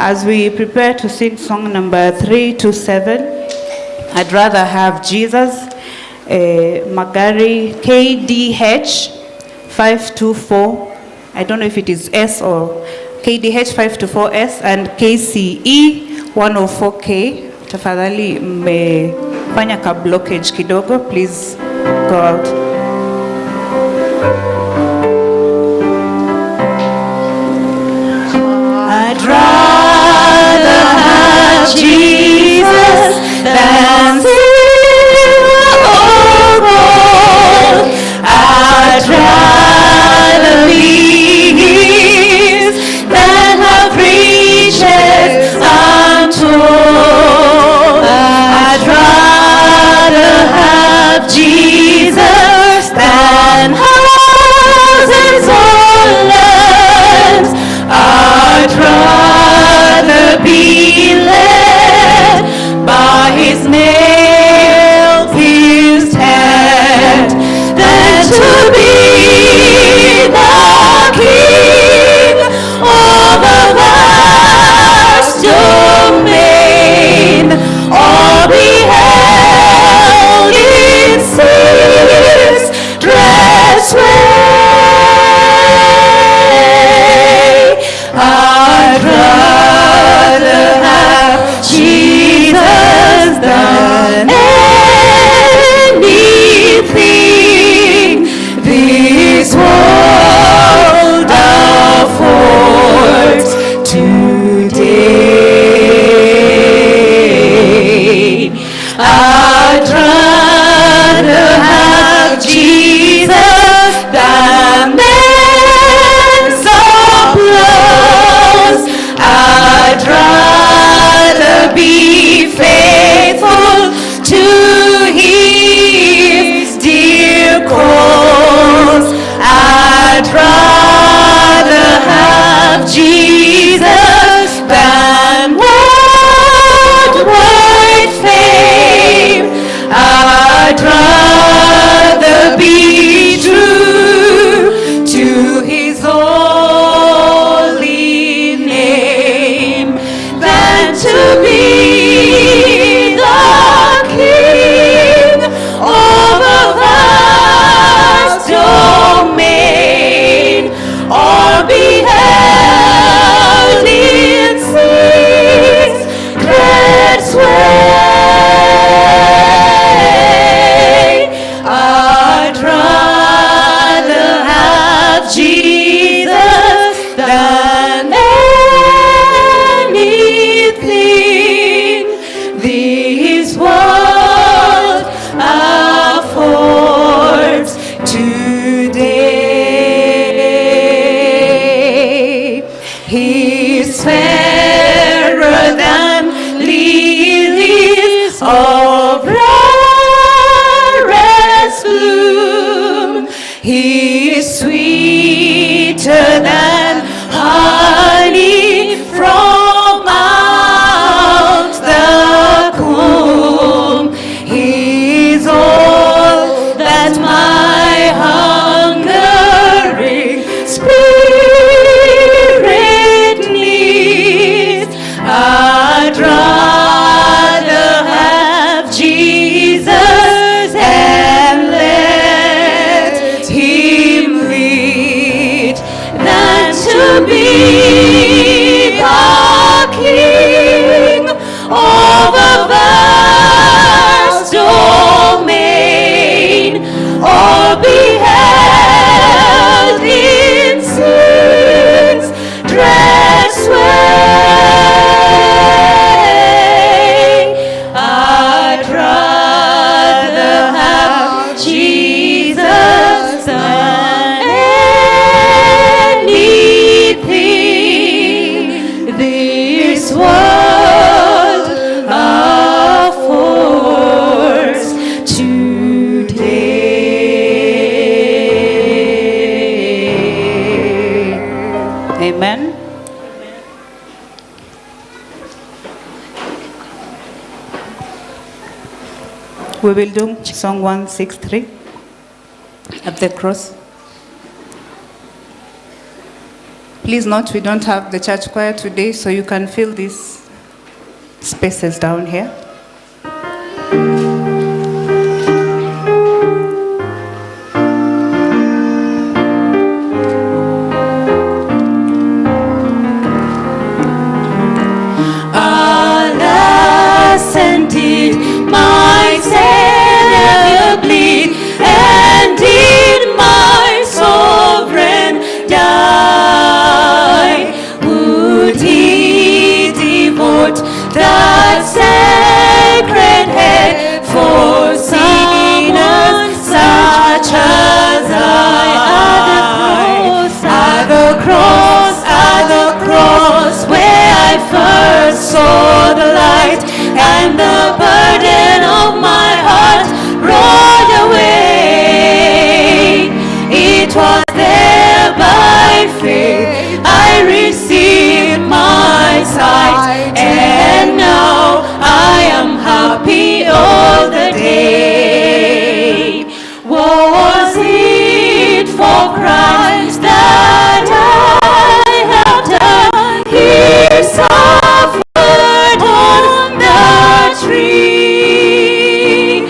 As we prepare to sing song number 327, I'd rather have Jesus, Magari KDH 524. I don't know if it is S or KDH 524S and KCE 104K. Tafadhali mmefanya ka blockage kidogo, please go out. I'd rather have Jesus than silver or gold. I'd rather be His than have riches untold. I'd rather have Jesus than houses or lands. I'd rather be led by His nail-pierced hand than to be the king of a vast domain, or be held in sin's dressway. I'd rather have Jesus than anything this world affords today. I'd rather have Jesus than men's applause. I'd rather be faithful to His dear cause. I'd rather have Jesus than worldwide fame. I'd rather be true to His holy name than to be the king of a vast domain, or be held in sin's great sway. I'd rather have Jesus than anything this world affords today. He's fairer than lilies of rarest bloom. He is sweeter than honey from out the comb. He's all that my hungering spirit needs. I'd rather have Jesus and let Him lead than to be the king of a vast domain, or be held in sin's dressway. I'd rather have Jesus than anything this world affords today. Amen. We will do song 163 at the cross. Please note we don't have the church choir today, so you can fill these spaces down here. Alas, and did my Savior bleed, and did my sovereign die? Would he devote that sacred head for sinners such as I? At the cross, where I first saw the light, and the burden of my heart rolled away. It was there by faith I received my sight, and now I am happy all the day. Was it for Christ that I have done? He suffered on the tree.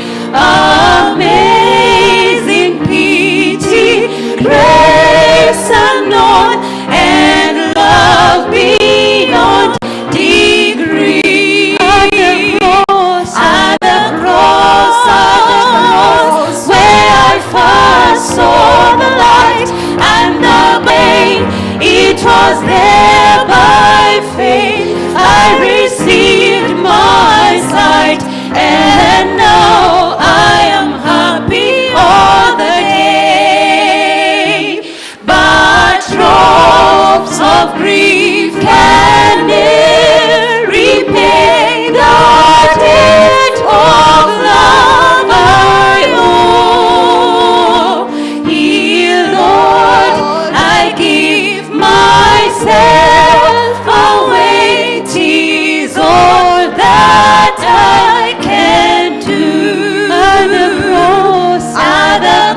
Amazing pity, grace unknown, and love beyond degree. At the cross, where I first saw the light and the way, it was there by faith I received my sight, and now I am happy all the day. But drops of grief can ne'er repay the debt of love I owe. Here, Lord, I give myself away. 'Tis all that I can do. At the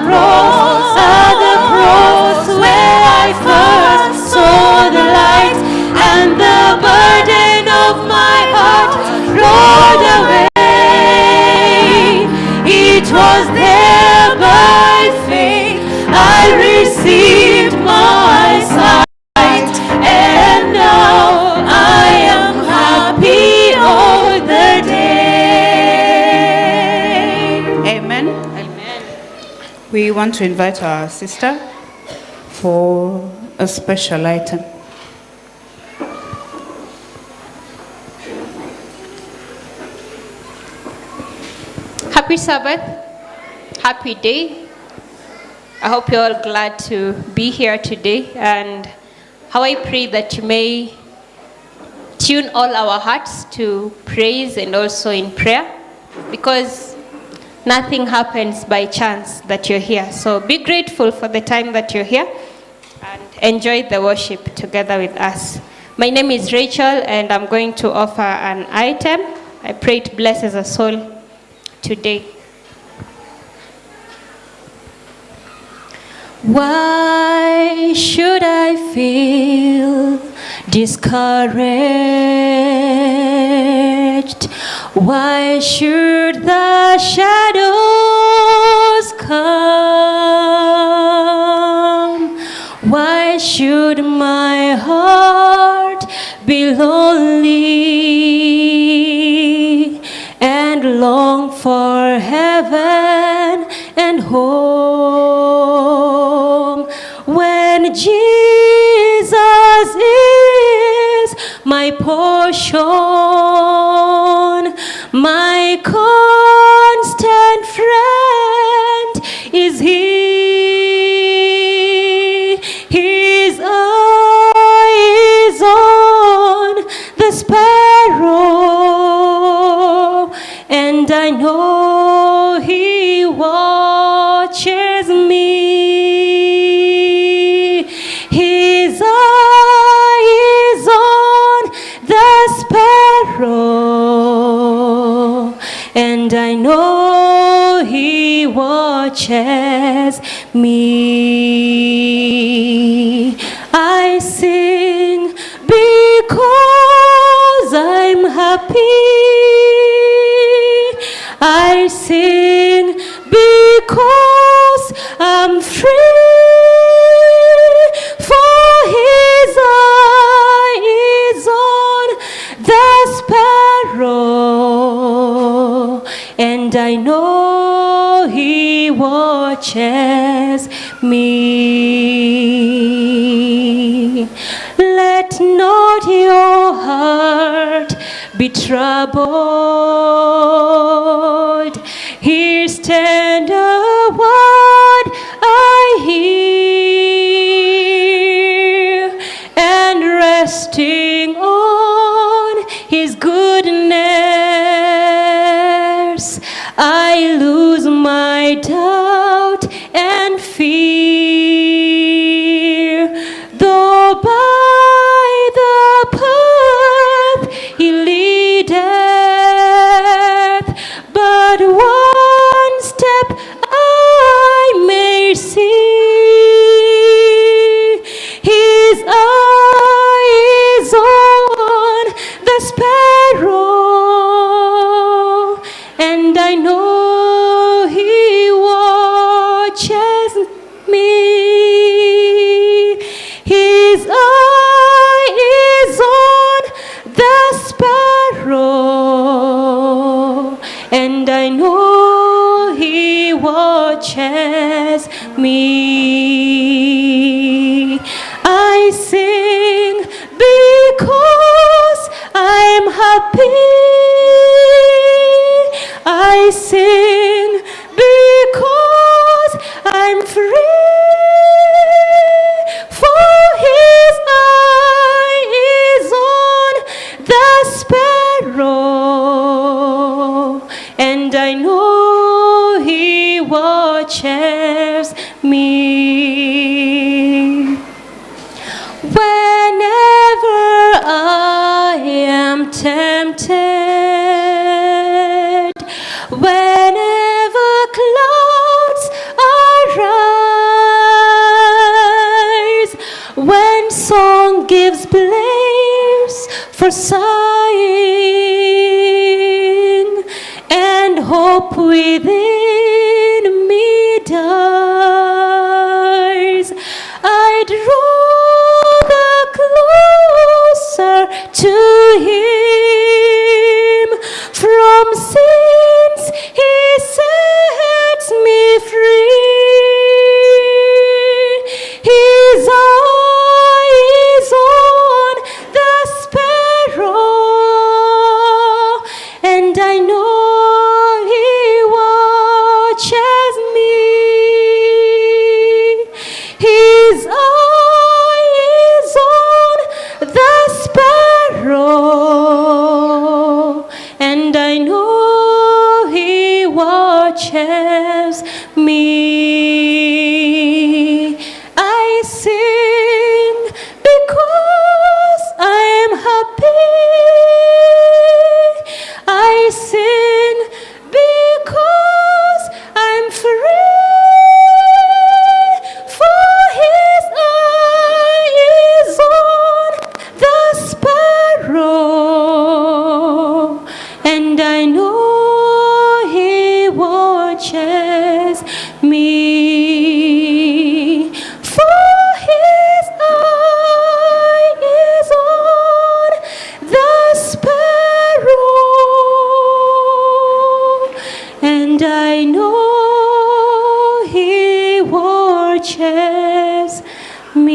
cross, where I first saw the light, and the burden of my heart rolled away. It was there by faith I received my sight, and now I am happy all the day. Amen. We want to invite our sister for a special item. Happy Sabbath, happy day. I hope you're all glad to be here today, and how I pray that you may tune all our hearts to praise and also in prayer, because nothing happens by chance that you're here. So be grateful for the time that you're here and enjoy the worship together with us. My name is Rachel, and I'm going to offer an item. I pray it blesses us all today. Why should I feel discouraged? Why should the shadows come? Why should my heart be lonely and long for heaven and home, when Jesus is my portion, my constant friend is He. His eye is on the sparrow, and I know He watches me. His eye is on the sparrow, and I know He watches me. I sing happy. I sing because I'm free. For his eye is on the sparrow, and I know he watches me. Let not your heart be troubled. His tender word I hear, and resting on his goodness, I lose my doubt and fear. Though by the path he leadeth, but one step I may see. His eye is on the sparrow, and I know he watches me. His eye is on the sparrow, and I know he watches me. I sing because I'm happy. I sing because I'm free. For his eye is on the sparrow, and I know he watches me. Whenever I am tempted, whenever clouds arise, when song gives place for sighing, and hope within me dies, I draw the closer to him. From sins he sets me free. His eye is on the sparrow, and I know he watches me. His eye is on the sparrow, and I know he watches me. I sing because I am happy. I sing because I'm free. For his eye is on the sparrow, and I know he watches me. For his eye is on the sparrow, and I know he watches me.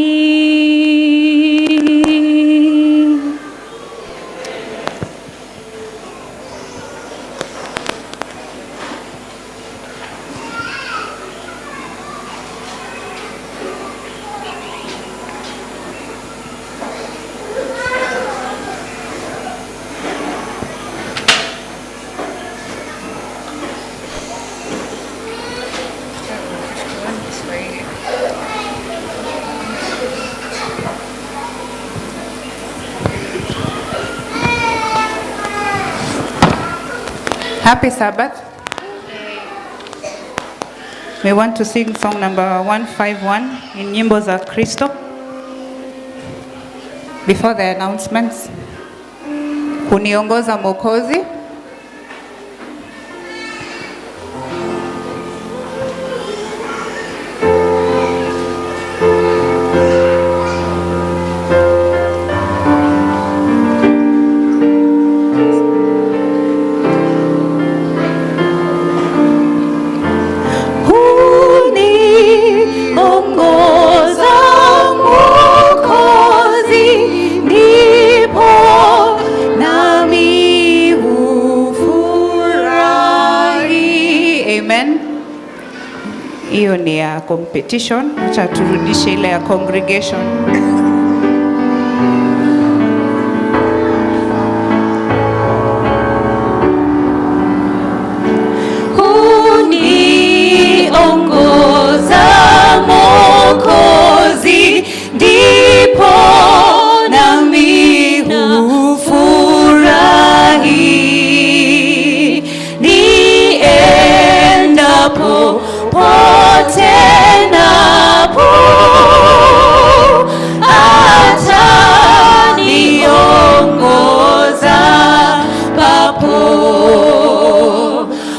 Happy Sabbath. We want to sing song number 151 in Nyimbo za Kristo. Before the announcements, kuniongoza Mwokozi. Hiyo ni ya competition, acha turudishe ile ya congregation. Uniongoza Mwokozi, ndipo nami hufurahi. Niendapo pote napo, ataniongoza papo.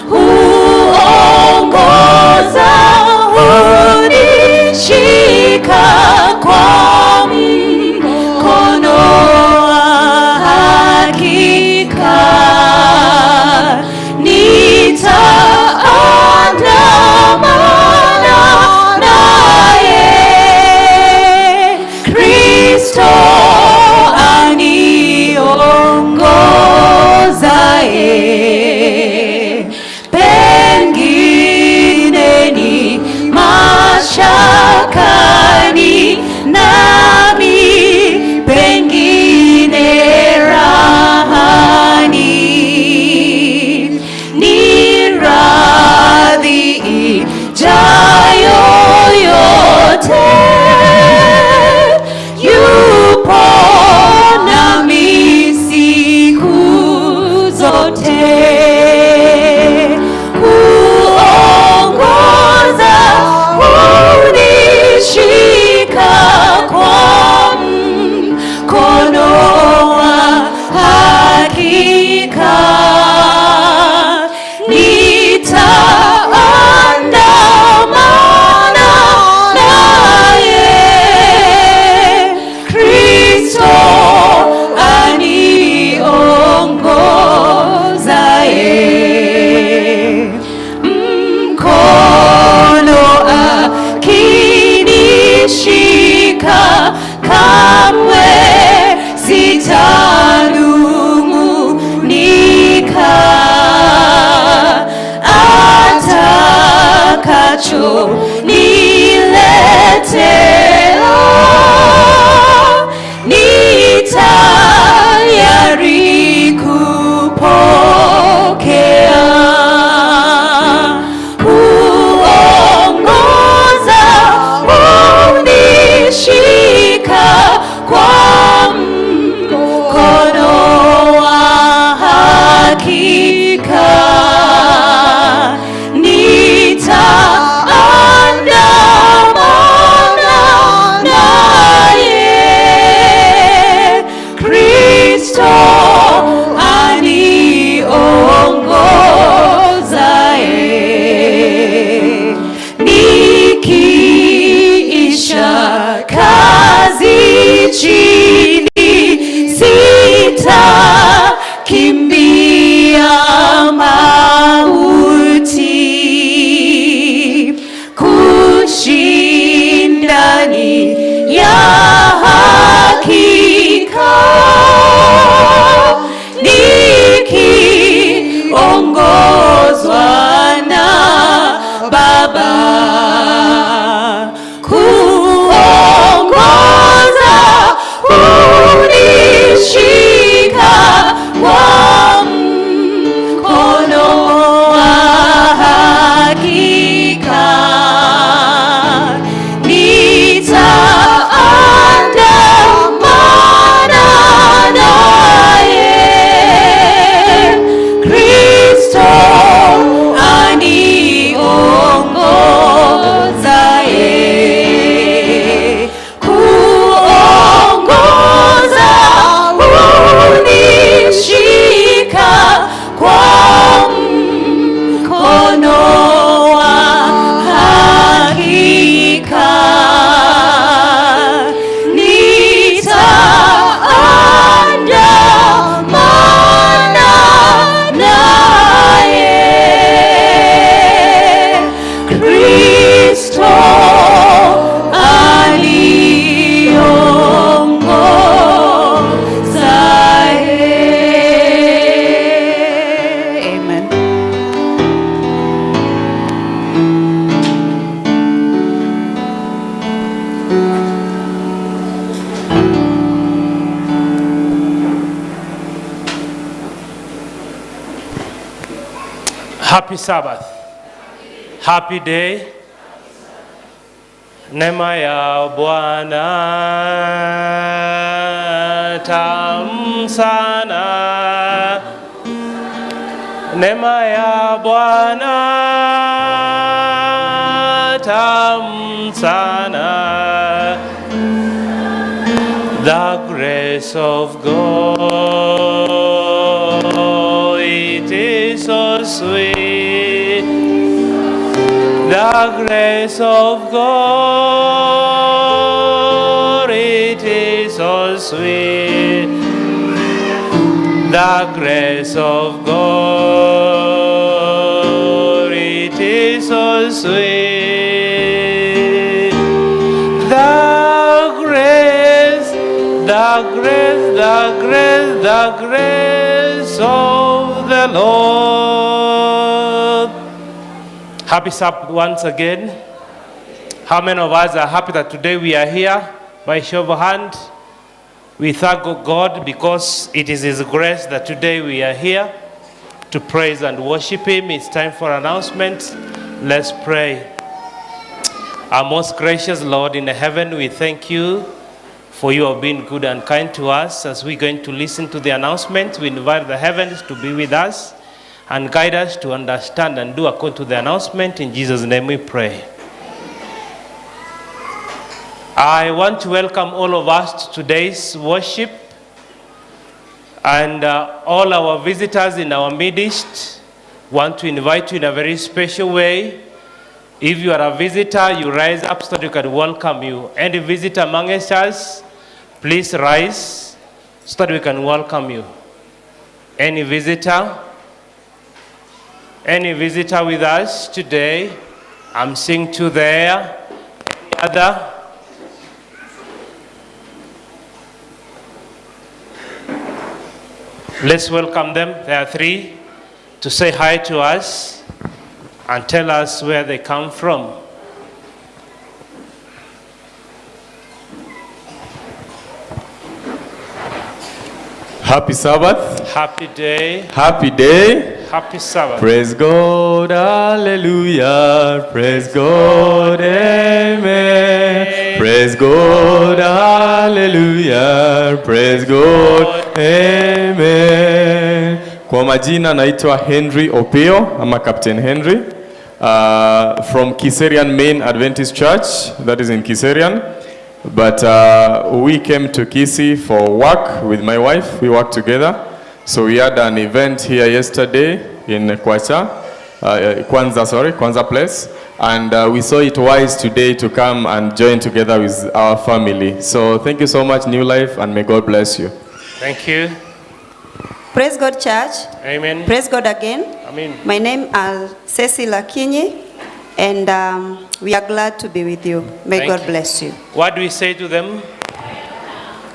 Huongoza, hunishika kwa mkono wa hakika. Pengine ni mashakani nami, pengine rahani, ni radhi ijayo yote, yupo nami siku zote. Huongoza, hunishika kwa mkono wa hakika. Nitaandamana naye, Kristo aniongozaye. Mkono akinishika, kamwe sitanung'unika. Atakacho niletea, nitayari kupokea. Huongoza, hunishika kwa mkono wa hakika. Nitaandamana naye, Kristo aniongozaye. Nikiisha kazi chini, sitakimbia mauti. Kushindani ya hakika, nikiongozwa na Baba. Kuongoza, hunishika kwa mkono wa hakika. Nitaandamana naye, Kristo aniongozaye. Kuongoza, Happy Sabbath. Happy day. Neema ya Bwana tamu sana. Neema ya Bwana tamu sana. The grace of God, it is so sweet. The grace of God, it is so sweet. The grace of God, it is so sweet. The grace of the Lord. Happy Sabbath once again. How many of us are happy that today we are here? By show of hand, we thank God because it is His grace that today we are here to praise and worship Him. It's time for announcements. Let's pray. Our most gracious Lord in heaven, we thank you for you have been good and kind to us. As we're going to listen to the announcements, we invite the heavens to be with us and guide us to understand and do according to the announcement. In Jesus' name we pray. I want to welcome all of us to today's worship and all our visitors in our midst. Want to invite you in a very special way. If you are a visitor, you rise up so that we can welcome you. Any visitor amongst us, please rise so that we can welcome you. Any visitor with us today? I'm seeing two there. Any other? Let's welcome them. There are three to say hi to us and tell us where they come from. Happy Sabbath. Happy day. Happy day. Happy Sabbath. Praise God. Hallelujah. Praise God. Amen. Praise God. Hallelujah. Praise God. Amen. Kwa majina naitwa Henry Opio. I'm a Captain Henry from Kiserian Main Adventist Church, that is in Kiserian. But we came to Kisii for work with my wife. We work together. So we had an event here yesterday in Kwanza place. And we saw it wise today to come and join together with our family. So thank you so much, New Life, and may God bless you. Thank you. Praise God, church. Amen. Praise God again. Amen. My name is Cecil Akinyi, and we are glad to be with you. May Thank God you. bless you. What do we say to them?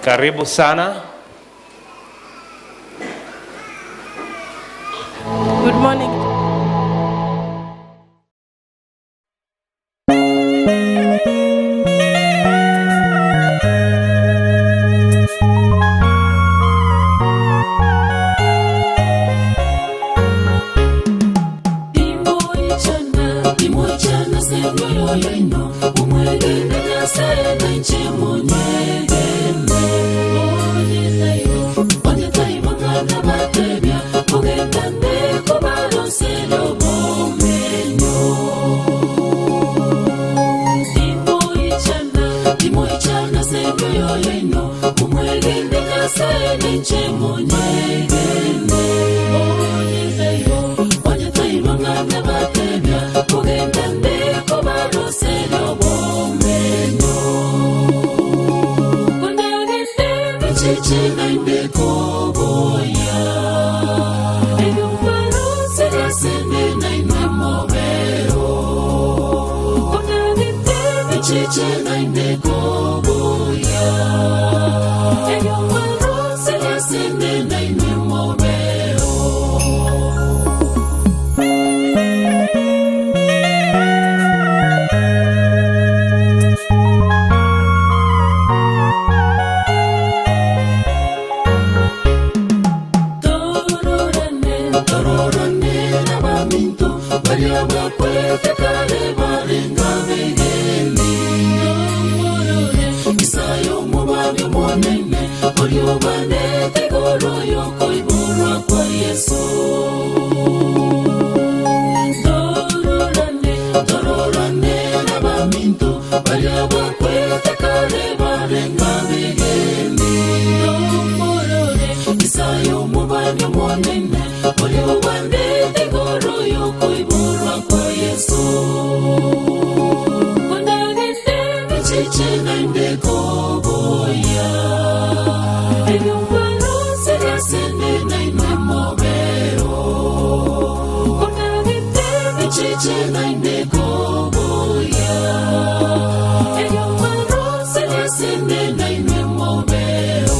Karibu sana. Good morning. Tororane, tororane, Oriobane tegoro yoko iborwa kwa Yesu. Dororane nabaminto Bariaba kwete kare barenga begeni. Domorore isayo mubanya monene Oriobane tegoro yoko iborwa kwa Yesu. Kundagende chiche nande koboya Eyumbaro serasene naime mobero Kundagende chiche nande koboya Eyumbaro serasene naime mobero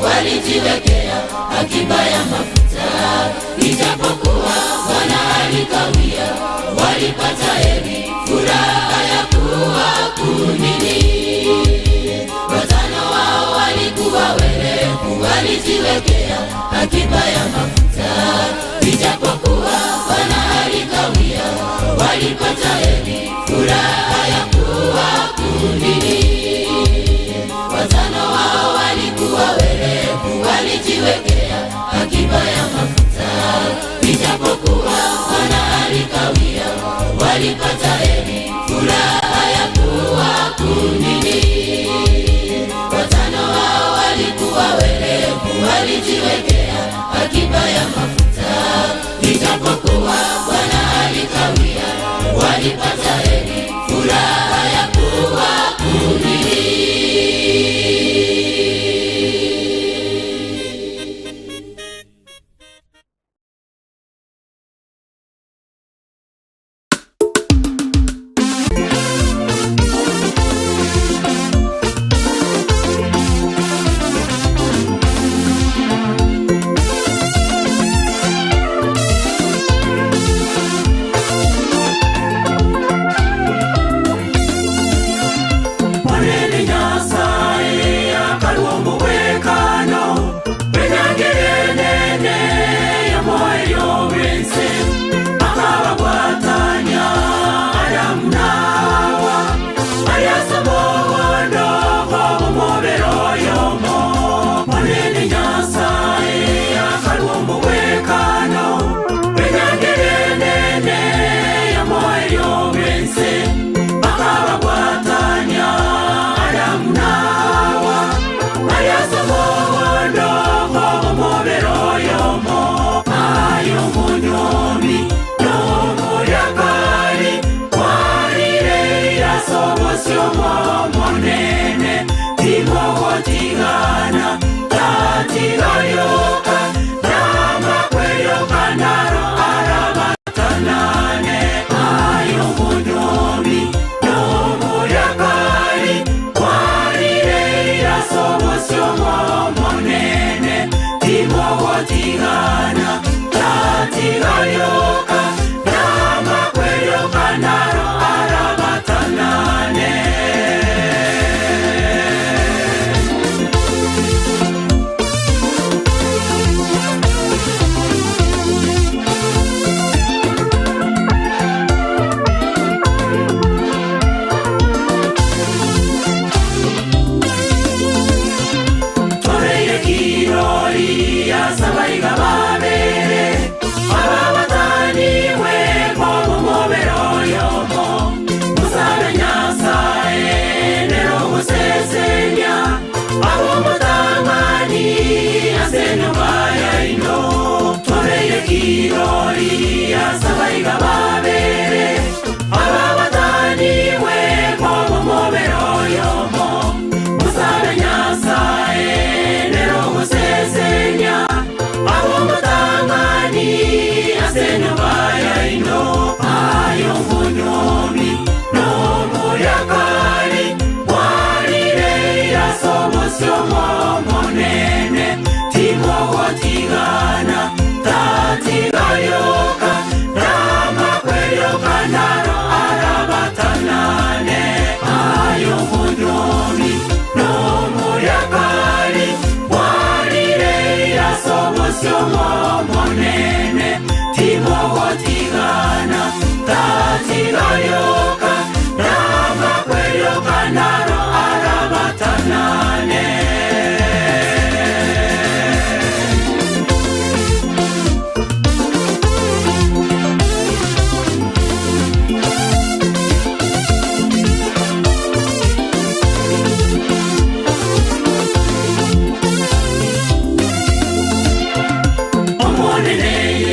Walijiwekea akiba ya mafuta, ijapokuwa Bwana alikawia, walipata heri, furaha ya kuwa kundini. Watano wao walikuwa werevu, walijiwekea akiba ya mafuta. Ijapokuwa Bwana alikawia, walipata heri, furaha ya kuwa kundini. Watano wao walikuwa werevu, walijiwekea akiba ya mafuta. Ijapokuwa Bwana alikawia, walipata heri, furaha ya kuwa kundini. Watano wao walikuwa werevu, walijiwekea akiba ya mafuta. Ijapokuwa Bwana alikawia, walipata heri, furaha ya kuwa kundini.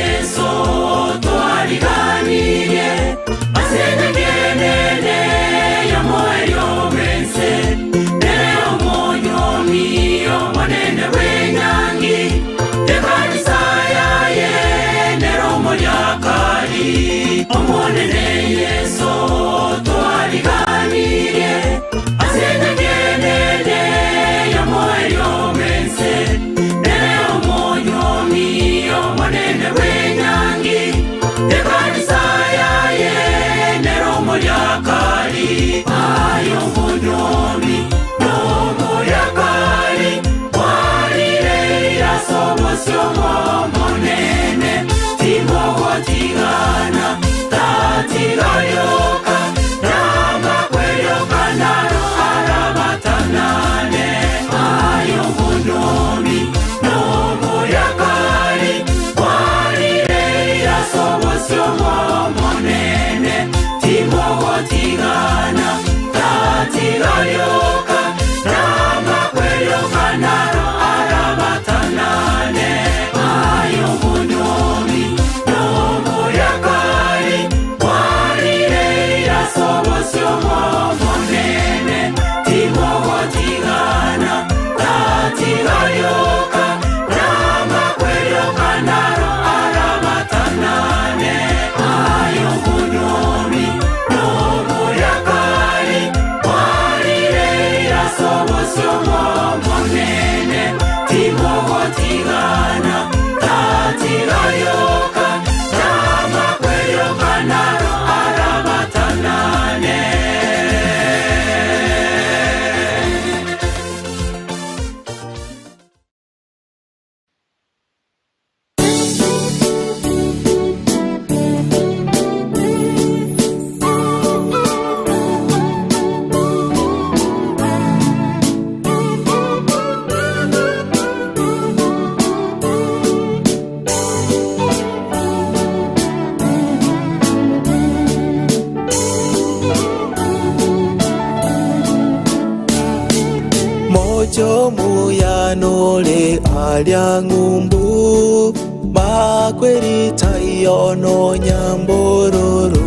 Yesu, twaliganire, asenege tatigayoka rama kweyo kanaro arabatanane ayo munyomi nomo yakari warire yasobosyo monene timogotigana tatigayoka rama kweyo kanaro arabatanane ayo munyomi nomo yakari warire yasobosyo monene timogotigana tatigayoka rama kweyo kanaro arabatanane. Mojo muyanole alya ngumbu makweri tayono nyambororo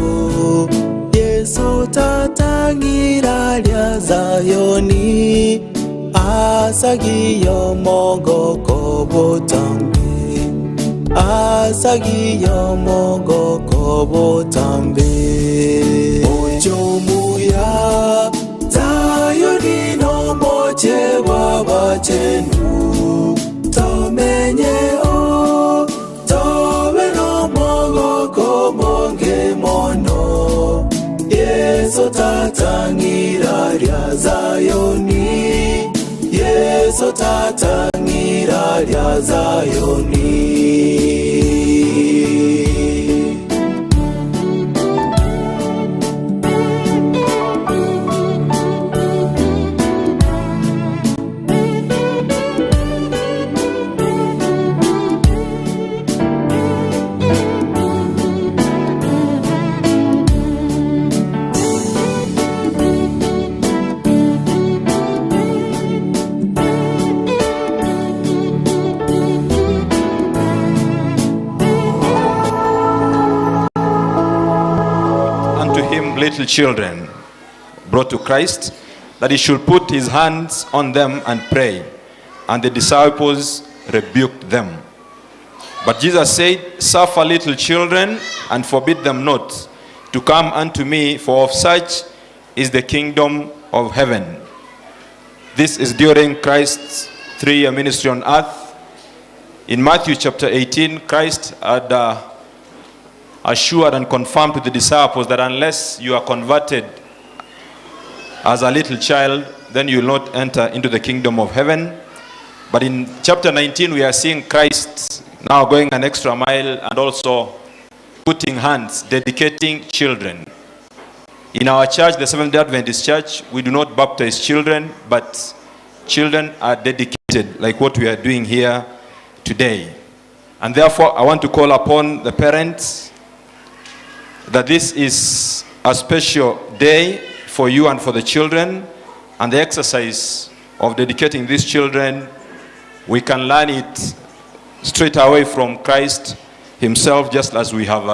Yesu tatangira lya Zayoni asagiyo mongo kobotambe asagiyo mongo kobotambe Mojo muya Zayoni no moche baba chenu tomenye o tobe no mogo komonge mono Yesu tatangira lya Zayoni Yesu tatangira lya Zayoni. Little children brought to Christ, that he should put his hands on them and pray. And the disciples rebuked them. But Jesus said, Suffer little children and forbid them not to come unto me, for of such is the kingdom of heaven. This is during Christ's 3-year ministry on earth. In Matthew chapter 18, Christ had assured and confirmed to the disciples that unless you are converted as a little child, then you will not enter into the kingdom of heaven. But in chapter 19, we are seeing Christ now going an extra mile and also putting hands, dedicating children. In our church, the Seventh-day Adventist Church, we do not baptize children, but children are dedicated, like what we are doing here today. And therefore, I want to call upon the parents that this is a special day for you and for the children, and the exercise of dedicating these children, we can learn it straight away from Christ himself, just as we have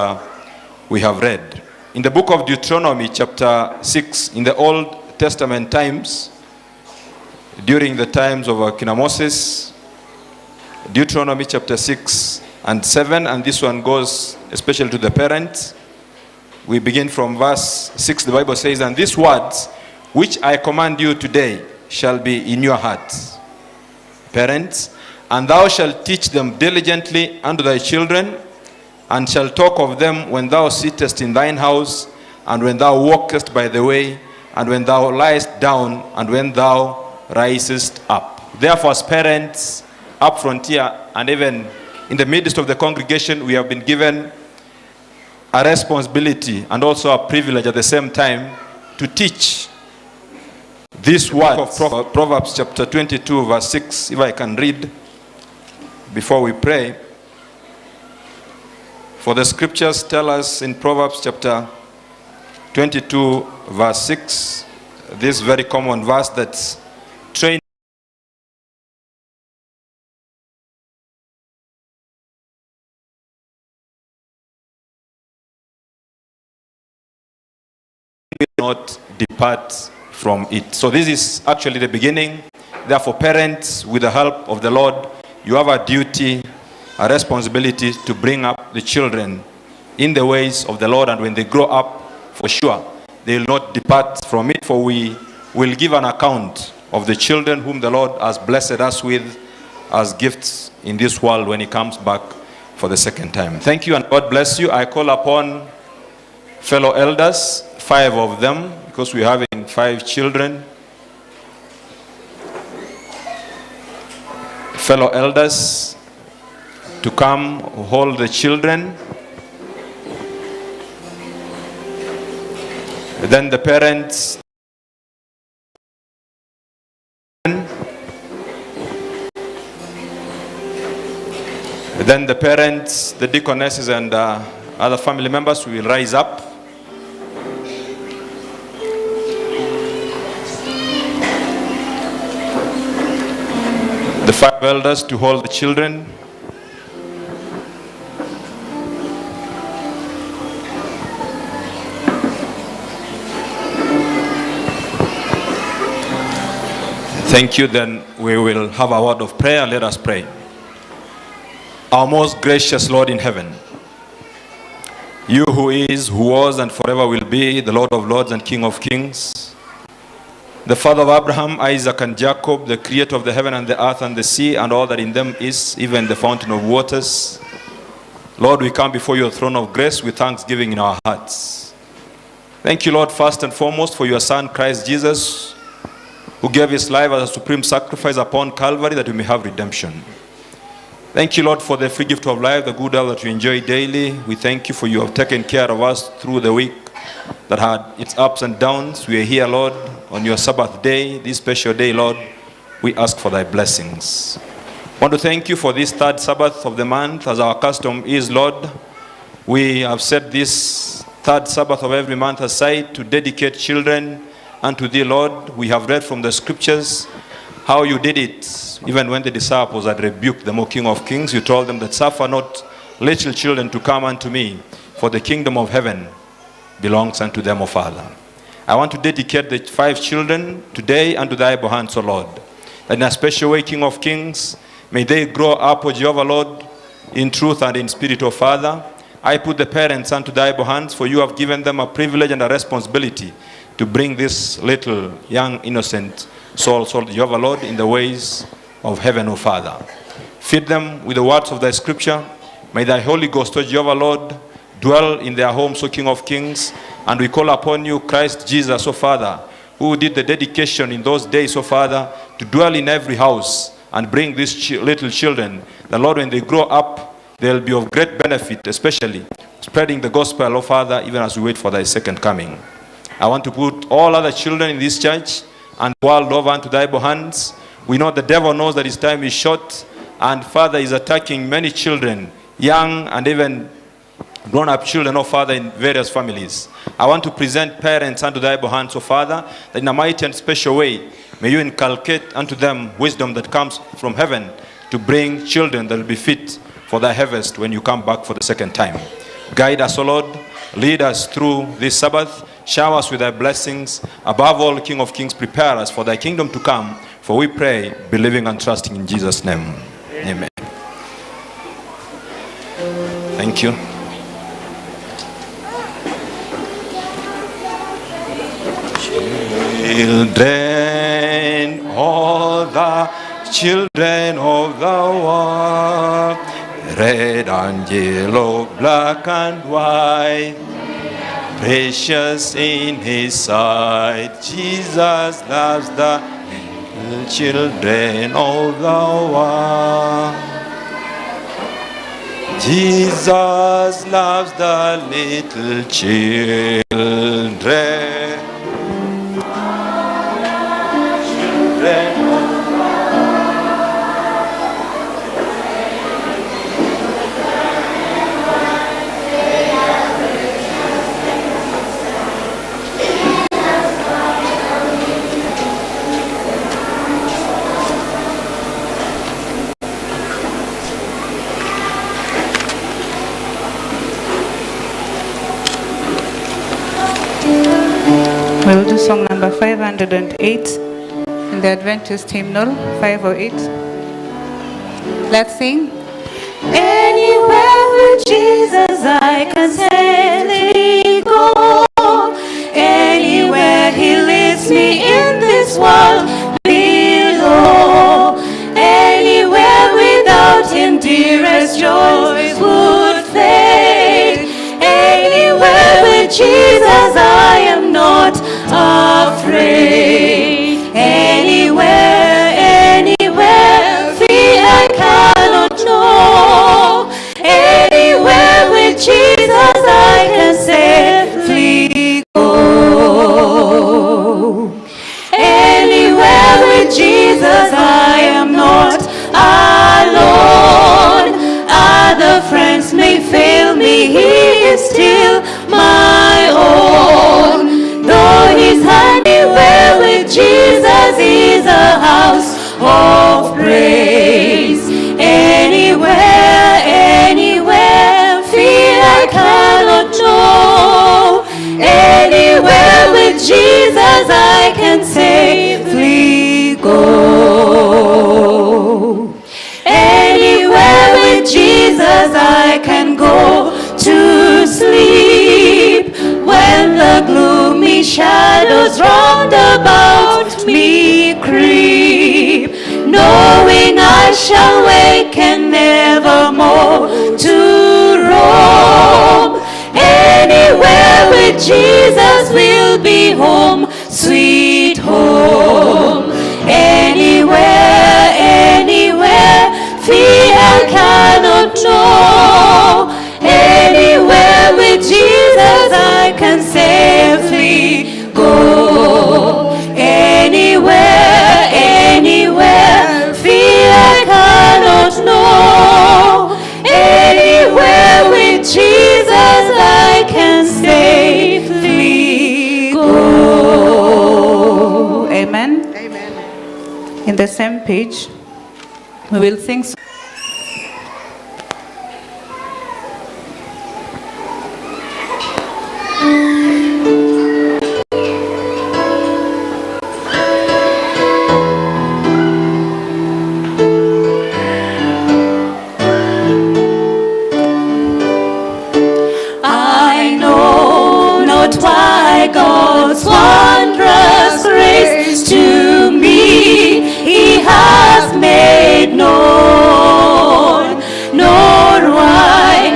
read. In the book of Deuteronomy chapter 6, in the Old Testament times, during the times of King Moses, Deuteronomy chapter 6 and 7, and this one goes especially to the parents. We begin from verse 6. The Bible says, And these words which I command you today shall be in your hearts, parents, and thou shalt teach them diligently unto thy children, and shalt talk of them when thou sittest in thine house, and when thou walkest by the way, and when thou liest down, and when thou risest up. Therefore, as parents, up front here, and even in the midst of the congregation, we have been given a responsibility and also a privilege at the same time to teach this word of Proverbs chapter 22 verse 6, if I can read before we pray. For the scriptures tell us in Proverbs chapter 22 verse 6, this very common verse that train will not depart from it. So this is actually the beginning. Therefore, parents, with the help of the Lord, you have a duty, a responsibility to bring up the children in the ways of the Lord, and when they grow up, for sure, they will not depart from it, for we will give an account of the children whom the Lord has blessed us with as gifts in this world when he comes back for the second time. Thank you, and God bless you. I call upon fellow elders, 5 of them, because we're having 5 children. Fellow elders to come hold the children. Then the parents. Then the parents, the deaconesses, and other family members will rise up. The 5 elders to hold the children. Thank you. Then we will have a word of prayer. Let us pray. Our most gracious Lord in heaven, you who is, who was, and forever will be, the Lord of lords and King of kings, the Father of Abraham, Isaac, and Jacob, the creator of the heaven and the earth and the sea and all that in them is, even the fountain of waters. Lord, we come before your throne of grace with thanksgiving in our hearts. Thank you, Lord, first and foremost for your Son, Christ Jesus, who gave his life as a supreme sacrifice upon Calvary that we may have redemption. Thank you, Lord, for the free gift of life, the good health that we enjoy daily. We thank you for you have taken care of us through the week that had its ups and downs. We are here, Lord, on your Sabbath day, this special day, Lord. We ask for thy blessings. I want to thank you for this 3rd Sabbath of the month, as our custom is, Lord. We have set this 3rd Sabbath of every month aside to dedicate children unto thee, Lord. We have read from the scriptures how you did it, even when the disciples had rebuked the King of Kings. You told them that suffer not little children to come unto me, for the kingdom of heaven belongs unto them, O Father. I want to dedicate the 5 children today unto thy able hands, O Lord. That in a special way, King of Kings, may they grow up, O Jehovah, Lord, in truth and in spirit, O Father. I put the parents unto thy able hands, for you have given them a privilege and a responsibility to bring this little, young, innocent soul, Jehovah, Lord, in the ways of heaven, O Father. Feed them with the words of thy scripture. May thy Holy Ghost, O Jehovah, Lord, dwell in their homes, O King of Kings. And we call upon you, Christ Jesus, O Father, who did the dedication in those days, O Father, to dwell in every house and bring these little children. The Lord, when they grow up, they'll be of great benefit, especially spreading the gospel, O Father, even as we wait for thy second coming. I want to put all other children in this church and the world over unto thy able hands. We know the devil knows that his time is short, and Father is attacking many children, young and even grown-up children, oh Father, in various families. I want to present parents unto thy able hands, oh Father, that in a mighty and special way, may you inculcate unto them wisdom that comes from heaven to bring children that will be fit for thy harvest when you come back for the second time. Guide us, O Lord. Lead us through this Sabbath. Shower us with thy blessings. Above all, King of Kings, prepare us for thy kingdom to come. For we pray, believing and trusting in Jesus' name. Amen. Thank you. Children, all the children of the world, red and yellow, black and white, precious in his sight. Jesus loves the little children of the world. Jesus loves the little children. song number 508 in the Adventist hymnal 508. Let's sing. Anywhere with Jesus I can safely go. Anywhere he leads me in this world below. Anywhere without him dearest joys would fade. Anywhere with Jesus I am not afraid. Anywhere, anywhere, fear I cannot know. Anywhere with Jesus I can safely go. Anywhere with Jesus I am not alone. Other friends may fail me, he is still my own. Though his anywhere with Jesus is a house of praise. Anywhere, anywhere, fear I cannot know. Anywhere with Jesus I can safely go. Anywhere with Jesus I can go to sleep. When the gloomy shadows round about me creep, knowing I shall wake and nevermore to roam. Anywhere with Jesus will be home, sweet home. Anywhere, anywhere, fear I cannot know. Anywhere with Jesus I can safely go. Anywhere, anywhere, fear I cannot know. Anywhere with Jesus I can safely go. Amen. In the same page, we will sing. I know not why God's wondrous grace to me he has made known, nor why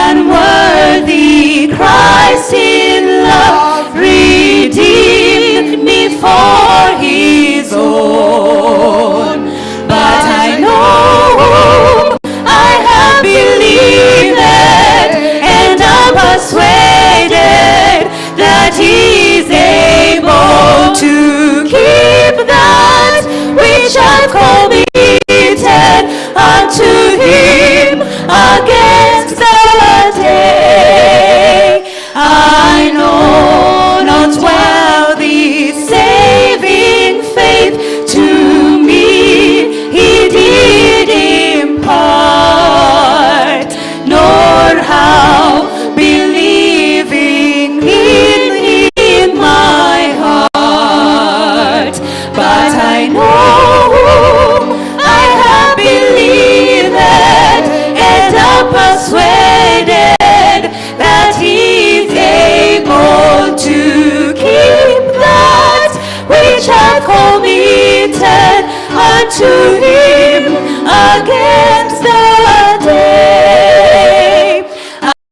unworthy Christ in love redeemed me for his own. But I know I have believed and I'm persuaded that he is able to keep that which I've committed unto him against the day. I know not well the saving faith to me he did impart, nor how believing in my heart. But I know I have believed and I'm persuaded that he's able to keep that which I've committed unto him against the day.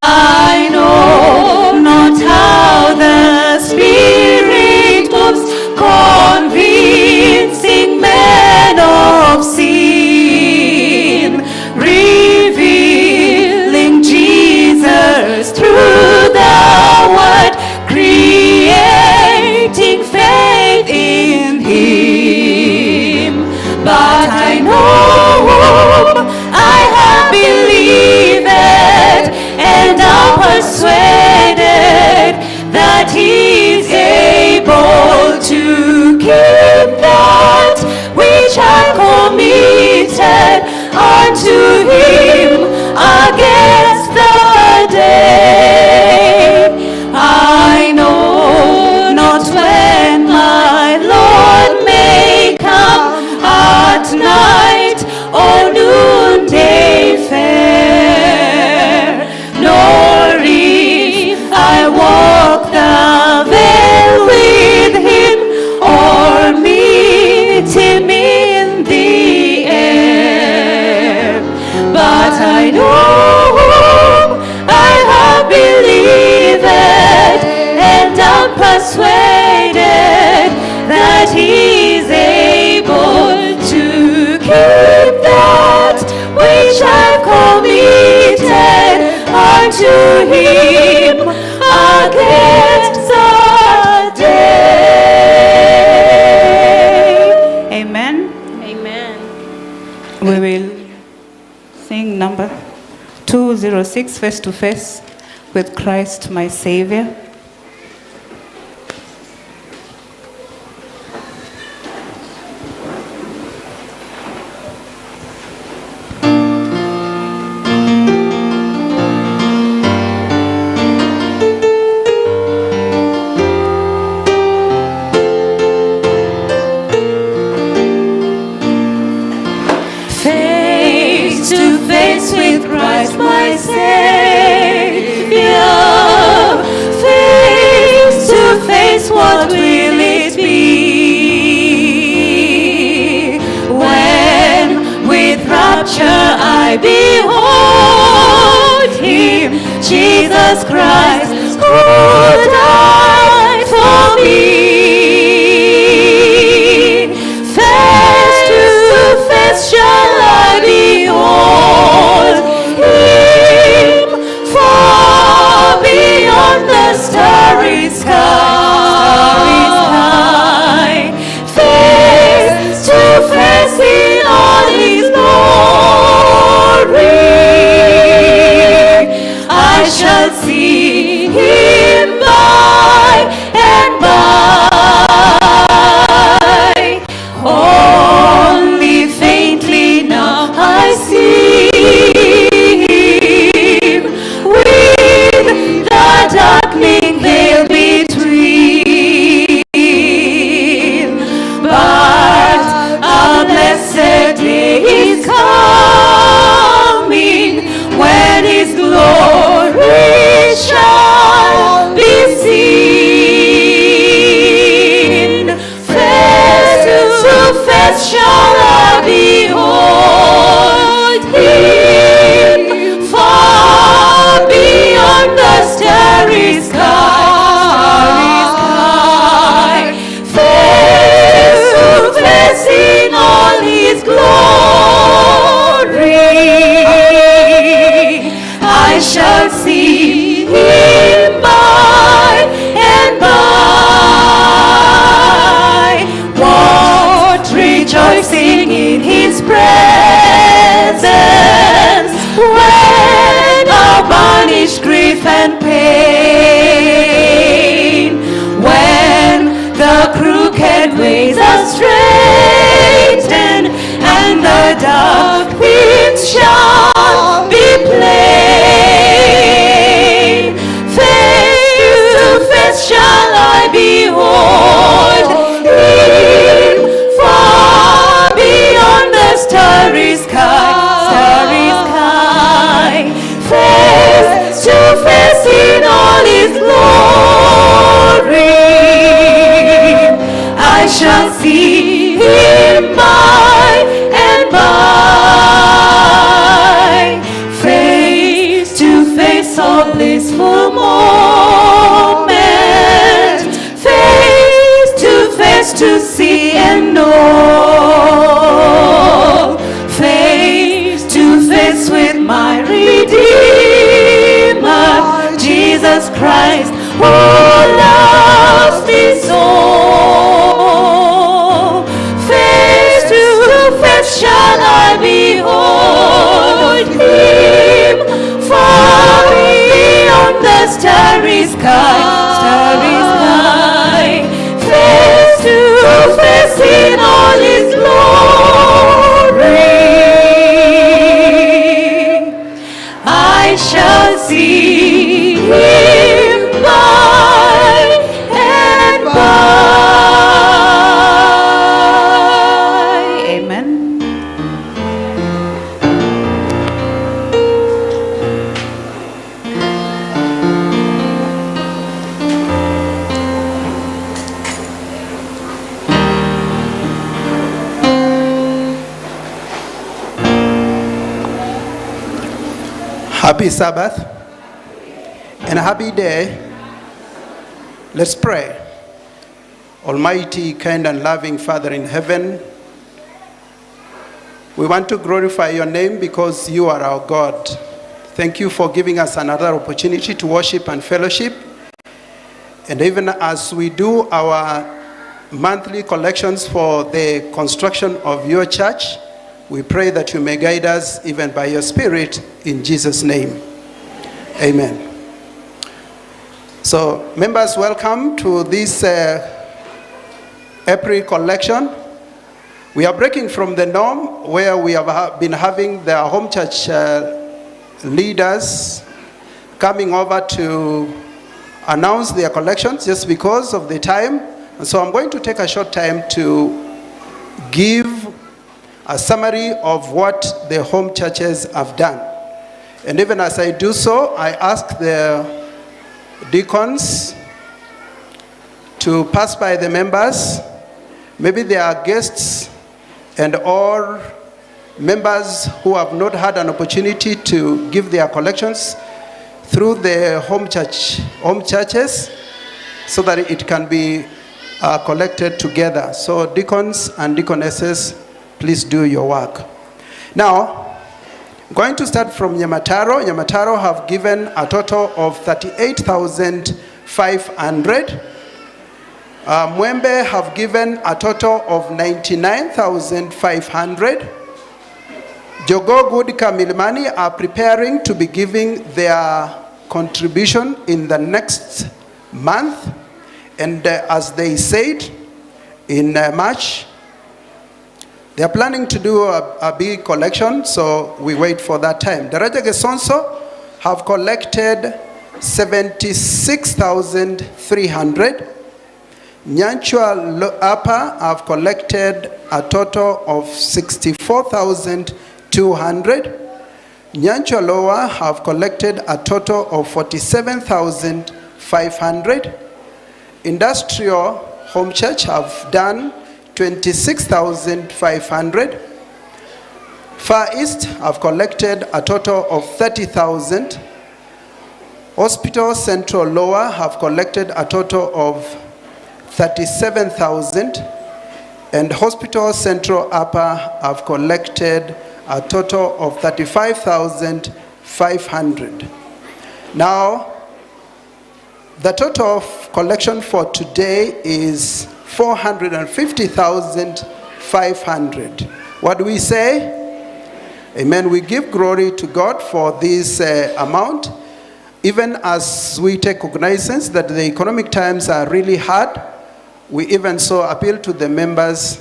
I know not how the Spirit moves, convincing men of sin, revealing Jesus through the Word, creating faith in him. But I I know I have believed and I'm persuaded that He is able to keep that which I've committed unto Him against the day. Amen. Amen. We will sing number 206, Face to Face with Christ my Savior. Face to face with Christ my Savior. Face to face, what will it be? When with rapture I behold Him, Jesus Christ, who died for me. Face to face shall I behold Him, far beyond the starry sky. Face to face in all His glory, I shall see Him by and by. Only faintly now I see Him, with the darkening veil between. But a blessed day is coming when His glory shall be seen. Face to face shall I behold Him, far beyond the starry sky. Face to face in all His glory, I shall see Him by and by. What rejoicing in His presence, when our banished grief and pain, when the crooked ways are straightened and the dark winds shall be plain. Face to face shall I behold Him, far beyond the starry sky. Face to face in all His glory, I shall see Him by and by. Face to face, all blissful moment. Face to see and know. Face to face with my Redeemer, Jesus Christ, who loves me so. Face to face shall I behold Him, far beyond the starry sky. Face to face in all His glory, I shall see Him by and by. Amen. Happy Sabbath and a happy day. Let's pray. Almighty, kind and loving Father in heaven, we want to glorify your name because you are our God. Thank you for giving us another opportunity to worship and fellowship. And even as we do our monthly collections for the construction of your church, we pray that you may guide us even by your Spirit in Jesus' name. Amen. So, members, welcome to this April collection. We are breaking from the norm where we have been having the home church leaders coming over to announce their collections just because of the time. And so I'm going to take a short time to give a summary of what the home churches have done. And even as I do so, I ask the deacons to pass by the members. Maybe there are guests and all members who have not had an opportunity to give their collections through the home churches, so that it can be collected together. So deacons and deaconesses, please do your work. Now, I'm going to start from Nyamataro. Nyamataro have given a total of 38,500. Mwembe have given a total of 99,500. Jogo Good Milimani are preparing to be giving their contribution in the next month. And as they said, in March, they are planning to do a big collection, so we wait for that time. Daraja Gesonso have collected 76,300. Nyanchua Upper have collected a total of 64,200. Nyanchua Lower have collected a total of 47,500. Industrial Home Church have done 26,500. Far East have collected a total of 30,000. Hospital Central Lower have collected a total of 37,000. And Hospital Central Upper have collected a total of 35,500. Now, the total of collection for today is 450,500. What do we say? Amen. We give glory to God for this amount, even as we take cognizance that the economic times are really hard. We even so appeal to the members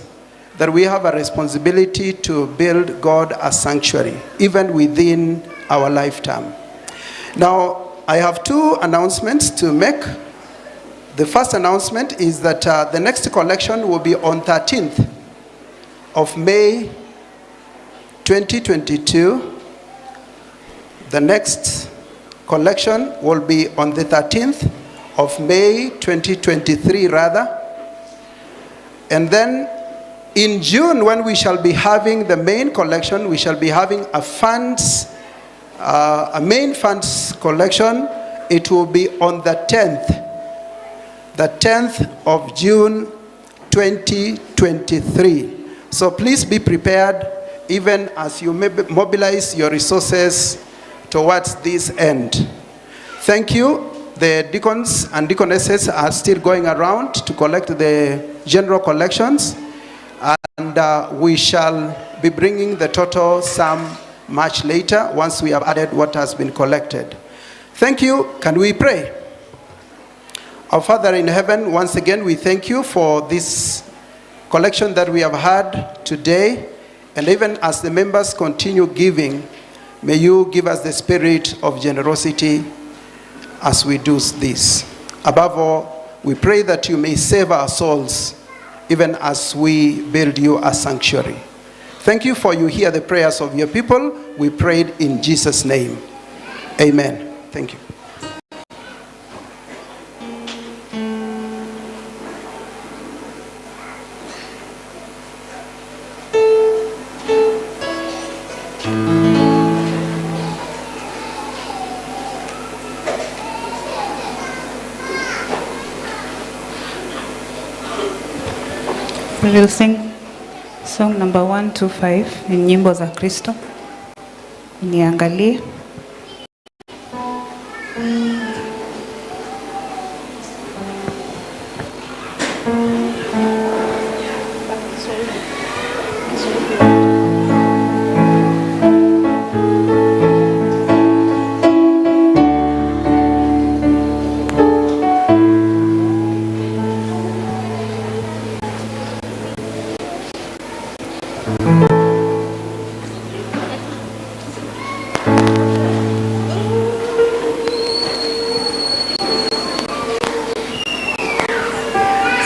that we have a responsibility to build God a sanctuary, even within our lifetime. Now, I have two announcements to make. The first announcement is that the next collection will be on 13th of May 2022. The next collection will be on the 13th of May 2023 rather. And then in June, when we shall be having the main collection, we shall be having a main funds collection. It will be on the 10th of June 2023. So please be prepared, even as you mobilize your resources towards this end. Thank you. The deacons and deaconesses are still going around to collect the general collections, and we shall be bringing the total sum much later once we have added what has been collected. Thank you. Can we pray? Our Father in heaven, once again we thank you for this collection that we have had today, and even as the members continue giving, may you give us the spirit of generosity as we do this. Above all, we pray that you may save our souls even as we build you a sanctuary. Thank you for you hear the prayers of your people. We prayed in Jesus' name. Amen. Thank you. We'll sing song number 125 in Nyimbo za Kristo. Niangalie.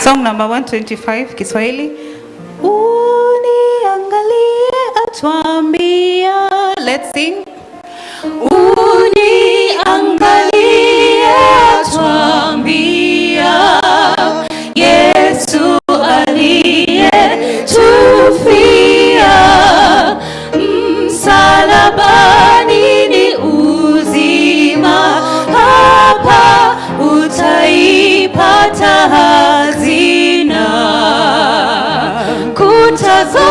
Song number 125, Kiswahili. Uniangalie atuambia. Let's sing. Uniangalie atuambia, Yesu aliyetufia, msalabani ni uzima, hapa utaipata hazina. Kuta zote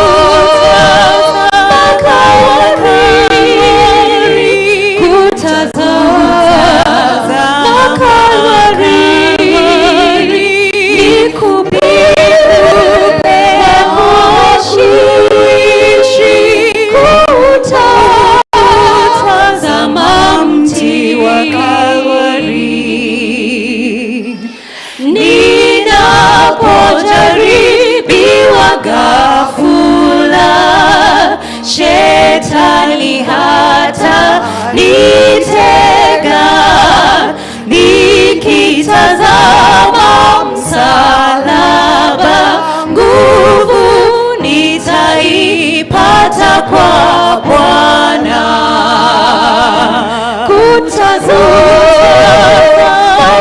Shetani hata nitega, nikitazama msalaba, nguvu nitaipata kwa Bwana. Kuta zote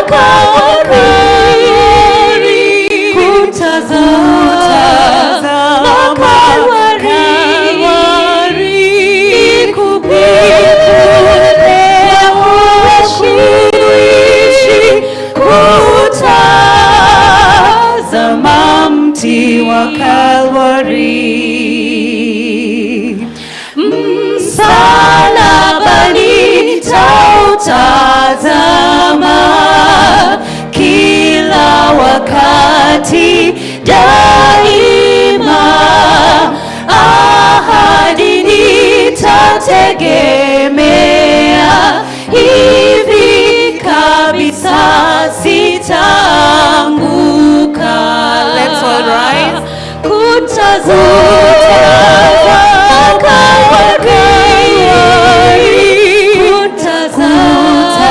Kalvari, kuta zote mti wa Kalvari. Msalabani tautazama kila wakati daima, ahadi nitategemea, hivi kabisa sitaanguka. Let's all rise. Kuta zote Kalvari, kuta zote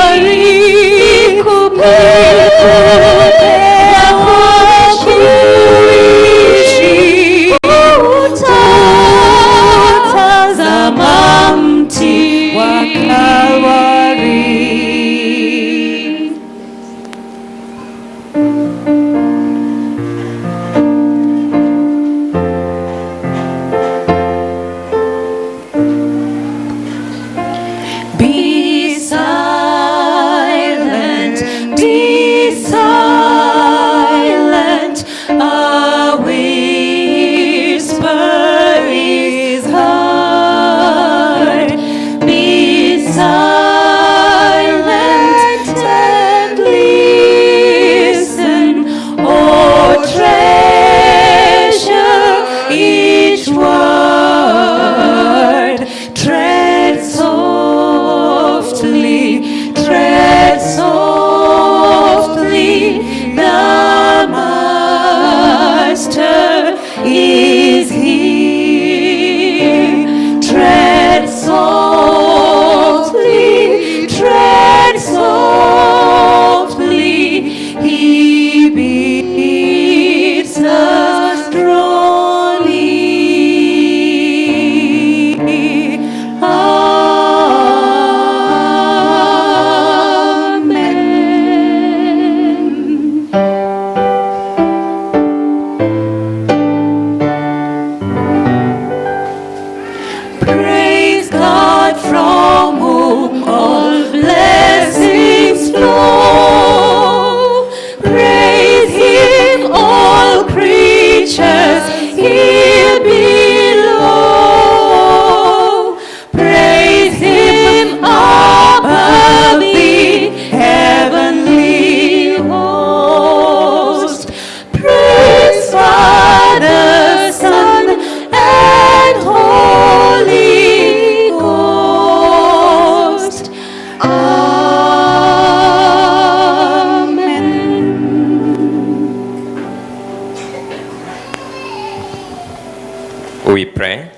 Kalvari, kupepea kuishi, kuta creatures here below. Praise him above the heavenly host. Praise Father, Son, and Holy Ghost. Amen. We pray.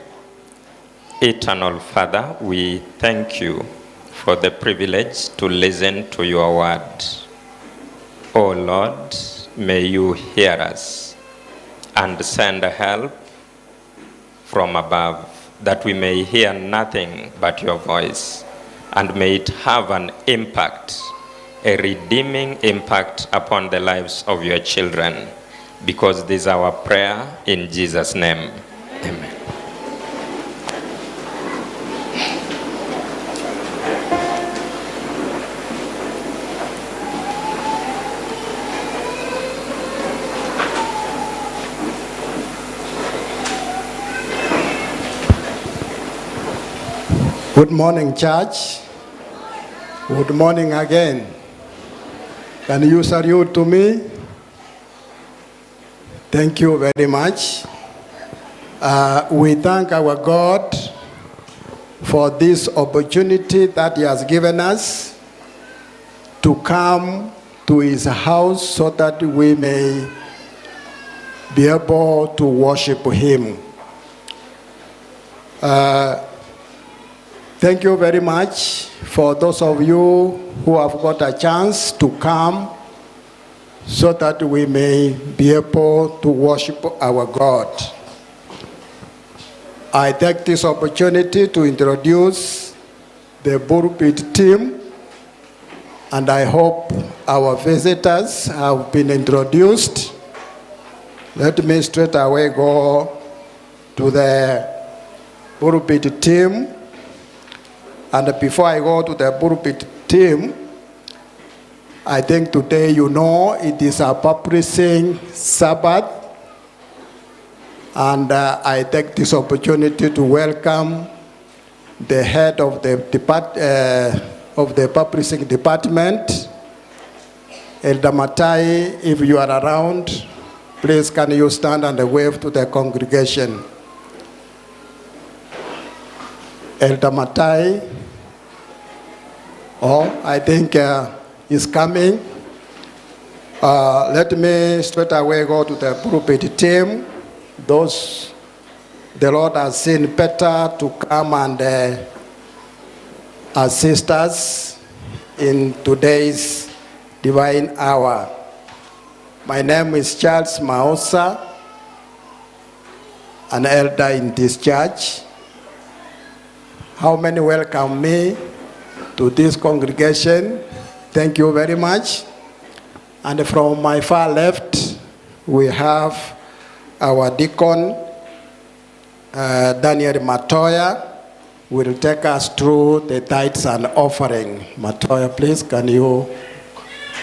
Eternal Father, we thank you for the privilege to listen to your word. O Lord, may you hear us and send help from above, that we may hear nothing but your voice, and may it have an impact, a redeeming impact upon the lives of your children, because this is our prayer in Jesus' name. Amen. Good morning, church. Good morning again. Can you salute to me? Thank you very much. We thank our God for this opportunity that he has given us to come to his house so that we may be able to worship him. Thank you very much for those of you who have got a chance to come so that we may be able to worship our God. I take this opportunity to introduce the pulpit team, and I hope our visitors have been introduced. Let me straight away go to the pulpit team. And before I go to the pulpit team, I think today, you know, it is a publishing Sabbath. And I take this opportunity to welcome the head of the publishing department, Elder Matai. If you are around, please can you stand and wave to the congregation. Elder Matai, I think is coming. Let me straight away go to the pulpit team. Those the Lord has seen better to come and assist us in today's divine hour. My name is Charles Maosa, an elder in this church. How many welcome me to this congregation? Thank you very much. And from my far left, we have our deacon, Daniel Matoya, will take us through the tithes and offering. Matoya, please, can you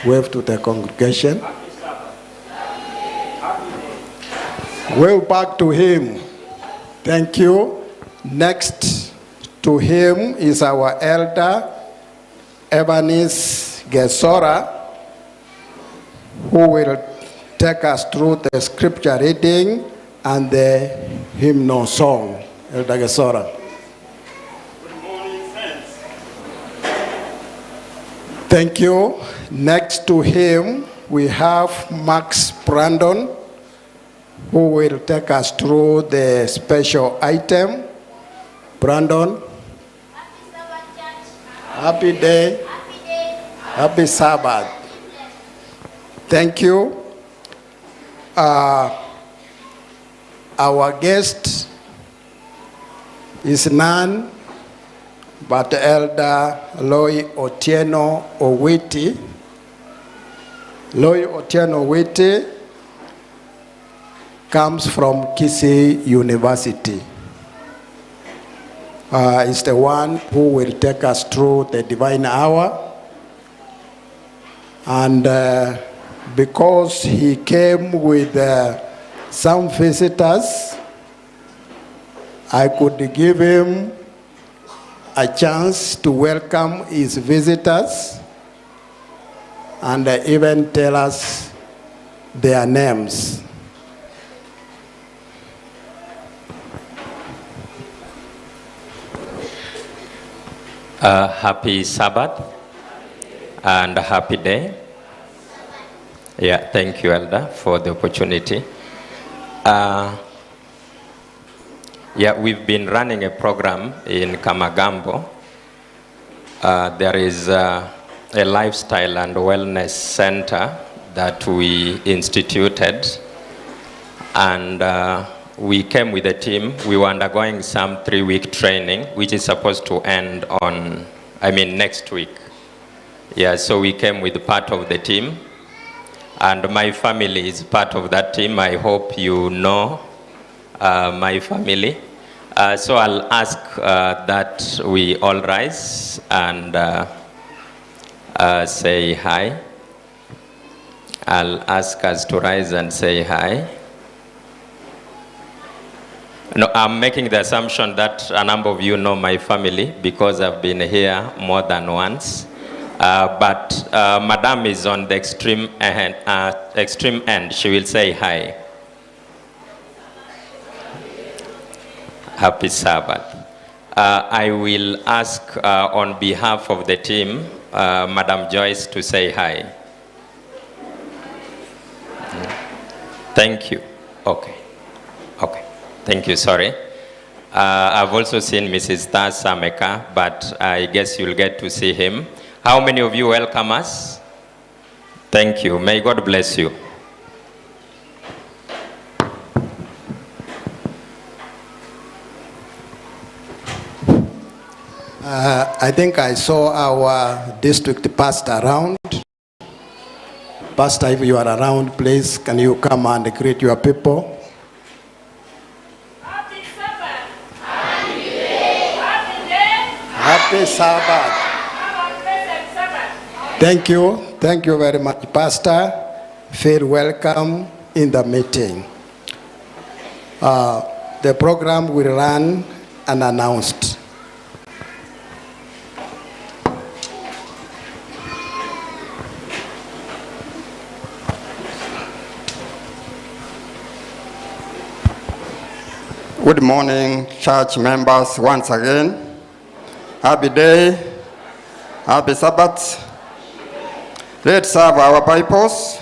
wave to the congregation? Wave back to him. Thank you. Next to him is our elder, Evanis Gesora, who will take us through the scripture reading and the hymnal song. Elder Gesora. Good morning, friends. Thank you. Next to him, we have Max Brandon, who will take us through the special item. Brandon. Happy day. Happy Sabbath. Thank you. Our guest is none but Elder Loy Otieno Owiti. Loy Otieno Owiti comes from Kisii University. Is the one who will take us through the divine hour. And because he came with some visitors, I could give him a chance to welcome his visitors and even tell us their names. Happy Sabbath and happy day. Yeah, thank you, Elder, for the opportunity. Yeah, we've been running a program in Kamagambo. There is a lifestyle and wellness center that we instituted, and we came with a team. We were undergoing some 3-week training, which is supposed to end on, next week. Yeah, so we came with part of the team, and my family is part of that team. I hope you know my family. So I'll ask that we all rise and say hi. I'll ask us to rise and say hi. No, I'm making the assumption that a number of you know my family because I've been here more than once. But Madam is on the extreme end. She will say hi. Happy Sabbath. I will ask on behalf of the team, Madam Joyce, to say hi. Thank you. Okay. Thank you, sorry. I've also seen Mrs. Tas Sameka, but I guess you'll get to see him. How many of you welcome us? Thank you. May God bless you. I think I saw our district pastor around. Pastor, if you are around, please, can you come and greet your people? Happy Sabbath. Happy day. Happy day. Happy Sabbath. Have a blessed Sabbath. Thank you. Thank you very much, Pastor. Feel welcome in the meeting. The program will run unannounced. Good morning, church members, once again. Happy day, happy Sabbath. Let's have our Bibles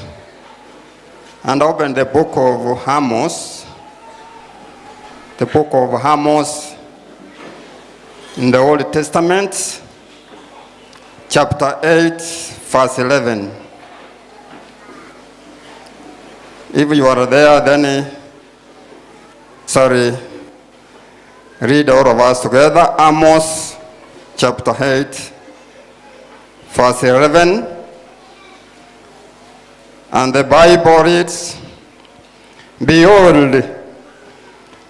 and open the book of Amos. The book of Amos in the Old Testament, chapter 8, verse 11. If you are there, then, read all of us together. Amos chapter 8, verse 11. And the Bible reads, "Behold,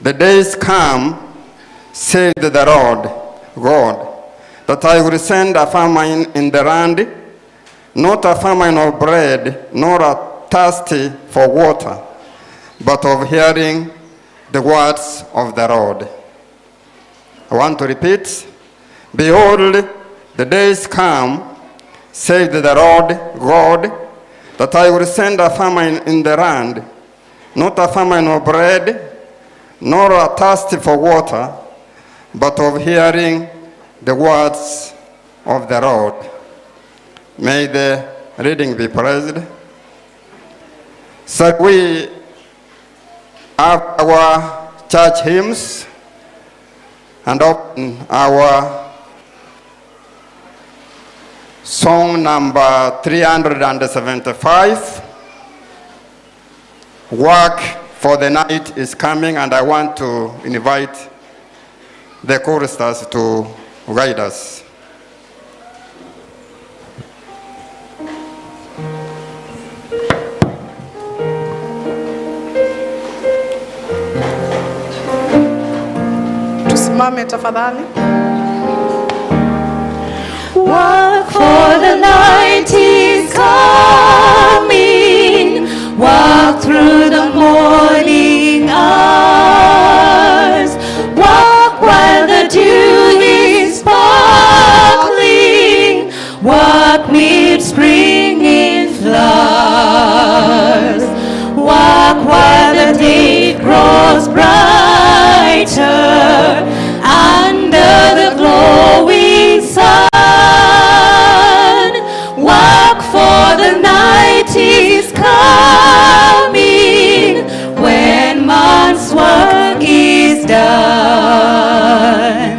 the days come, said the Lord God, that I will send a famine in the land, not a famine of bread, nor a thirsty for water, but of hearing the words of the Lord." I want to repeat. Behold, the days come, said the Lord God, that I will send a famine in the land, not a famine of bread, nor a thirst for water, but of hearing the words of the Lord. May the reading be praised. So we have our church hymns and open our song number 375. Work for the night is coming, and I want to invite the choristers to guide us. Tusimame tafadhali. Work for the night is coming. Walk through the morning stars. Walk while the dew is sparkling. Walk mid-spring in flowers. Walk while the day grows brighter under the glowing sun. Walk, for the night is coming when man's work is done.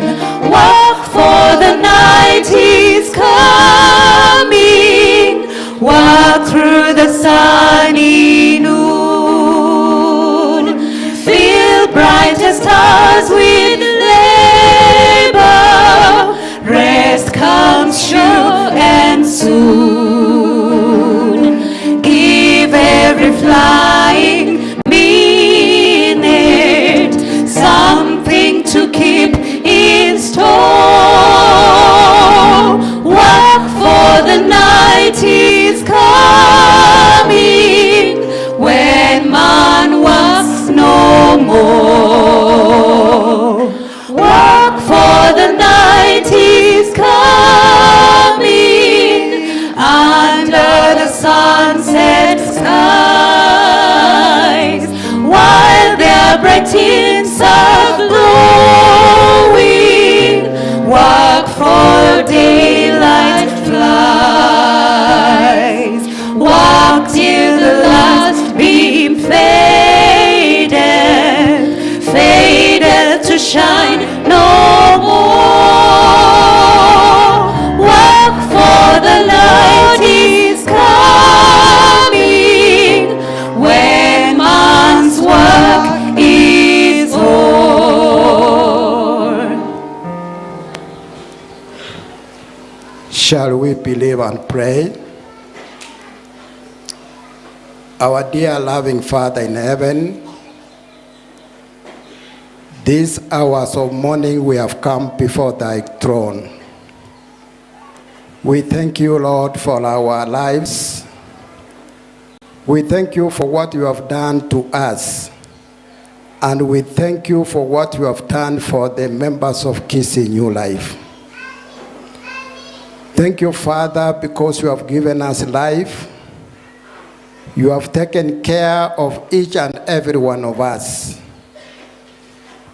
Walk, for the night is coming. Walk through the sunny noon. Feel brighter stars with labor. Rest comes sure and soon. Give every flying minute something to keep in store. Walk, for the night is coming when man works no more. Walk, for the night is coming under the sunset skies, while their bright tints are glowing. Walk, for daylight flies. Walk till the last beam faded, faded to shine no more. Walk, for the light is coming when man's work is o'er. Shall we believe and pray? Our dear loving Father in heaven, these hours of morning we have come before thy throne. We thank you, Lord, for our lives. We thank you for what you have done to us. And we thank you for what you have done for the members of Kisii New Life. Thank you, Father, because you have given us life. You have taken care of each and every one of us.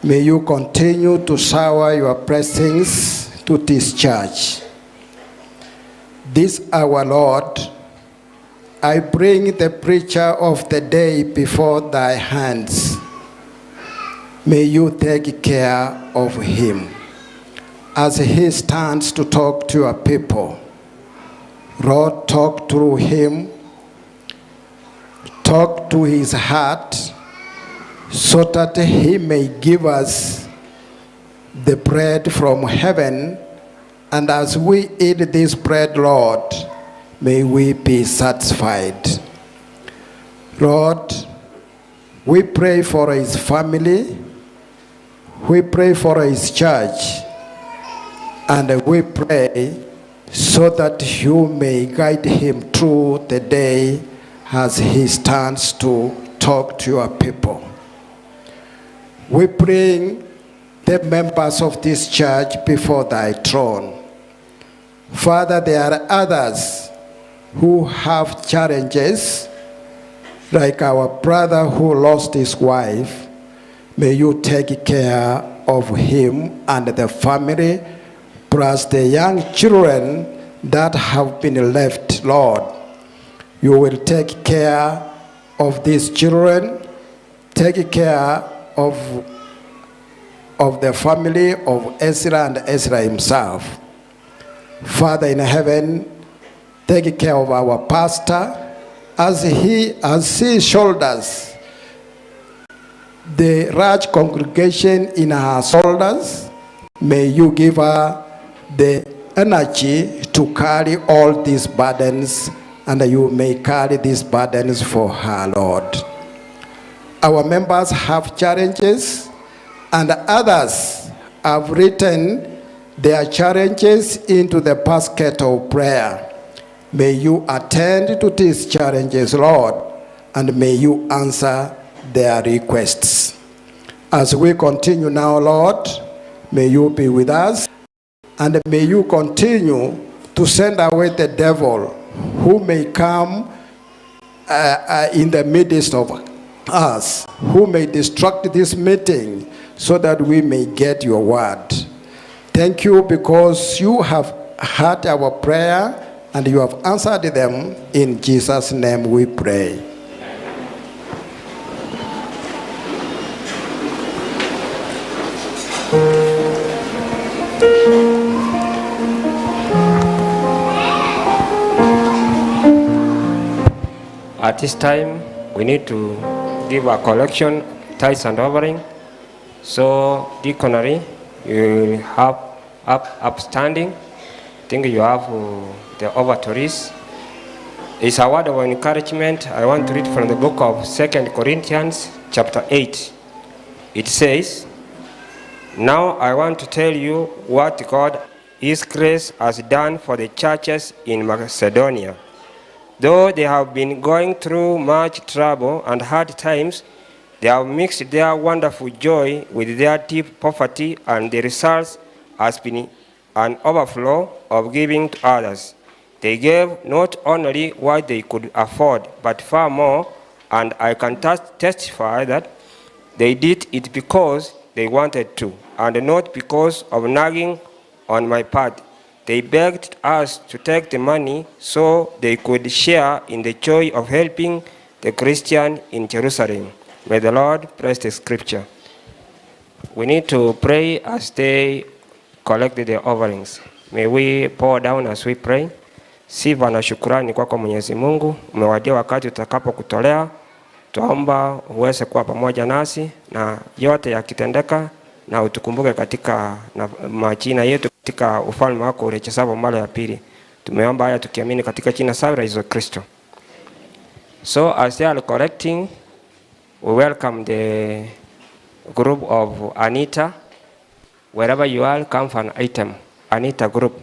May you continue to shower your blessings to this church. This hour, Lord, I bring the preacher of the day before thy hands. May you take care of him as he stands to talk to your people. Lord, talk through him. Talk to his heart so that he may give us the bread from heaven. And as we eat this bread, Lord, may we be satisfied. Lord, we pray for his family. We pray for his church. And we pray so that you may guide him through the day as he stands to talk to your people. We bring the members of this church before thy throne. Father, there are others who have challenges, like our brother who lost his wife. May you take care of him and the family, plus the young children that have been left, Lord. You will take care of these children, take care of the family of Ezra and Ezra himself. Father in heaven, take care of our pastor as he shoulders the large congregation in her shoulders. May you give her the energy to carry all these burdens, and you may carry these burdens for her, Lord. Our members have challenges, and others have written their challenges into the basket of prayer. May you attend to these challenges, Lord, and may you answer their requests. As we continue now, Lord, may you be with us, and may you continue to send away the devil who may come in the midst of us, who may distract this meeting so that we may get your word. Thank you because you have heard our prayer and you have answered them. In Jesus' name we pray. At this time, we need to give a collection, tithes and offering. So, deaconry, you have upstanding. I think you have the offertories. It's a word of encouragement. I want to read from the book of 2 Corinthians chapter 8. It says, "Now I want to tell you what God, His grace, has done for the churches in Macedonia. Though they have been going through much trouble and hard times, they have mixed their wonderful joy with their deep poverty, and the result has been an overflow of giving to others. They gave not only what they could afford, but far more, and I can testify that they did it because they wanted to, and not because of nagging on my part. They begged us to take the money so they could share in the joy of helping the Christian in Jerusalem." May the Lord bless the scripture. We need to pray as they collect the offerings. May we pour down as we pray. Sifa na shukrani kwako Mwenyezi Mungu, umewadia wakati utakapo kutolea. Tuomba uweze kuwa pamoja nasi na yote yakitendeka, na utukumbuke katika majina yetu katika ufalme wako urejeshao mara ya pili. Tumeomba haya tukiamini katika jina safi la Yesu Kristo. So as they are collecting, we welcome the group of Anita. Wherever you are, come for an item. Anita group.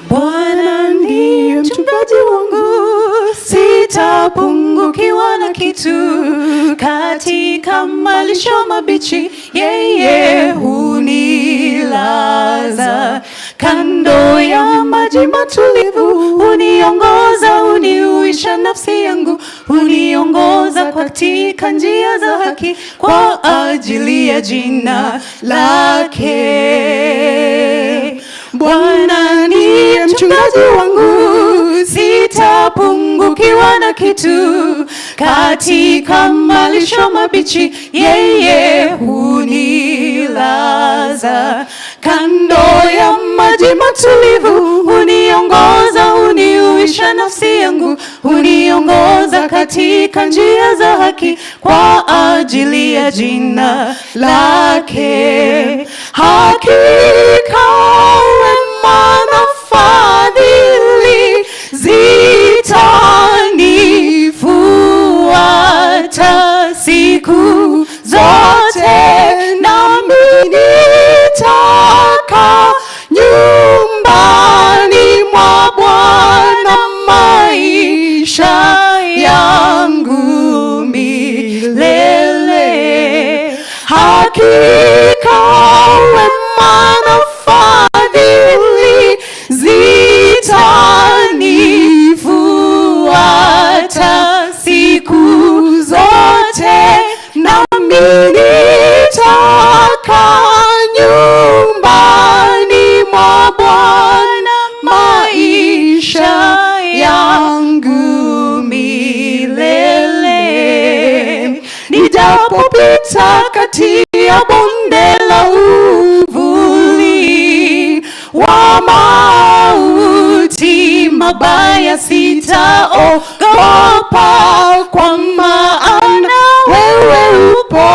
Bwana ndiye mchungaji wangu, sitapungukiwa na kitu. Katika malisho mabichi, yeye hunilaza. Kando ya maji matulivu, huniongoza, huniuisha nafsi yangu. Huniongoza katika njia za haki, kwa ajili ya jina lake. Bwana ndiye mchungaji wangu, sitapungukiwa na kitu. Katika malisho mabichi, yeye hunilaza. Kando ya maji matulivu, huniongoza, huniuisha nafsi yangu. Huniongoza katika njia za haki, kwa ajili ya jina lake. Hakika wema na fadhili zitanifuata siku zote, nami nitakaa nyumbani mwa Bwana maisha yangu milele. Hakika wema na fadhili zitanifuata siku zote, nami nitakaa nyumbani mwa Bwana maisha yangu milele. Nijapopita kati ya bonde la uvuli wa mauti mabaya, sitaogopa hapa kwa maana wewe upo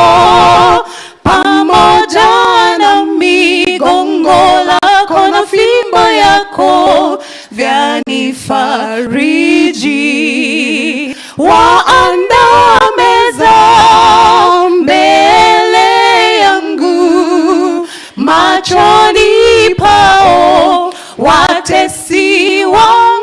pamoja na migongo lako na fimbo yako vyanifariji. Waandaa meza mbele yangu machoni pao watesi wangu.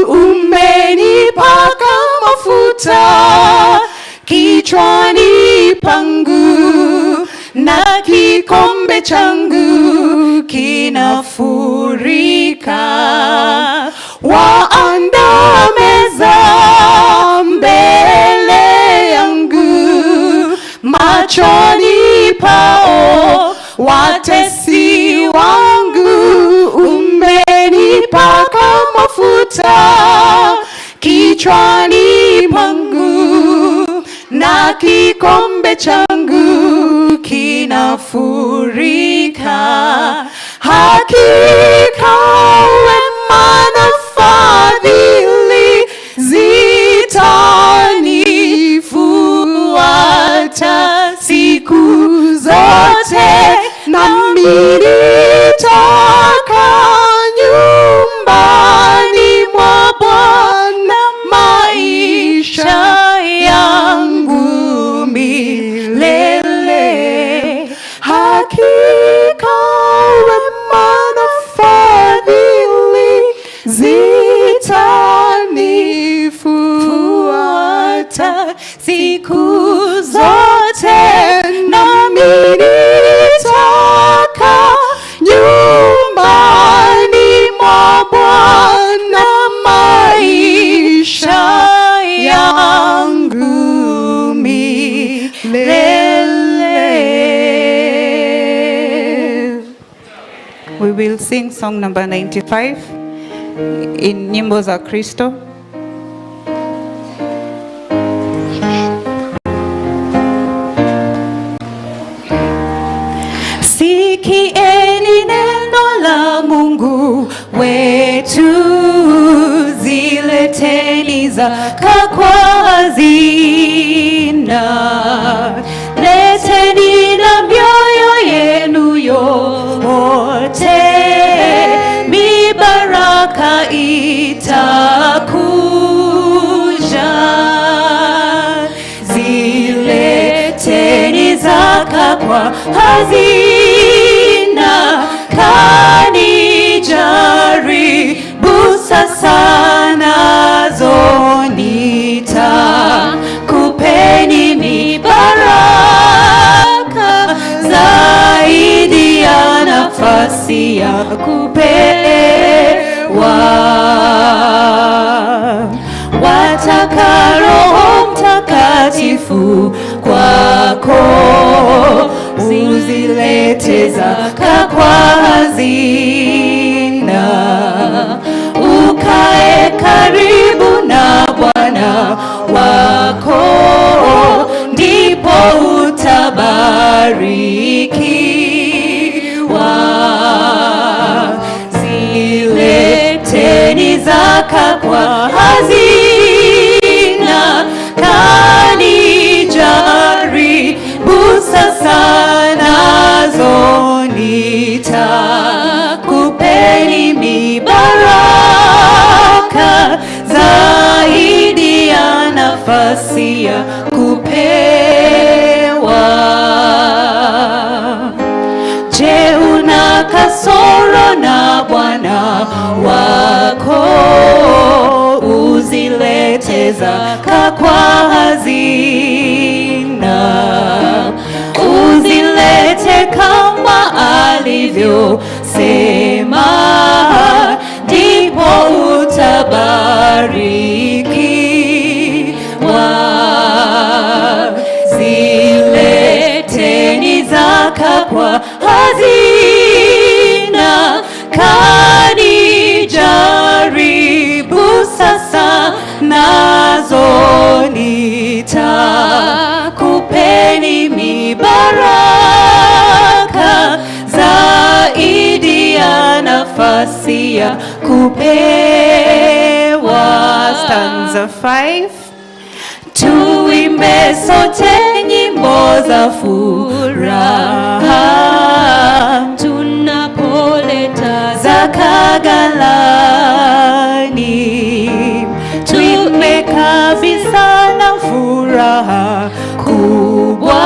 Umenipaka mafuta kichwani pangu na kikombe changu kinafurika. Waandaa meza mbele yangu machoni pao watesi wangu. Umenipaka mafuta kichwani pangu na kikombe changu kinafurika. Hakika wema na fadhili zitanifuata siku zote, nami nitakaa nyumbani mwa Bwana maisha yangu milele. Hakika wema na fadhili zitanifuata siku zote, nami nitakaa nyumbani mwa Bwana maisha yangu milele. We will sing song number 95 in Nyimbo za Kristo. Sikieni neno la Mungu wetu, zileteni zaka kwa hazina. Leteni na mioyo yenu yote, mibaraka itakuja. Zileteni zaka kwa hazina, kanijaribu sasa nazo nitakupeni mibaraka zaidi ya nafasi ya kupewa. Wataka Roho Mtakatifu kwako, uzilete zaka kwa hazina. Ukae karibu na Bwana wako, ndipo utabarikiwa. Zileteni zaka kwa hazina, kanijaribu sasa nazo nitakupeni mibaraka zaidi ya nafasi ya kupewa. Je, una kasoro na Bwana wako? Uzilete zaka kwa hazina. Uzilete kama alivyosema, ndipo utabarikiwa. Zileteni zaka kwa hazina, kanijaribu sasa nazo nitakupeni mibaraka zaidi ya nafasi ya kupewa. stanza 5. Tuimbe sote nyimbo za furaha tunapoleta zaka ghalani. Tuimbe kabisa na furaha kubwa,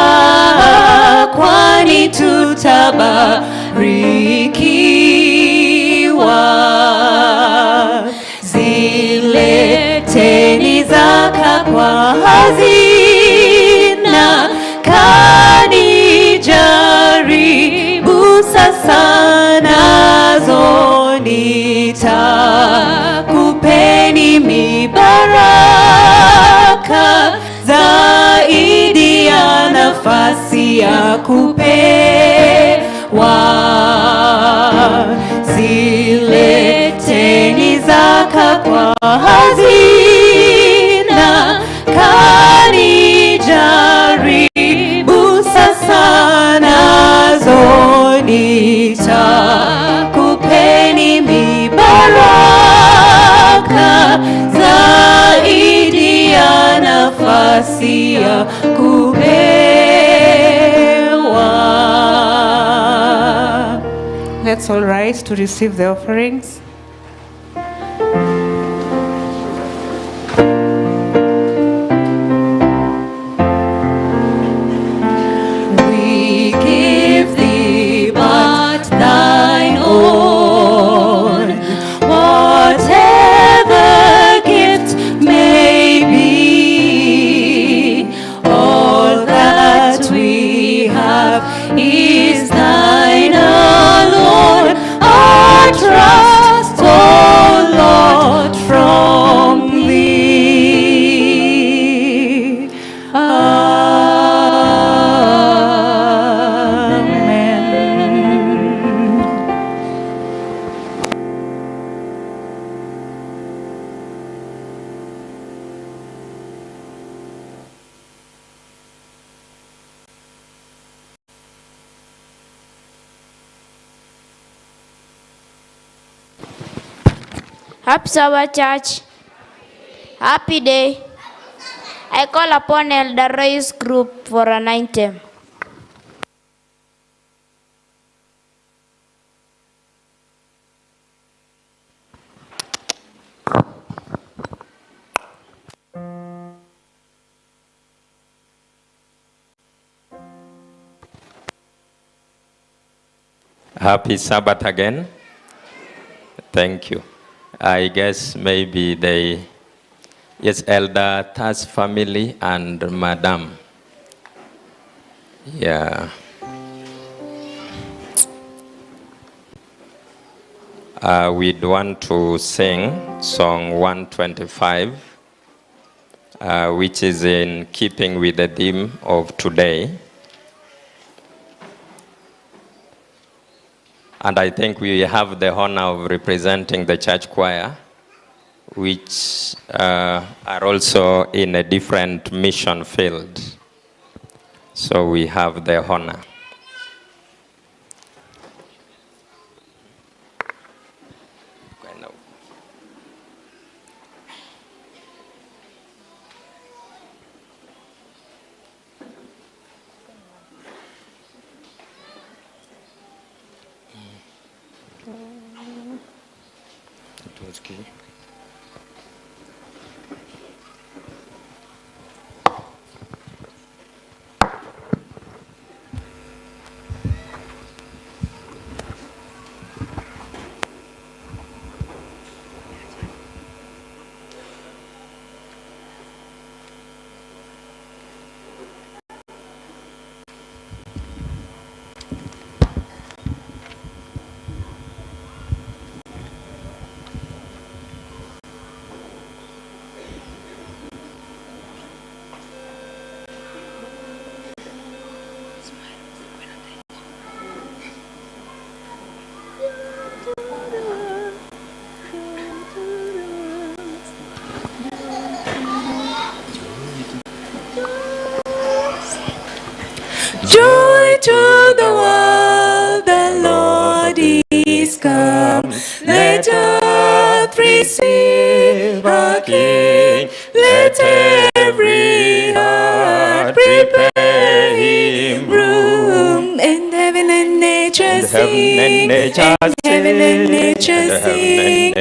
kwani tutabarikiwa. Zileteni zaka kwa hazina, kanijaribu sasa, nazo nitakupeni mibaraka zaidi ya nafasi ya kupewa. Zileteni zaka kwa hazina, kanijaribu sasa, nazo nitakupeni mibaraka zaidi ya nafasi ya kupewa. Let's all rise to receive the offerings. We give thee but thine own, whatever gift may be. All that we have is thine alone. Our trust, O Lord, from thee. Happy Sabbath, church. Happy day. I call upon Elder Roy's group for an item. Happy Sabbath again. Thank you. I guess maybe yes, Elder Taz family and Madam. Yeah. We'd want to sing song 125, which is in keeping with the theme of today. And I think we have the honor of representing the church choir, which are also in a different mission field. So we have the honor. Joy to the world, the Lord is come. Let earth receive a King. prepare him room. And heaven and nature And heaven sing. and nature And heaven and nature sing.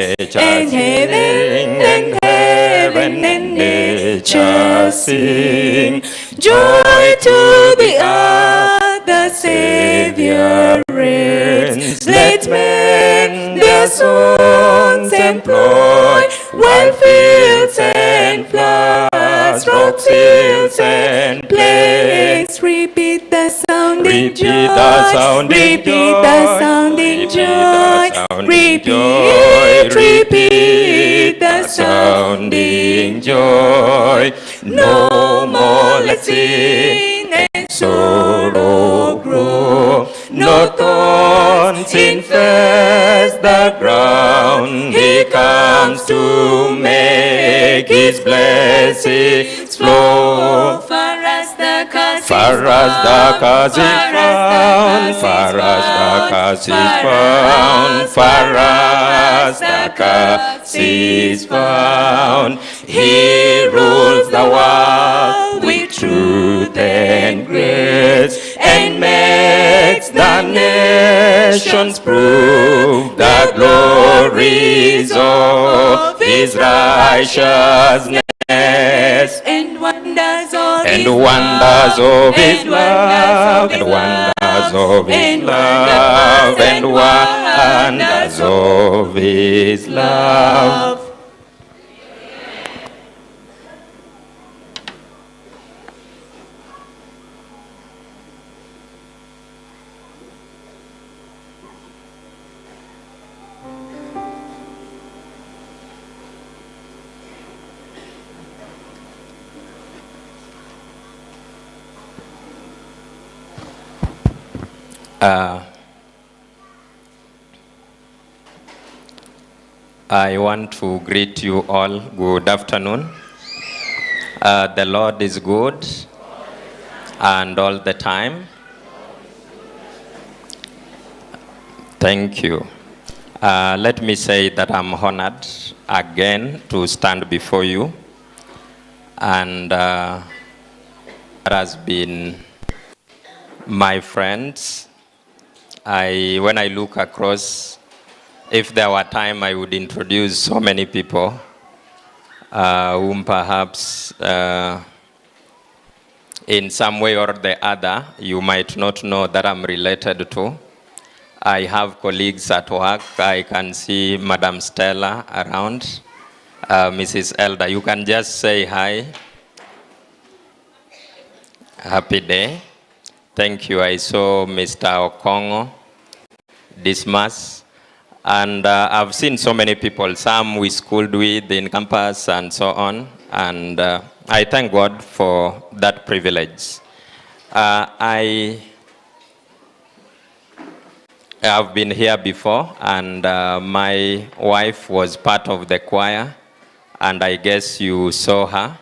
And heaven and nature sing. Joy to the earth, the Savior reigns. Let men their songs employ, while fields and floods, rocks, hills and plains repeat the sounding Repeat joy. the sounding Repeat joy. the sounding joy. Repeat Repeat the sounding joy. No more let sin and sorrow grow. No thorns infest the ground. He comes to make his blessings flow. Far as the curse is Far as the cause is found, far as the cause is found, far as the cause is found. He rules the world with truth and grace, and makes the nations prove the glories of his righteousness. and wonders of And his wonders love, of his and love, and wonders wonders of his love, and wonders of his love. I want to greet you all. Good afternoon. The Lord is good, and all the time. Thank you. Let me say that I'm honored again to stand before you, and there has been my friends. When I look across, if there were time, I would introduce so many people whom perhaps in some way or the other you might not know that I'm related to. I have colleagues at work. I can see Madam Stella around, Mrs. Elder. You can just say hi. Happy day. Thank you. I saw Mr. Okongo, Dismas. And I've seen so many people, some we schooled with in campus and so on. And I thank God for that privilege. I have been here before, and my wife was part of the choir, and I guess you saw her,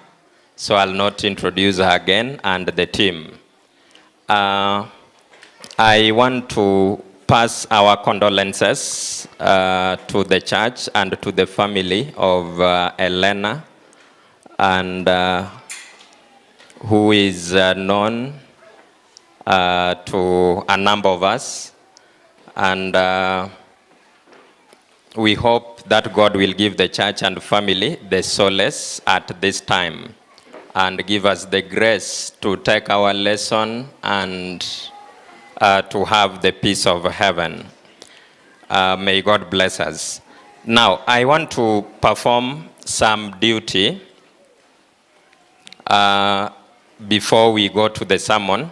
so I'll not introduce her again, and the team. I want to pass our condolences to the church and to the family of Elena, and who is known to a number of us. And we hope that God will give the church and family the solace at this time, and give us the grace to take our lesson and to have the peace of heaven. May God bless us. Now, I want to perform some duty before we go to the sermon.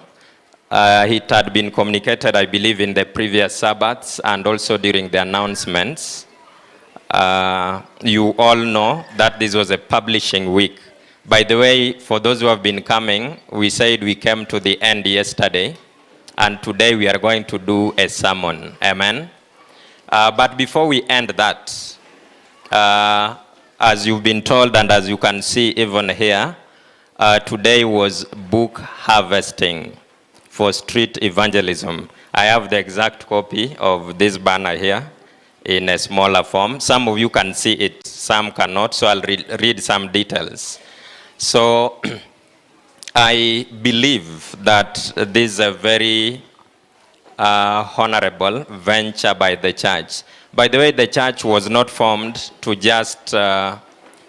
It had been communicated, I believe, in the previous Sabbaths and also during the announcements. You all know that this was a publishing week. By the way, for those who have been coming, we said we came to the end yesterday, and today we are going to do a sermon. Amen? But before we end that, as you've been told and as you can see even here, today was book harvesting for street evangelism. I have the exact copy of this banner here in a smaller form. Some of you can see it, some cannot, so I'll read some details. So I believe that this is a very honorable venture by the church. By the way, the church was not formed to just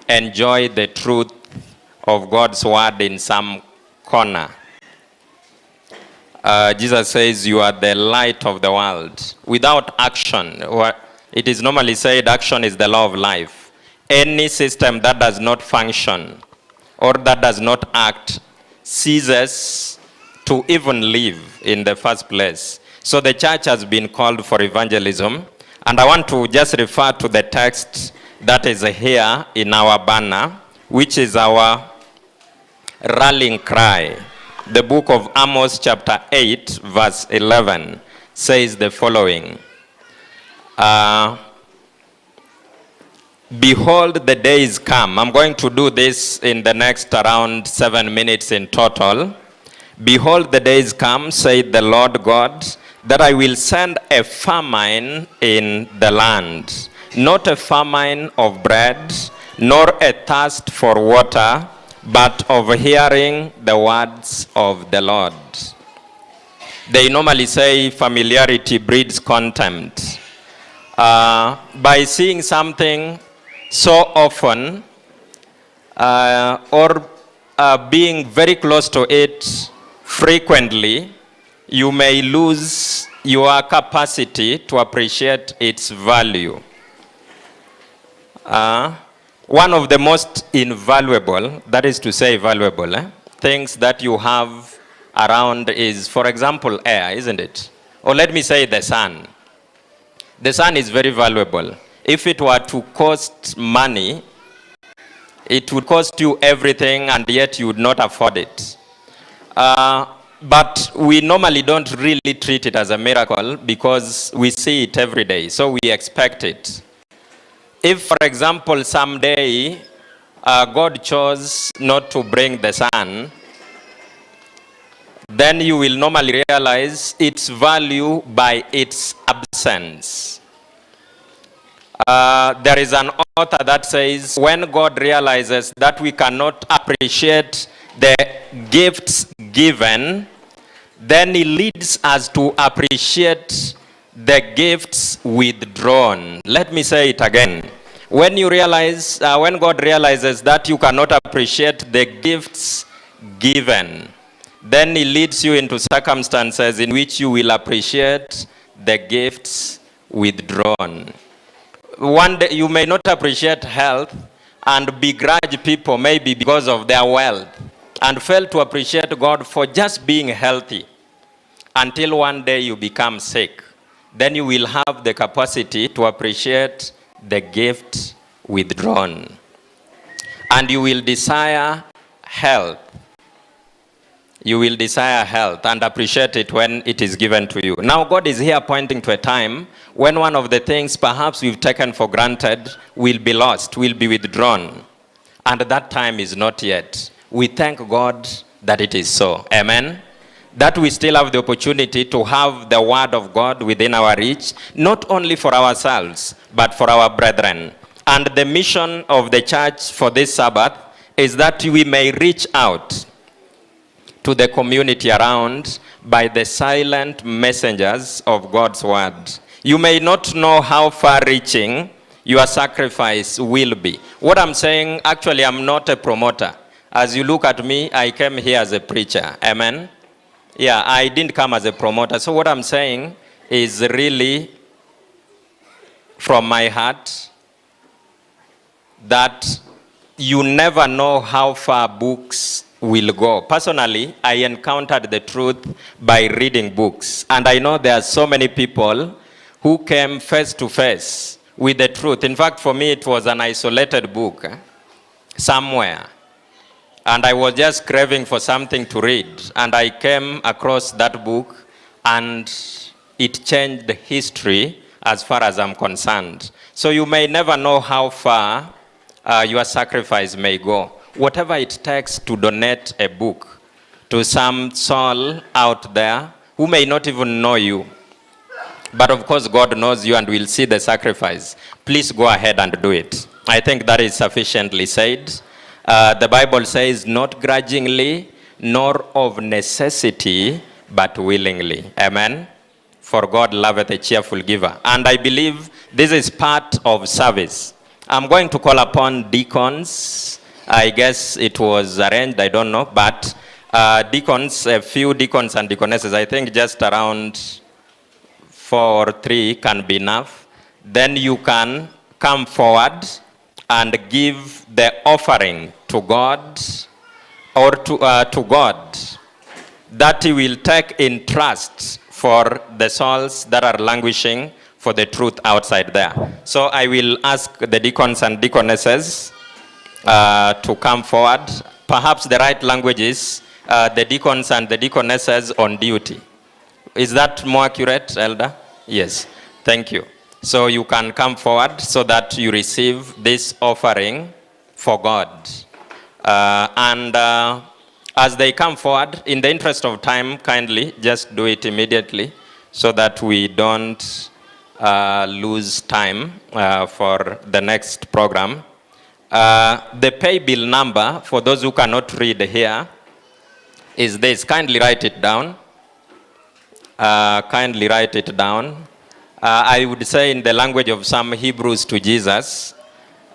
enjoy the truth of God's word in some corner. Jesus says, you are the light of the world. Without action, it is normally said action is the law of life. Any system that does not function or that does not act ceases to even live in the first place. So the church has been called for evangelism. And I want to just refer to the text that is here in our banner, which is our rallying cry. The book of Amos chapter 8 verse 11 says the following. Behold, the days come. I'm going to do this in the next around 7 minutes in total. Behold, the days come, saith the Lord God, that I will send a famine in the land, not a famine of bread, nor a thirst for water, but of hearing the words of the Lord. They normally say familiarity breeds contempt. By seeing something so often or being very close to it frequently, you may lose your capacity to appreciate its value. One of the most invaluable, that is to say valuable, things that you have around is, for example, air, isn't it? Or let me say the sun. The sun is very valuable. If it were to cost money, it would cost you everything and yet you would not afford it. But we normally don't really treat it as a miracle because we see it every day, so we expect it. If, for example, someday God chose not to bring the sun, then you will normally realize its value by its absence. There is an author that says, when God realizes that we cannot appreciate the gifts given, then he leads us to appreciate the gifts withdrawn. Let me say it again. When you realize, when God realizes that you cannot appreciate the gifts given, then he leads you into circumstances in which you will appreciate the gifts withdrawn. One day you may not appreciate health and begrudge people maybe because of their wealth and fail to appreciate God for just being healthy until one day you become sick. Then you will have the capacity to appreciate the gift withdrawn. And you will desire health. You will desire health and appreciate it when it is given to you. Now God is here pointing to a time when one of the things perhaps we've taken for granted will be lost, will be withdrawn. And that time is not yet. We thank God that it is so. Amen. That we still have the opportunity to have the word of God within our reach, not only for ourselves, but for our brethren. And the mission of the church for this Sabbath is that we may reach out to the community around by the silent messengers of God's word. You may not know how far-reaching your sacrifice will be. What I'm saying, actually, I'm not a promoter. As you look at me, I came here as a preacher. Amen? Yeah, I didn't come as a promoter. So what I'm saying is really from my heart that you never know how far books will go. Personally, I encountered the truth by reading books. And I know there are so many people who came face to face with the truth. In fact, for me, it was an isolated book somewhere. And I was just craving for something to read. And I came across that book, and it changed the history as far as I'm concerned. So you may never know how far your sacrifice may go. Whatever it takes to donate a book to some soul out there who may not even know you. But of course, God knows you and will see the sacrifice. Please go ahead and do it. I think that is sufficiently said. The Bible says, not grudgingly, nor of necessity, but willingly. Amen. For God loveth a cheerful giver. And I believe this is part of service. I'm going to call upon deacons. I guess it was arranged, I don't know, but deacons, a few deacons and deaconesses, I think just around 4 or 3 can be enough. Then you can come forward and give the offering to God, or to God, that he will take in trust for the souls that are languishing for the truth outside there. So I will ask the deacons and deaconesses to come forward. Perhaps the right language is the deacons and the deaconesses on duty. Is that more accurate, Elder? Yes. Thank you. So you can come forward so that you receive this offering for God. As they come forward, in the interest of time, kindly just do it immediately so that we don't lose time for the next program. The pay bill number, for those who cannot read here, is this. Kindly write it down. Kindly write it down. I would say in the language of some Hebrews to Jesus,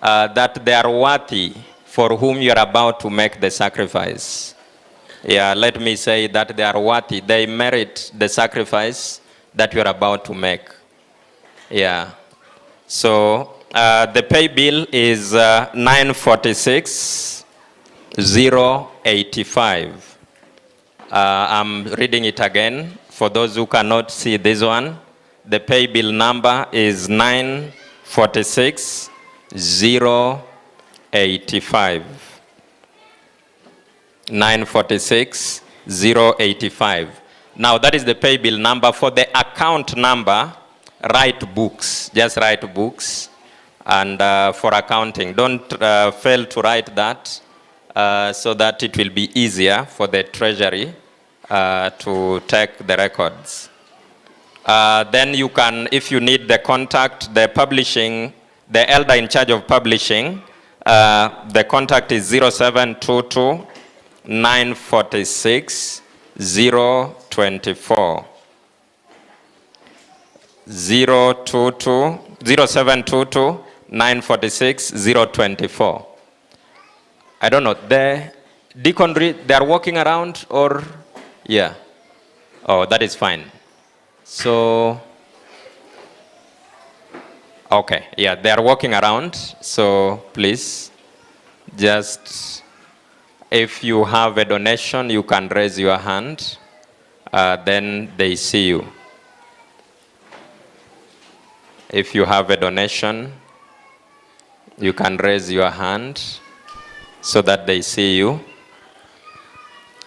that they are worthy for whom you are about to make the sacrifice. Yeah, let me say that they are worthy. They merit the sacrifice that you are about to make. Yeah. So the pay bill is 946,085. I'm reading it again for those who cannot see this one. The pay bill number is 946,085. 946,085. Now that is the pay bill number. For the account number, write books. Just write books. And for accounting, don't fail to write that so that it will be easier for the treasury to take the records. Then you can, if you need the contact, the publishing, the elder in charge of publishing, the contact is 0722 946 024. 0722 946 024. I don't know. The deaconry, they are walking around or, yeah. Oh, that is fine. So, okay, yeah, they are walking around. So please, just, if you have a donation, you can raise your hand. Then they see you. If you have a donation, you can raise your hand so that they see you.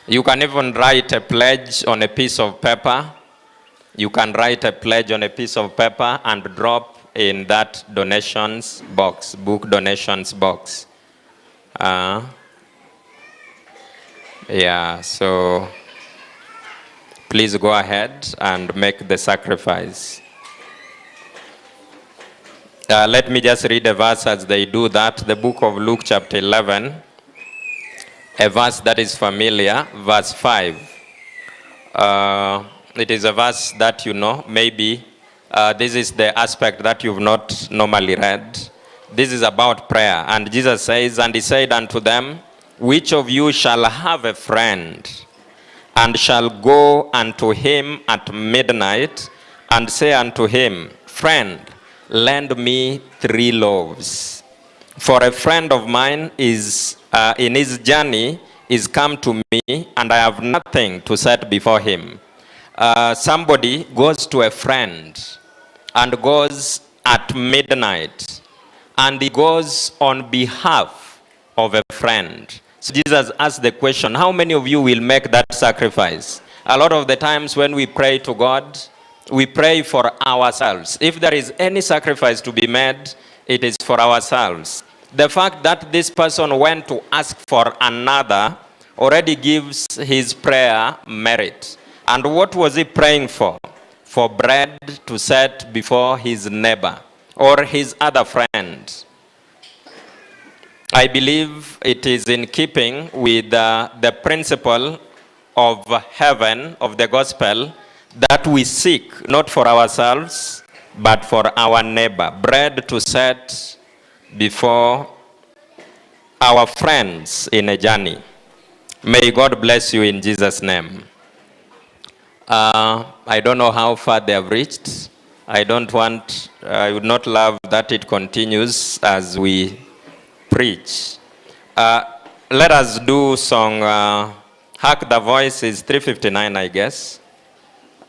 You can even write a pledge on a piece of paper. You can write a pledge on a piece of paper and drop in that donations box, book donations box. Yeah, so please go ahead and make the sacrifice. Let me just read a verse as they do that. The book of Luke chapter 11, a verse that is familiar, verse 5. It is a verse that you know, maybe this is the aspect that you've not normally read. This is about prayer. And Jesus says, and he said unto them, which of you shall have a friend, and shall go unto him at midnight, and say unto him, friend, lend me 3 loaves. For a friend of mine is in his journey is come to me, and I have nothing to set before him. Somebody goes to a friend and goes at midnight, and he goes on behalf of a friend. So Jesus asked the question, how many of you will make that sacrifice? A lot of the times when we pray to God, we pray for ourselves. If there is any sacrifice to be made, it is for ourselves. The fact that this person went to ask for another already gives his prayer merit. And what was he praying for? For bread to set before his neighbor or his other friend. I believe it is in keeping with the principle of heaven, of the gospel, that we seek, not for ourselves, but for our neighbor. Bread to set before our friends in a journey. May God bless you in Jesus' name. I don't know how far they have reached. I would not love that it continues as we preach. Let us do song, Hark the Voice is 359, I guess.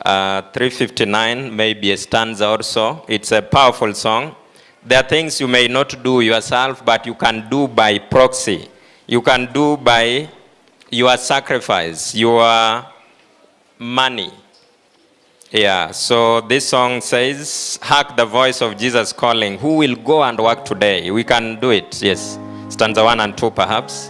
359, maybe a stanza or so. It's a powerful song. There are things you may not do yourself, but you can do by proxy. You can do by your sacrifice, your money. Yeah, so this song says, hark the voice of Jesus calling. Who will go and work today? We can do it, yes. Stanza 1 and 2 perhaps.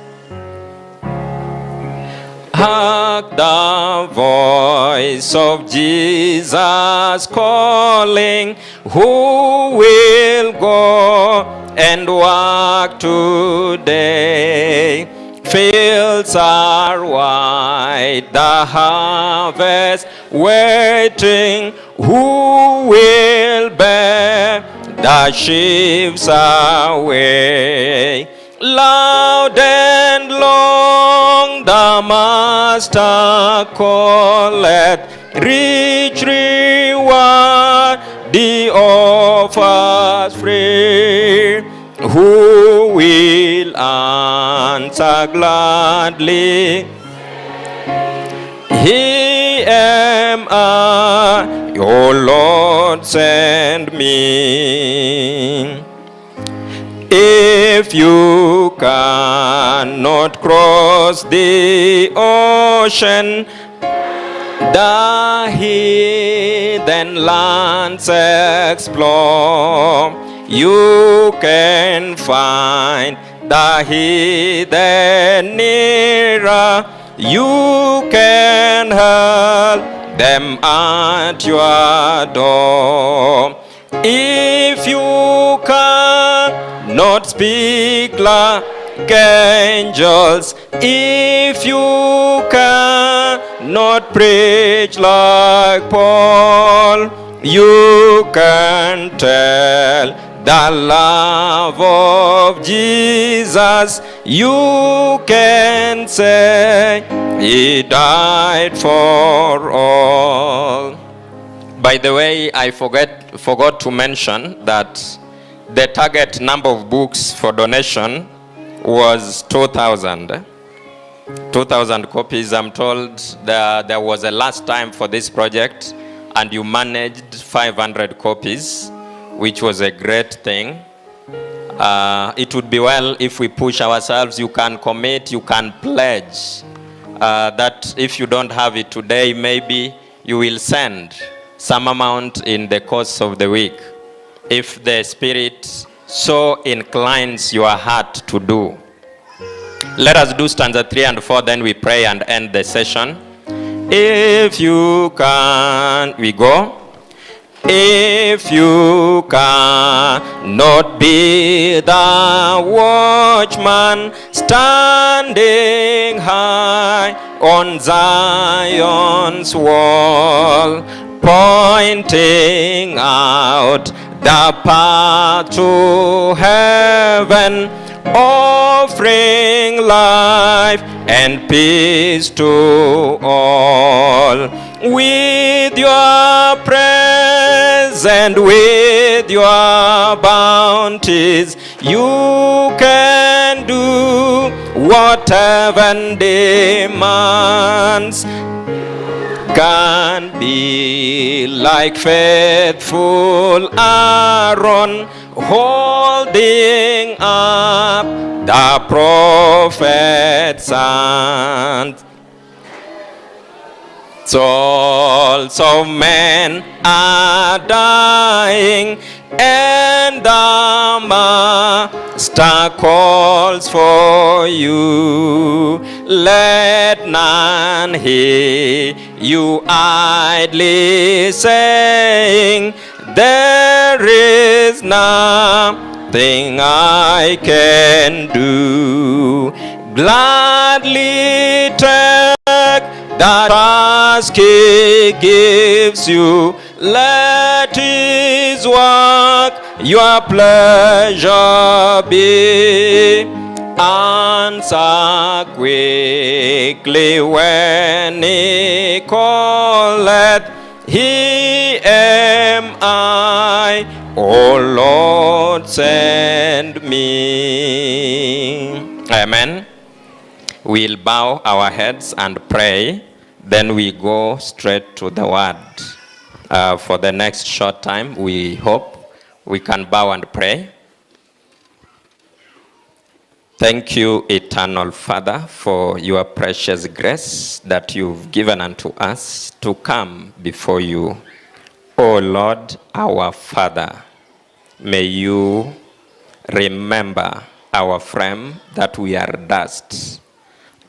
Hark the voice of Jesus calling. Who will go and work today? Fields are wide, the harvest waiting. Who will bear the sheaves away? Loud and long the Master calleth, rich reward the offers free. Who will answer gladly? Here am I, your Lord, send me. If you cannot cross the ocean, the heathen lands explore. You can find the heathen nearer. You can help them at your door. If you cannot speak like angels, if you cannot preach like Paul, you can tell the love of Jesus. You can say he died for all. By the way, I forgot to mention that the target number of books for donation was 2,000. 2,000 copies. I'm told there was a last time for this project, and you managed 500 copies, which was a great thing. It would be well if we push ourselves. You can commit, you can pledge that if you don't have it today, maybe you will send some amount in the course of the week, if the Spirit so inclines your heart to do. Let us do stanza 3 and 4, then we pray and end the session. If you can, we go. If you cannot be the watchman standing high on Zion's wall, pointing out the path to heaven, offering life and peace to all. With your praise and with your bounties, you can do what heaven demands. Can be like faithful Aaron, holding up the prophet's hand. Souls of men are dying, and the Master calls for you. Let none hear you idly saying, there is nothing I can do. Gladly take that task he gives you. Let his work your pleasure be. Answer quickly when he calleth. Here am I, O Lord, send me. Amen. We'll bow our heads and pray, then we go straight to the word. For the next short time, we hope we can bow and pray. Thank you, eternal Father, for your precious grace that you've given unto us to come before you. O Lord, our Father, may you remember our frame that we are dust,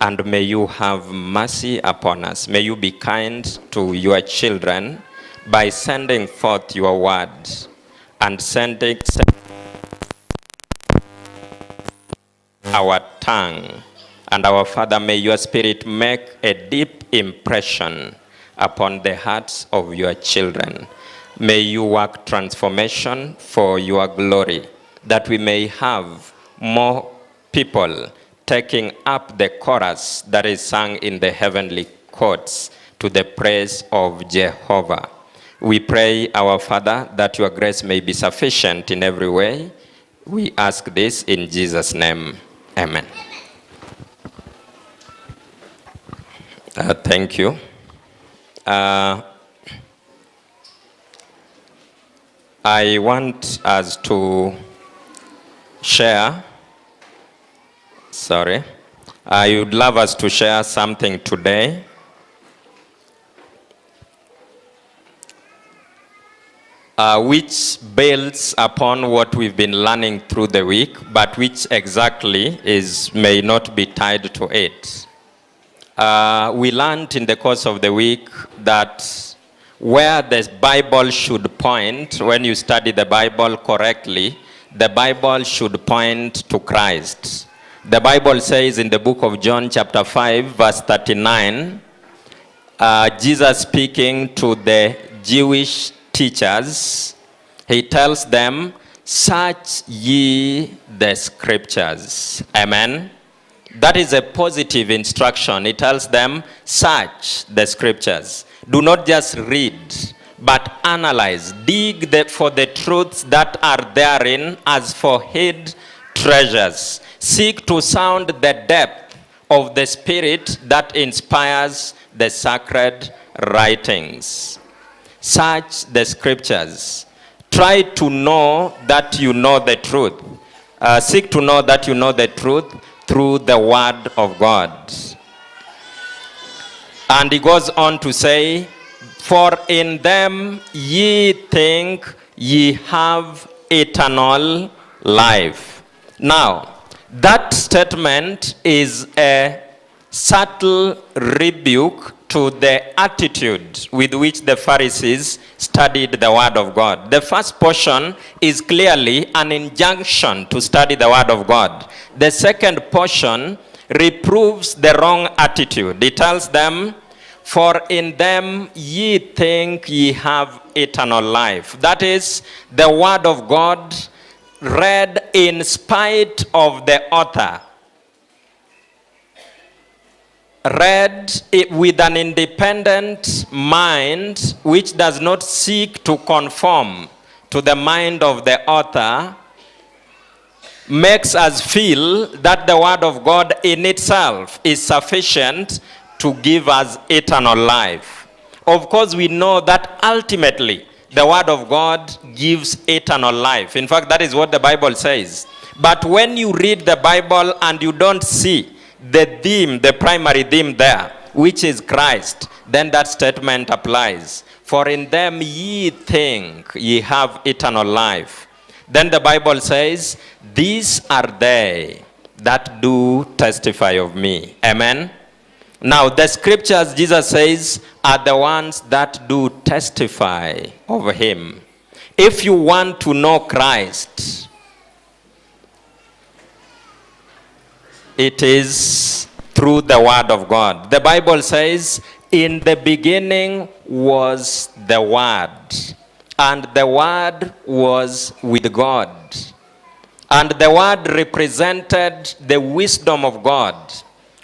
and may you have mercy upon us. May you be kind to your children by sending forth your word and sending our tongue. And our Father, may your Spirit make a deep impression upon the hearts of your children. May you work transformation for your glory, that we may have more people taking up the chorus that is sung in the heavenly courts to the praise of Jehovah. We pray, our Father, that your grace may be sufficient in every way. We ask this in Jesus' name. Amen. Thank you. I want us to share. I would love us to share something today. Which builds upon what we've been learning through the week, but which exactly may not be tied to it. We learned in the course of the week that where the Bible should point, when you study the Bible correctly, the Bible should point to Christ. The Bible says in the book of John chapter 5 verse 39, Jesus speaking to the Jewish teachers, he tells them, search ye the scriptures. Amen. That is a positive instruction. He tells them, search the scriptures. Do not just read, but analyze. Dig for the truths that are therein as for hid treasures. Seek to sound the depth of the Spirit that inspires the sacred writings. Search the scriptures. Try to know that you know the truth. Seek to know that you know the truth through the word of God. And he goes on to say, for in them ye think ye have eternal life. Now, that statement is a subtle rebuke to the attitude with which the Pharisees studied the word of God. The first portion is clearly an injunction to study the word of God. The second portion reproves the wrong attitude. It tells them, for in them ye think ye have eternal life. That is the word of God read in spite of the author. Read it with an independent mind which does not seek to conform to the mind of the author, makes us feel that the word of God in itself is sufficient to give us eternal life. Of course, we know that ultimately the word of God gives eternal life. In fact, that is what the Bible says. But when you read the Bible and you don't see the theme, the primary theme there, which is Christ, then that statement applies. For in them ye think ye have eternal life. Then the Bible says, these are they that do testify of me. Amen. Now, the scriptures, Jesus says, are the ones that do testify of him. If you want to know Christ, it is through the word of God. The Bible says, In the beginning was the Word, and the Word was with God. And the Word represented the wisdom of God.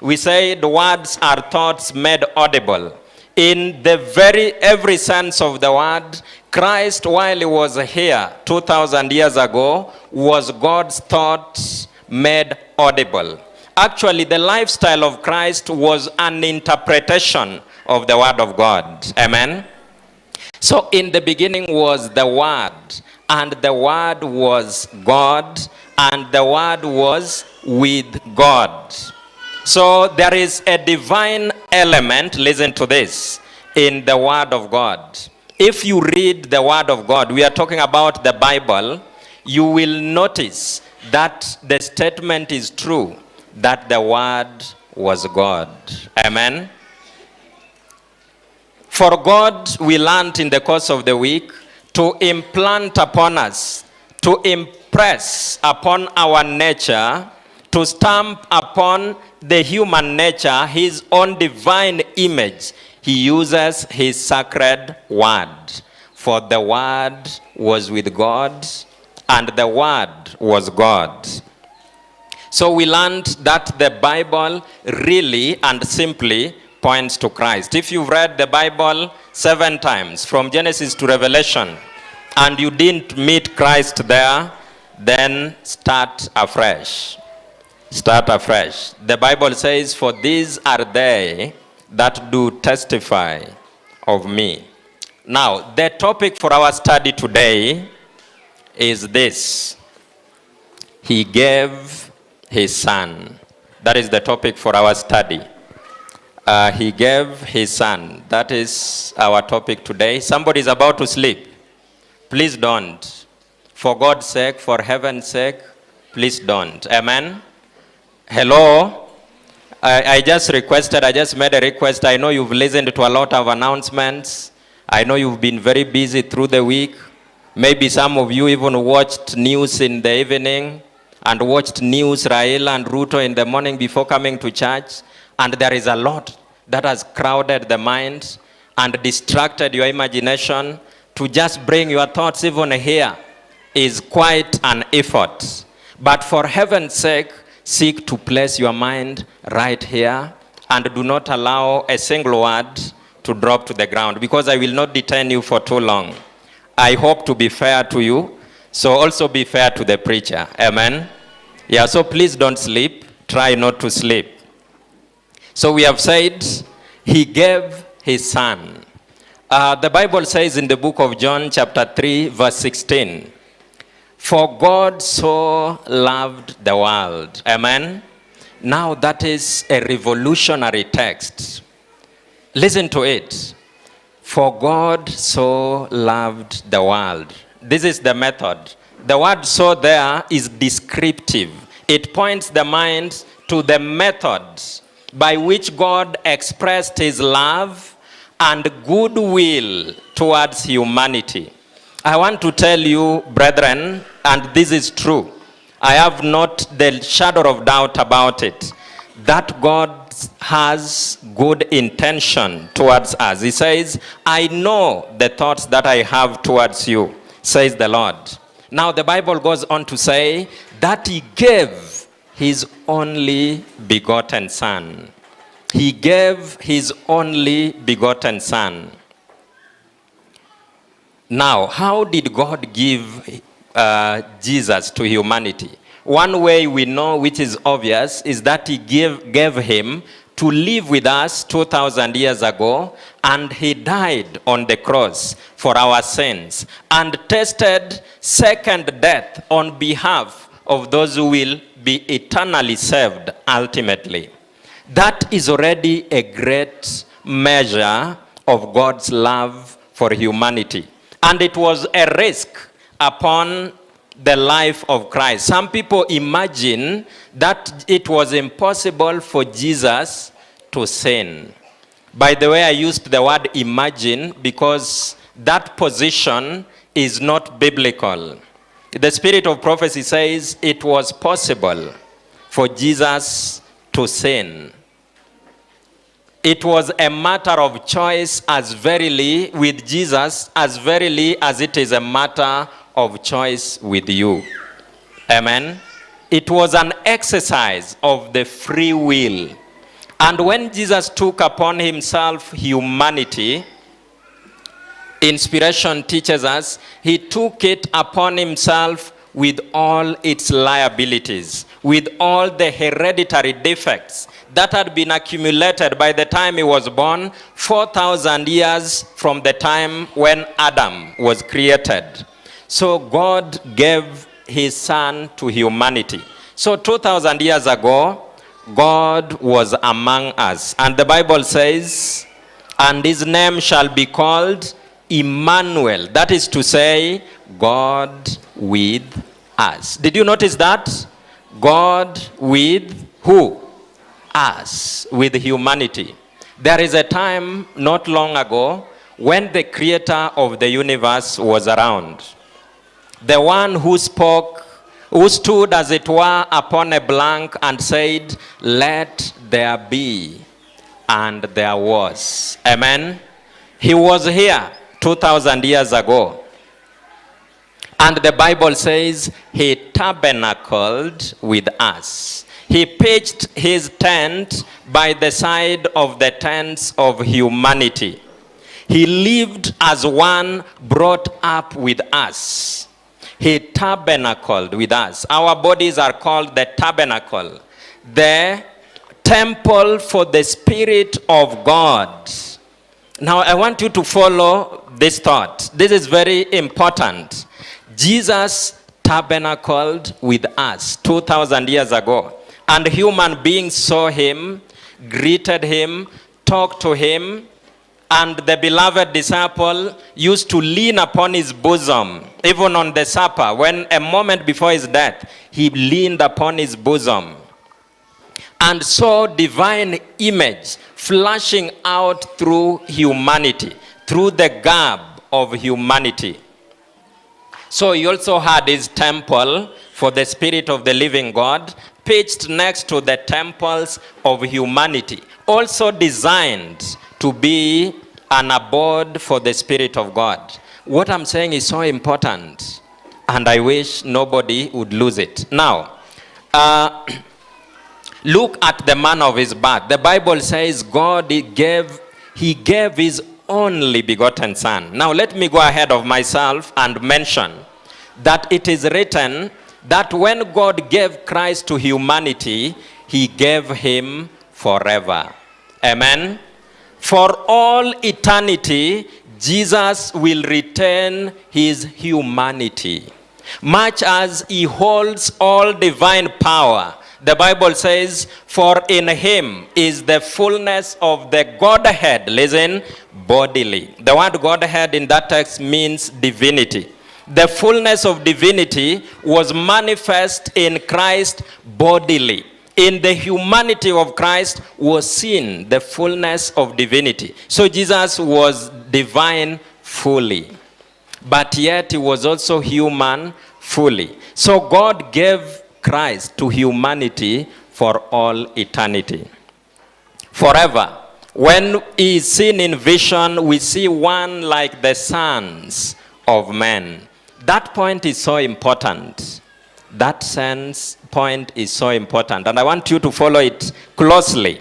We say the words are thoughts made audible. In the every sense of the word, Christ, while he was here 2,000 years ago, was God's thoughts made audible. Actually, the lifestyle of Christ was an interpretation of the Word of God. Amen? So in the beginning was the Word, and the Word was God, and the Word was with God. So there is a divine element, listen to this, in the Word of God. If you read the Word of God, we are talking about the Bible, you will notice that the statement is true, that the Word was God. Amen? For God, we learned in the course of the week to implant upon us, to impress upon our nature, to stamp upon the human nature his own divine image. He uses his sacred word. For the word was with God, and the word was God. So we learned that the Bible really and simply points to Christ. If you've read the Bible 7 times, from Genesis to Revelation, and you didn't meet Christ there, then start afresh. Start afresh. The Bible says, for these are they that do testify of me. Now, the topic for our study today is this. He gave his son. That is the topic for our study. He gave his son. That is our topic today. Somebody is about to sleep. Please don't. For God's sake, for heaven's sake, please don't. Amen? Hello? I just made a request. I know you've listened to a lot of announcements. I know you've been very busy through the week. Maybe some of you even watched news in the evening and watched news, Raila and Ruto in the morning before coming to church. And there is a lot that has crowded the mind and distracted your imagination. To just bring your thoughts even here is quite an effort. But for heaven's sake, seek to place your mind right here and do not allow a single word to drop to the ground, because I will not detain you for too long. I hope to be fair to you, so also be fair to the preacher. Amen? Yeah, so please don't sleep. Try not to sleep. So we have said, he gave his son. The Bible says in the book of John chapter 3 verse 16, for God so loved the world. Amen? Now that is a revolutionary text. Listen to it. For God so loved the world. This is the method. The word so there is descriptive. It points the mind to the methods by which God expressed his love and goodwill towards humanity. I want to tell you, brethren, and this is true, I have not the shadow of doubt about it, that God has good intention towards us. He says, I know the thoughts that I have towards you, says the Lord. Now the Bible goes on to say that he gave his only begotten son. He gave his only begotten son. Now, how did God give Jesus to humanity? One way we know, which is obvious, is that he gave him to live with us 2,000 years ago, and he died on the cross for our sins and tasted second death on behalf of those who will be eternally saved ultimately. That is already a great measure of God's love for humanity. And it was a risk upon the life of Christ. Some people imagine that it was impossible for Jesus to sin. By the way, I used the word imagine because that position is not biblical. The spirit of prophecy says it was possible for Jesus to sin. It was a matter of choice as verily with Jesus, as verily as it is a matter of choice with you. Amen. It was an exercise of the free will. And when Jesus took upon himself humanity, inspiration teaches us, he took it upon himself with all its liabilities, with all the hereditary defects that had been accumulated by the time he was born, 4,000 years from the time when Adam was created. So God gave his son to humanity. So 2,000 years ago, God was among us. And the Bible says, and his name shall be called Emmanuel. That is to say, God with us. Did you notice that? God with who? Us, with humanity. There is a time not long ago when the creator of the universe was around. The one who spoke, who stood as it were upon a blank and said, let there be, and there was. Amen. He was here 2,000 years ago. And the Bible says he tabernacled with us. He pitched his tent by the side of the tents of humanity. He lived as one brought up with us. He tabernacled with us. Our bodies are called the tabernacle, the temple for the Spirit of God. Now I want you to follow this thought. This is very important. Jesus tabernacled with us 2,000 years ago. And human beings saw him, greeted him, talked to him, and the beloved disciple used to lean upon his bosom, even on the supper. When a moment before his death, he leaned upon his bosom and saw divine image flashing out through humanity, through the garb of humanity. So he also had his temple for the Spirit of the living God, pitched next to the temples of humanity, also designed to be an abode for the Spirit of God. What I'm saying is so important, and I wish nobody would lose it. Now, look at the manner of his birth. The Bible says God gave his only begotten Son. Now let me go ahead of myself and mention that it is written that when God gave Christ to humanity, he gave him forever. Amen. For all eternity, Jesus will retain his humanity. Much as he holds all divine power, the Bible says, for in him is the fullness of the Godhead. Listen, bodily. The word Godhead in that text means divinity. The fullness of divinity was manifest in Christ bodily. In the humanity of Christ was seen the fullness of divinity. So Jesus was divine fully, but yet he was also human fully. So God gave Christ to humanity for all eternity. Forever. When he is seen in vision, we see one like the sons of men. That point is so important. That sense point is so important. And I want you to follow it closely.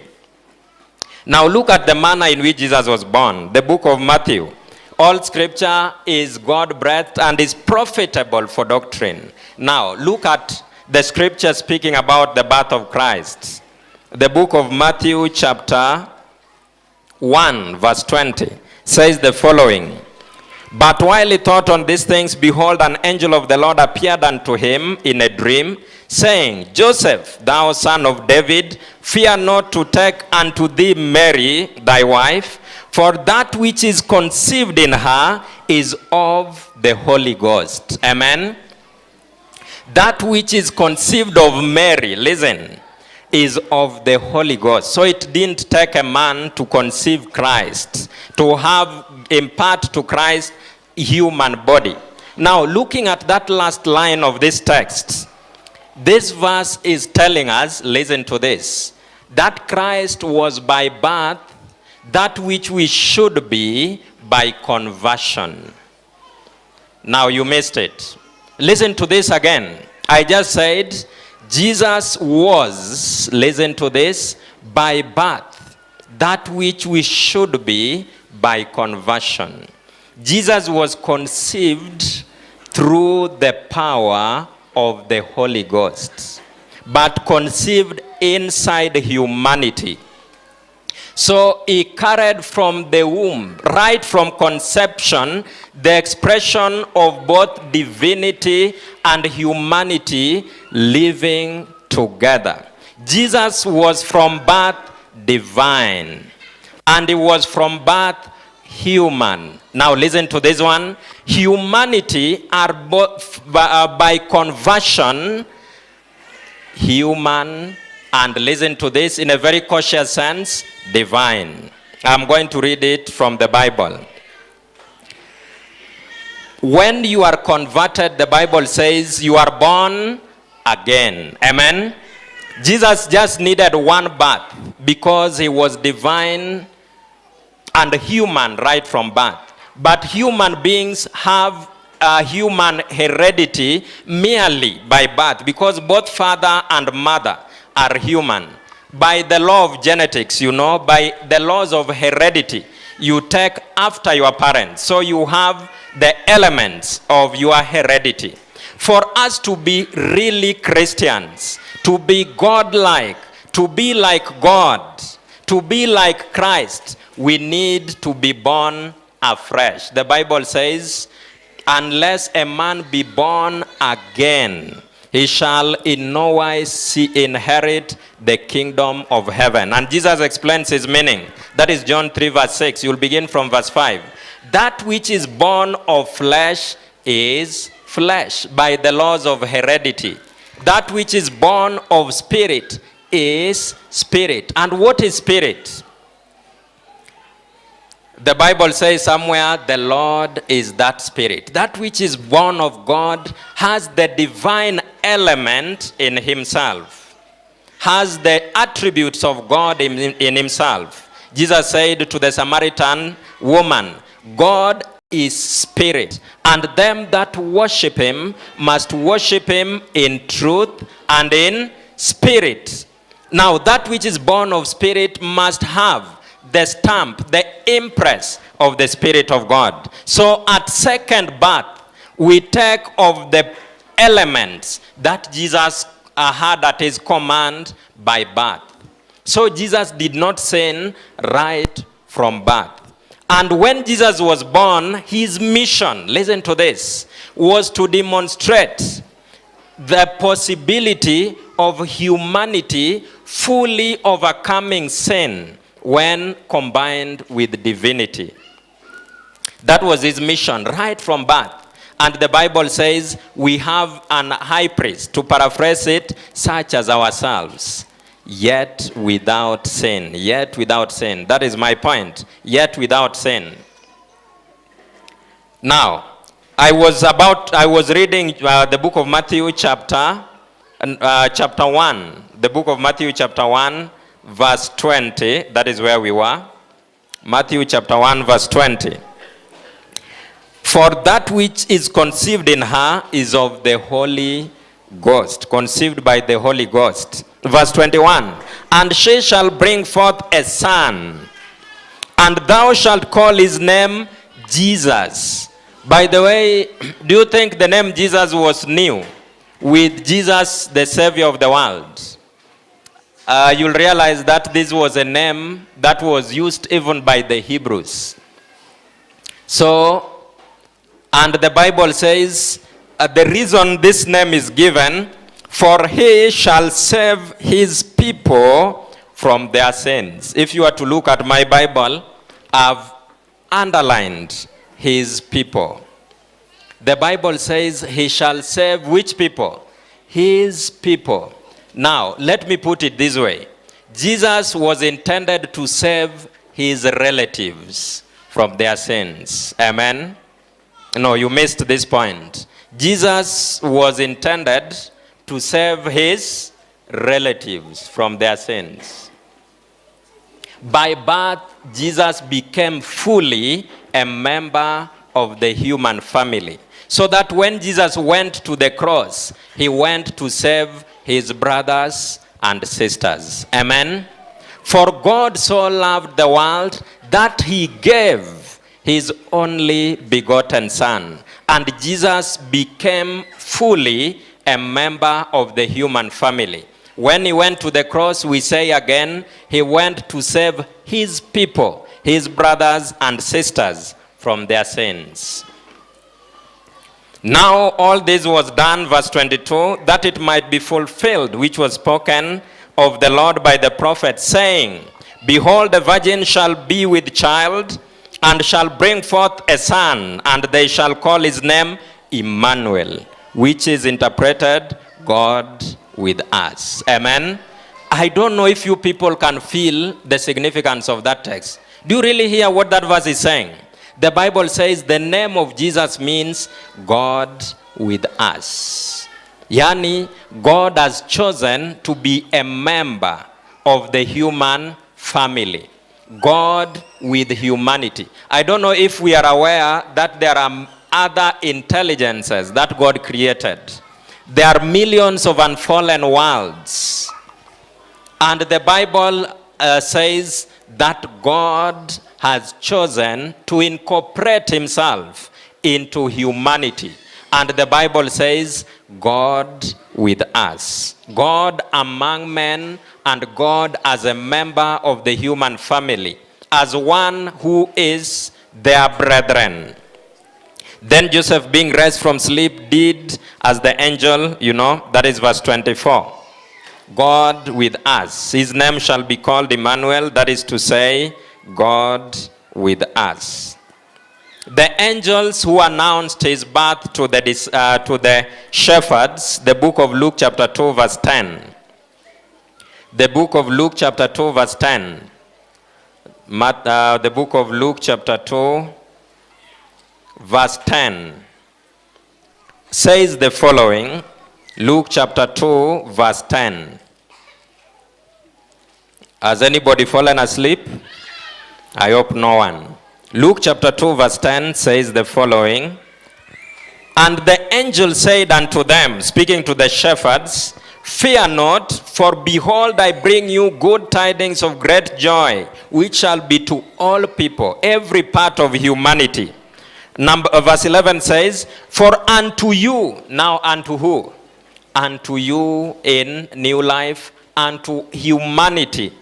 Now look at the manner in which Jesus was born. The book of Matthew. All scripture is God-breathed and is profitable for doctrine. Now look at the scripture speaking about the birth of Christ. The book of Matthew chapter 1 verse 20 says the following. But while he thought on these things, behold, an angel of the Lord appeared unto him in a dream, saying, Joseph, thou son of David, fear not to take unto thee Mary, thy wife, for that which is conceived in her is of the Holy Ghost. Amen. That which is conceived of Mary, listen, is of the Holy Ghost. So it didn't take a man to conceive Christ, to impart to Christ human body. Now, looking at that last line of this text, this verse is telling us, listen to this, that Christ was by birth that which we should be by conversion. Now you missed it. Listen to this again. I just said Jesus was, listen to this, by birth, that which we should be by conversion. Jesus was conceived through the power of the Holy Ghost, but conceived inside humanity. So he carried from the womb, right from conception, the expression of both divinity and humanity living together. Jesus was from birth divine, and he was from birth human. Now listen to this one. Humanity are both by conversion human, and listen to this in a very cautious sense, divine. I'm going to read it from the Bible. When you are converted, the Bible says you are born again. Amen? Jesus just needed one birth because he was divine and human right from birth. But human beings have human heredity merely by birth, because both father and mother are human. By the law of genetics, by the laws of heredity, you take after your parents. So you have the elements of your heredity. For us to be really Christians, to be God-like, to be like God, to be like Christ, we need to be born afresh. The Bible says, unless a man be born again, he shall in no wise inherit the kingdom of heaven. And Jesus explains his meaning. That is John 3 verse 6. You'll begin from verse 5. That which is born of flesh is flesh by the laws of heredity. That which is born of spirit is spirit. And what is spirit? The Bible says somewhere, the Lord is that spirit. That which is born of God has the divine element in himself, has the attributes of God in himself. Jesus said to the Samaritan woman, God is spirit, and them that worship him must worship him in truth and in spirit. Now that which is born of spirit must have the stamp, the impress of the Spirit of God. So at second birth, we take of the elements that Jesus had at his command by birth. So Jesus did not sin right from birth. And when Jesus was born, his mission, listen to this, was to demonstrate the possibility of humanity fully overcoming sin when combined with divinity. That was his mission right from birth. And the Bible says we have an high priest, to paraphrase it, such as ourselves, yet without sin. Yet without sin. That is my point. Yet without sin. Now, I was reading the book of Matthew chapter 1. The book of Matthew chapter 1, verse 20. That is where we were. Matthew chapter 1, verse 20. For that which is conceived in her is of the Holy Ghost, conceived by the Holy Ghost. Verse 21, and she shall bring forth a son, and thou shalt call his name Jesus. By the way, do you think the name Jesus was new with Jesus, the Savior of the world? You'll realize that this was a name that was used even by the Hebrews. So, and the Bible says, the reason this name is given, for he shall save his people from their sins. If you are to look at my Bible, I've underlined his people. The Bible says he shall save which people? His people. Now, let me put it this way. Jesus was intended to save his relatives from their sins. Amen? No, you missed this point. Jesus was intended to save his relatives from their sins. By birth, Jesus became fully a member of the human family. So that when Jesus went to the cross, he went to save his brothers and sisters. Amen. For God so loved the world that he gave his only begotten Son. And Jesus became fully a member of the human family. When he went to the cross, we say again, he went to save his people, his brothers and sisters from their sins. Now all this was done, verse 22, that it might be fulfilled, which was spoken of the Lord by the prophet, saying, Behold, the virgin shall be with child, and shall bring forth a son, and they shall call his name Emmanuel, which is interpreted, God with us. Amen. I don't know if you people can feel the significance of that text. Do you really hear what that verse is saying? The Bible says the name of Jesus means God with us. Yani, God has chosen to be a member of the human family. God with humanity. I don't know if we are aware that there are other intelligences that God created. There are millions of unfallen worlds. And the Bible says that God has chosen to incorporate himself into humanity. And the Bible says, God with us. God among men, and God as a member of the human family, as one who is their brethren. Then Joseph, being raised from sleep, did as the angel, that is verse 24. God with us. His name shall be called Emmanuel, that is to say, God with us. The angels who announced his birth to the shepherds, the book of Luke chapter 2 verse 10. The book of Luke chapter 2 verse 10. The book of Luke chapter 2 verse 10 says the following. Luke chapter 2 verse 10. Has anybody fallen asleep? I hope no one. Luke chapter 2 verse 10 says the following. And the angel said unto them, speaking to the shepherds, Fear not, for behold, I bring you good tidings of great joy, which shall be to all people, every part of humanity. Verse 11 says, For unto you, now unto who? Unto you in new life, unto humanity,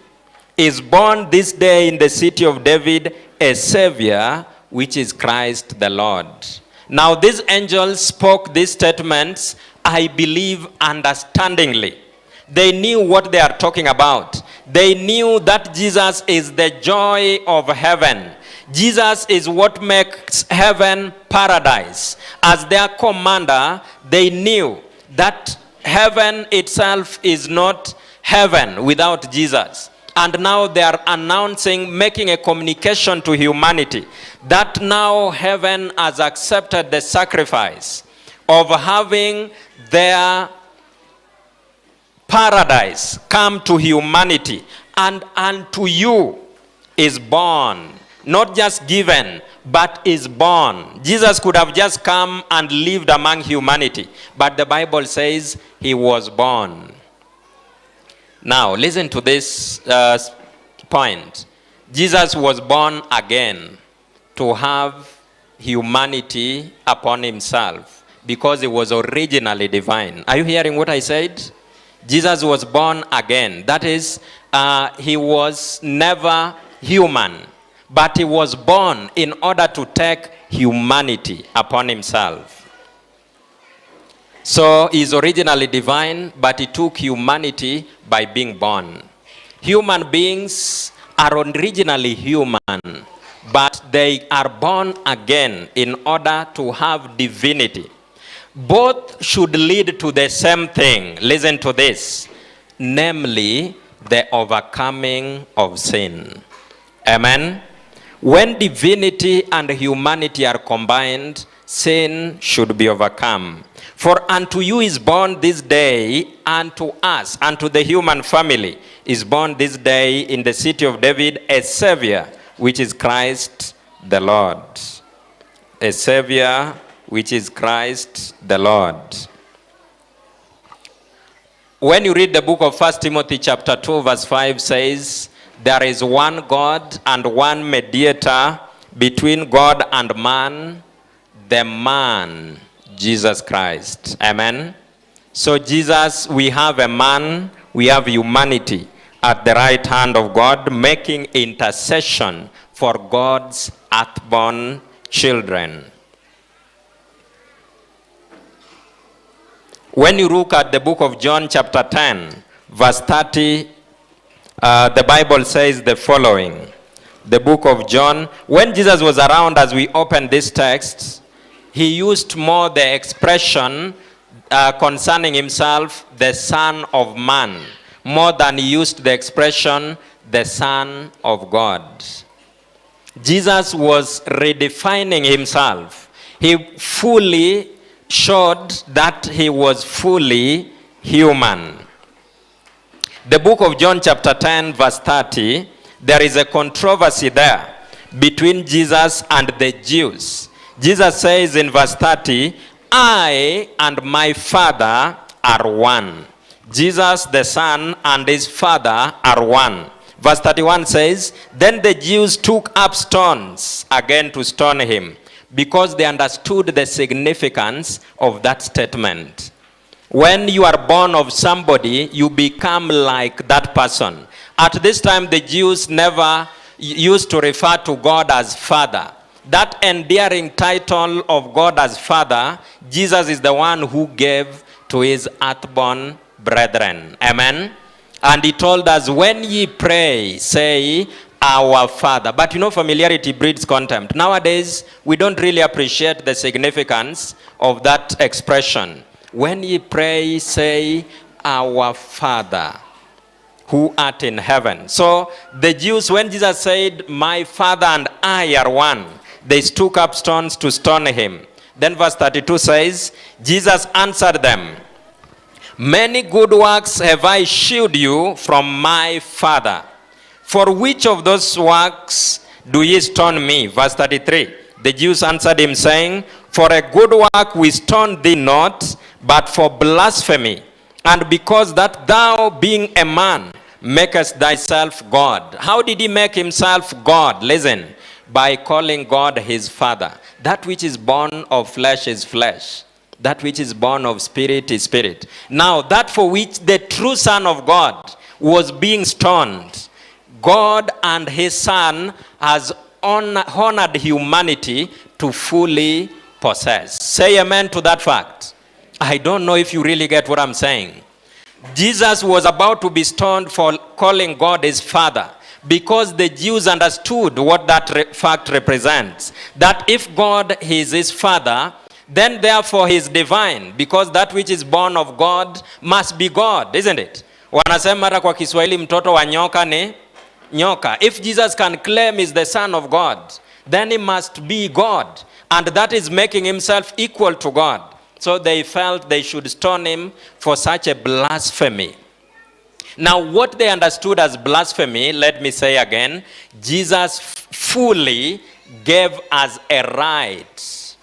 is born this day in the city of David a Savior, which is Christ the Lord. Now these angels spoke these statements, I believe, understandingly. They knew what they are talking about. They knew that Jesus is the joy of heaven. Jesus is what makes heaven paradise. As their commander, they knew that heaven itself is not heaven without Jesus. And now they are announcing, making a communication to humanity, that now heaven has accepted the sacrifice of having their paradise come to humanity. And unto you is born, not just given, but is born. Jesus could have just come and lived among humanity, but the Bible says he was born. Now, listen to this point. Jesus was born again to have humanity upon himself because he was originally divine. Are you hearing what I said? Jesus was born again. That is, he was never human, but he was born in order to take humanity upon himself. So he's originally divine, but he took humanity by being born. Human beings are originally human, but they are born again in order to have divinity. Both should lead to the same thing. Listen to this. Namely, the overcoming of sin. Amen? When divinity and humanity are combined, sin should be overcome. For unto you is born this day, unto us, unto the human family, is born this day in the city of David a Savior, which is Christ the Lord. A Savior, which is Christ the Lord. When you read the book of 1 Timothy chapter 2 verse 5 says, there is one God and one mediator between God and man, the man, Jesus Christ. Amen. So Jesus, we have a man, we have humanity at the right hand of God, making intercession for God's earthborn children. When you look at the book of John chapter 10, verse 30, the Bible says the following. The book of John, when Jesus was around, as we open this text, he used more the expression concerning himself, the Son of Man, more than he used the expression, the Son of God. Jesus was redefining himself. He fully showed that he was fully human. The book of John chapter 10 verse 30, there is a controversy there between Jesus and the Jews. Jesus says in verse 30, I and my Father are one. Jesus the Son and his Father are one. Verse 31 says, then the Jews took up stones again to stone him, because they understood the significance of that statement. When you are born of somebody, you become like that person. At this time, the Jews never used to refer to God as Father. That endearing title of God as Father, Jesus is the one who gave to his earthborn brethren. Amen? And he told us, when ye pray, say, our Father. But you know, familiarity breeds contempt. Nowadays, we don't really appreciate the significance of that expression. When ye pray, say, our Father, who art in heaven. So the Jews, when Jesus said, my Father and I are one, they took up stones to stone him. Then verse 32 says, Jesus answered them, many good works have I shewed you from my Father. For which of those works do ye stone me? Verse 33. The Jews answered him, saying, for a good work we stone thee not, but for blasphemy, and because that thou, being a man, makest thyself God. How did he make himself God? Listen, by calling God his Father. That which is born of flesh is flesh. That which is born of spirit is spirit. Now, that for which the true Son of God was being stoned, God and his Son has honored humanity to fully possess. Say amen to that fact. I don't know if you really get what I'm saying. Jesus was about to be stoned for calling God his Father, because the Jews understood what that fact represents. That if God is his Father, then therefore he is divine, because that which is born of God must be God, isn't it? Wanasema hata kwa Kiswahili mtoto wa nyoka ni nyoka. If Jesus can claim he's the Son of God, then he must be God. And that is making himself equal to God. So they felt they should stone him for such a blasphemy. Now, what they understood as blasphemy, let me say again, Jesus fully gave us a right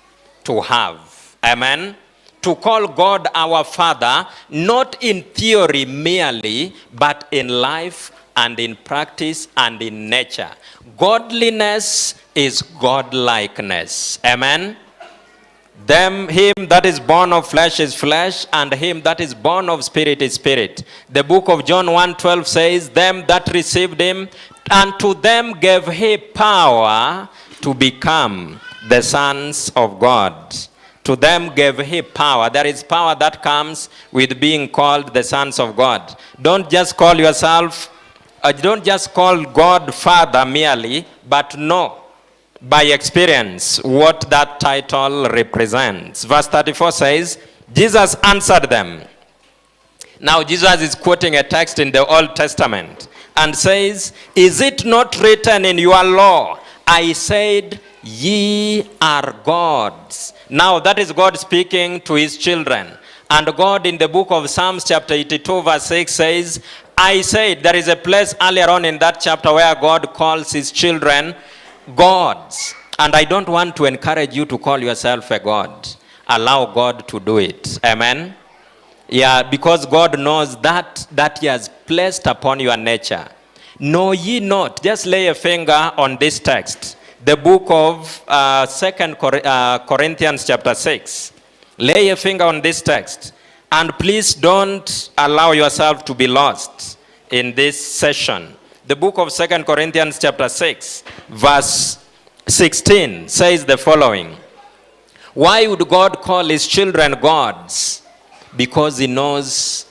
to have. Amen? To call God our Father, not in theory merely, but in life and in practice and in nature. Godliness is godlikeness. Amen? Him that is born of flesh is flesh, and him that is born of spirit is spirit. The book of John 1:12 says, them that received him, and to them gave he power to become the sons of God. To them gave he power. There is power that comes with being called the sons of God. Don't just call yourself, don't just call God Father merely, but know by experience what that title represents. Verse 34 says, Jesus answered them. Now Jesus is quoting a text in the Old Testament and says, is it not written in your law, I said, ye are gods. Now that is God speaking to his children. And God in the book of Psalms chapter 82 verse 6 says, I said there is a place earlier on in that chapter where God calls his children gods. And I don't want to encourage you to call yourself a god. Allow God to do it. Amen? Yeah, because God knows that he has placed upon your nature. Know ye not, just lay a finger on this text. The book of 2 Corinthians chapter 6. Lay a finger on this text. And please don't allow yourself to be lost in this session. The book of 2 Corinthians chapter 6, verse 16 says the following. Why would God call his children gods? Because he knows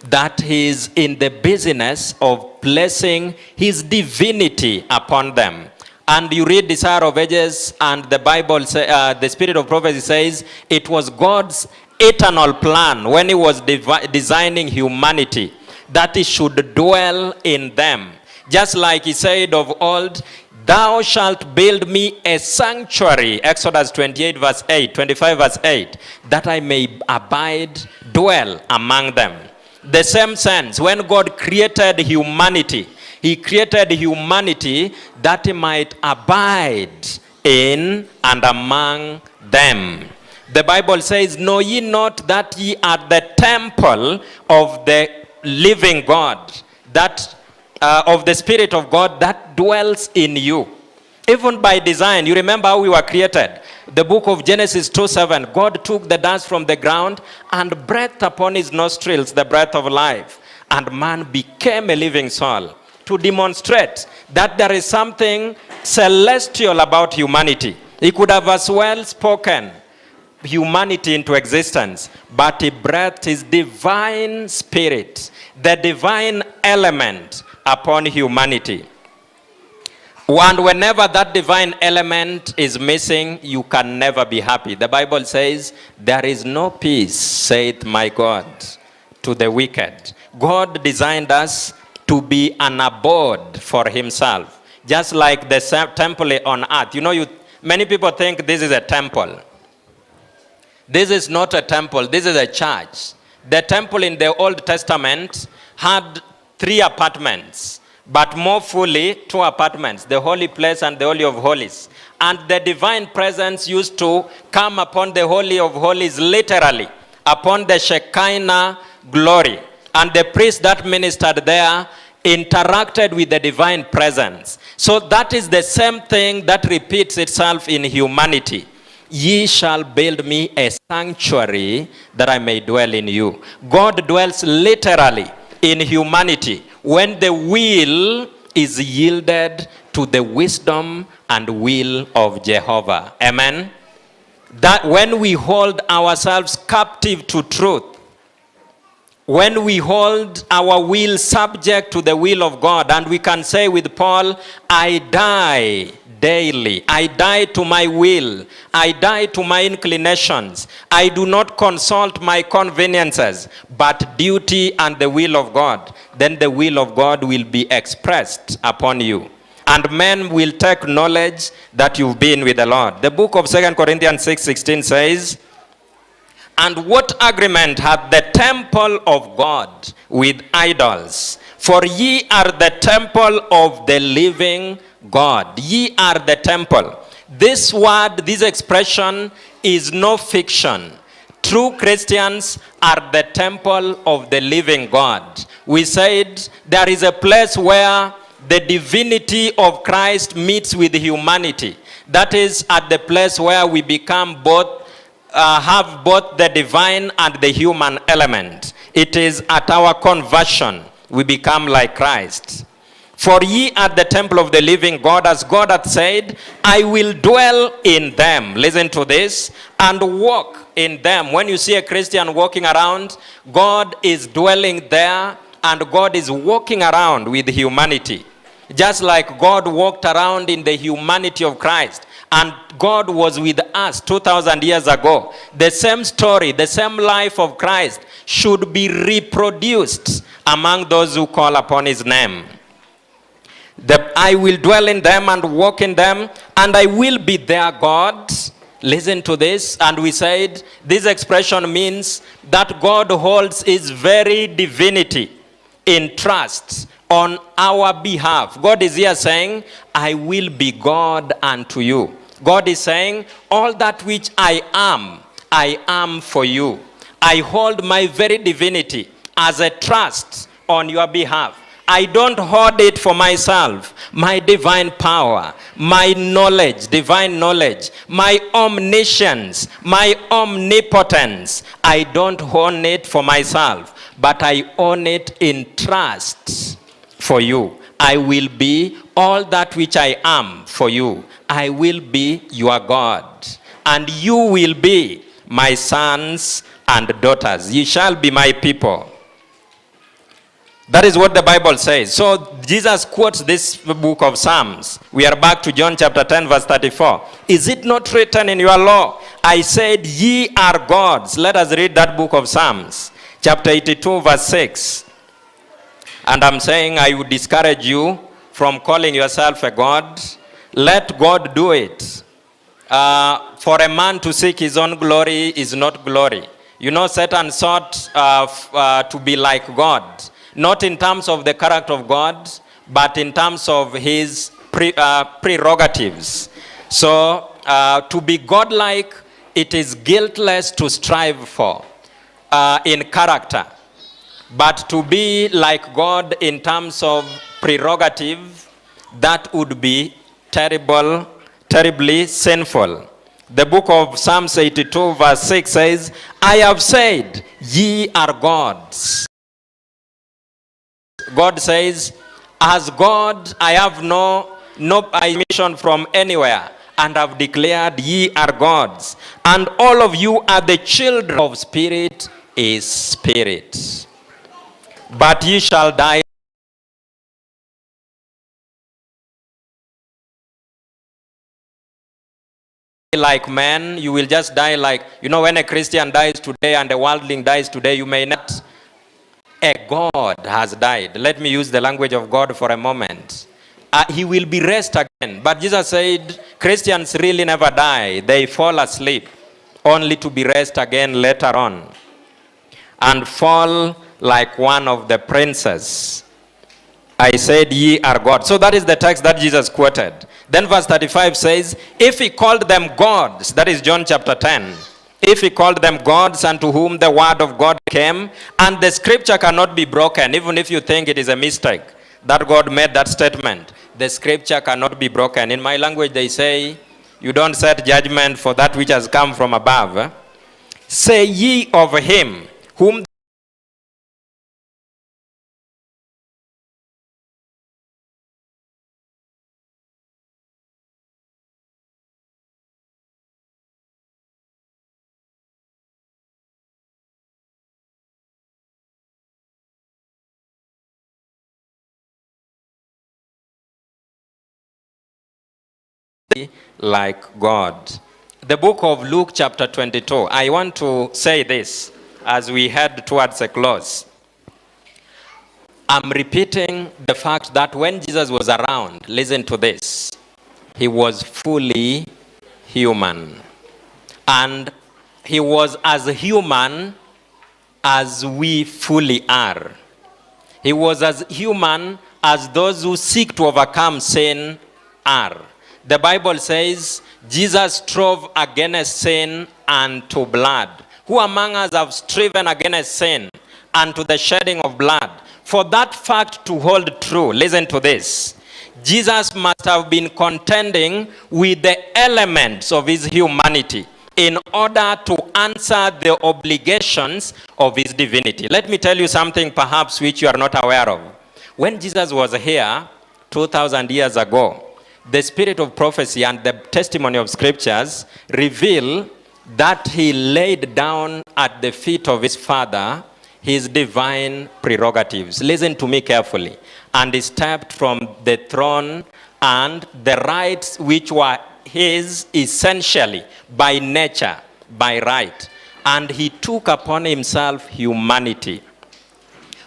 that he is in the business of placing his divinity upon them. And you read Desire of Ages, and the Bible, the Spirit of Prophecy says, it was God's eternal plan when he was designing humanity, that he should dwell in them. Just like he said of old, thou shalt build me a sanctuary, Exodus 28 verse 8, 25 verse 8, that I may abide, dwell among them. The same sense, when God created humanity, he created humanity that he might abide in and among them. The Bible says, know ye not that ye are the temple of the living God, that of the Spirit of God that dwells in you. Even by design, you remember how we were created. The book of Genesis 2:7, God took the dust from the ground and breathed upon his nostrils the breath of life, and man became a living soul, to demonstrate that there is something celestial about humanity. He could have as well spoken humanity into existence, but he breathed his divine spirit, the divine element, upon humanity. And whenever that divine element is missing, you can never be happy. The Bible says, there is no peace, saith my God, to the wicked. God designed us to be an abode for himself, just like the temple on earth. You know, many people think this is a temple. This is not a temple, this is a church. The temple in the Old Testament had 3 apartments, but more fully 2 apartments, the holy place and the Holy of Holies. And the divine presence used to come upon the Holy of Holies literally, upon the Shekinah glory. And the priest that ministered there interacted with the divine presence. So that is the same thing that repeats itself in humanity. Ye shall build me a sanctuary that I may dwell in you. God dwells literally in humanity when the will is yielded to the wisdom and will of Jehovah. Amen? That when we hold ourselves captive to truth, when we hold our will subject to the will of God, and we can say with Paul, I die daily. I die to my will. I die to my inclinations. I do not consult my conveniences, but duty and the will of God. Then the will of God will be expressed upon you. And men will take knowledge that you've been with the Lord. The book of 2 Corinthians 6:16 says, and what agreement hath the temple of God with idols? For ye are the temple of the living God. Ye are the temple. This word, this expression is no fiction. True Christians are the temple of the living God. We said there is a place where the divinity of Christ meets with humanity. That is at the place where we become have both the divine and the human element. It is at our conversion we become like Christ. For ye are the temple of the living God, as God hath said, I will dwell in them. Listen to this. And walk in them. When you see a Christian walking around, God is dwelling there, and God is walking around with humanity. Just like God walked around in the humanity of Christ, and God was with us 2,000 years ago. The same story, the same life of Christ should be reproduced among those who call upon his name. I will dwell in them and walk in them, and I will be their God. Listen to this. And we said this expression means that God holds his very divinity in trust on our behalf. God is here saying, I will be God unto you. God is saying, all that which I am for you. I hold my very divinity as a trust on your behalf. I don't hoard it for myself. My divine power, my knowledge, divine knowledge, my omniscience, my omnipotence. I don't own it for myself, but I own it in trust for you. I will be all that which I am for you. I will be your God, and you will be my sons and daughters. You shall be my people. That is what the Bible says. So Jesus quotes this book of Psalms. We are back to John chapter 10 verse 34. Is it not written in your law? I said, ye are gods. Let us read that book of Psalms. Chapter 82 verse 6. And I'm saying I would discourage you from calling yourself a god. Let God do it. For a man to seek his own glory is not glory. You know, Satan sought to be like God. Not in terms of the character of God, but in terms of his prerogatives. So, to be godlike, it is guiltless to strive for in character. But to be like God in terms of prerogative, that would be terribly sinful. The book of Psalms 82 verse 6 says, I have said, ye are gods. God says, as God, I have no mission from anywhere, and have declared ye are gods. And all of you are the children of spirit is spirit. But ye shall die like men. You will just die like, you know, when a Christian dies today and a worldling dies today, you may not. A God has died. Let me use the language of God for a moment. He will be raised again. But Jesus said, Christians really never die. They fall asleep, only to be raised again later on. And fall like one of the princes. I said, ye are God. So that is the text that Jesus quoted. Then verse 35 says, if he called them gods, that is John chapter 10. If he called them gods unto whom the word of God came, and the scripture cannot be broken, even if you think it is a mistake that God made that statement, the scripture cannot be broken. In my language they say, you don't set judgment for that which has come from above. Say ye of him whom like God. The book of Luke chapter 22. I want to say this as we head towards a close. I'm repeating the fact that when Jesus was around, listen to this, he was fully human. And he was as human as we fully are. He was as human as those who seek to overcome sin are. The Bible says, Jesus strove against sin and to blood. Who among us have striven against sin and to the shedding of blood? For that fact to hold true, listen to this. Jesus must have been contending with the elements of his humanity in order to answer the obligations of his divinity. Let me tell you something perhaps which you are not aware of. When Jesus was here 2,000 years ago, the spirit of prophecy and the testimony of scriptures reveal that he laid down at the feet of his Father his divine prerogatives. Listen to me carefully. And he stepped from the throne and the rights which were his essentially by nature, by right. And he took upon himself humanity.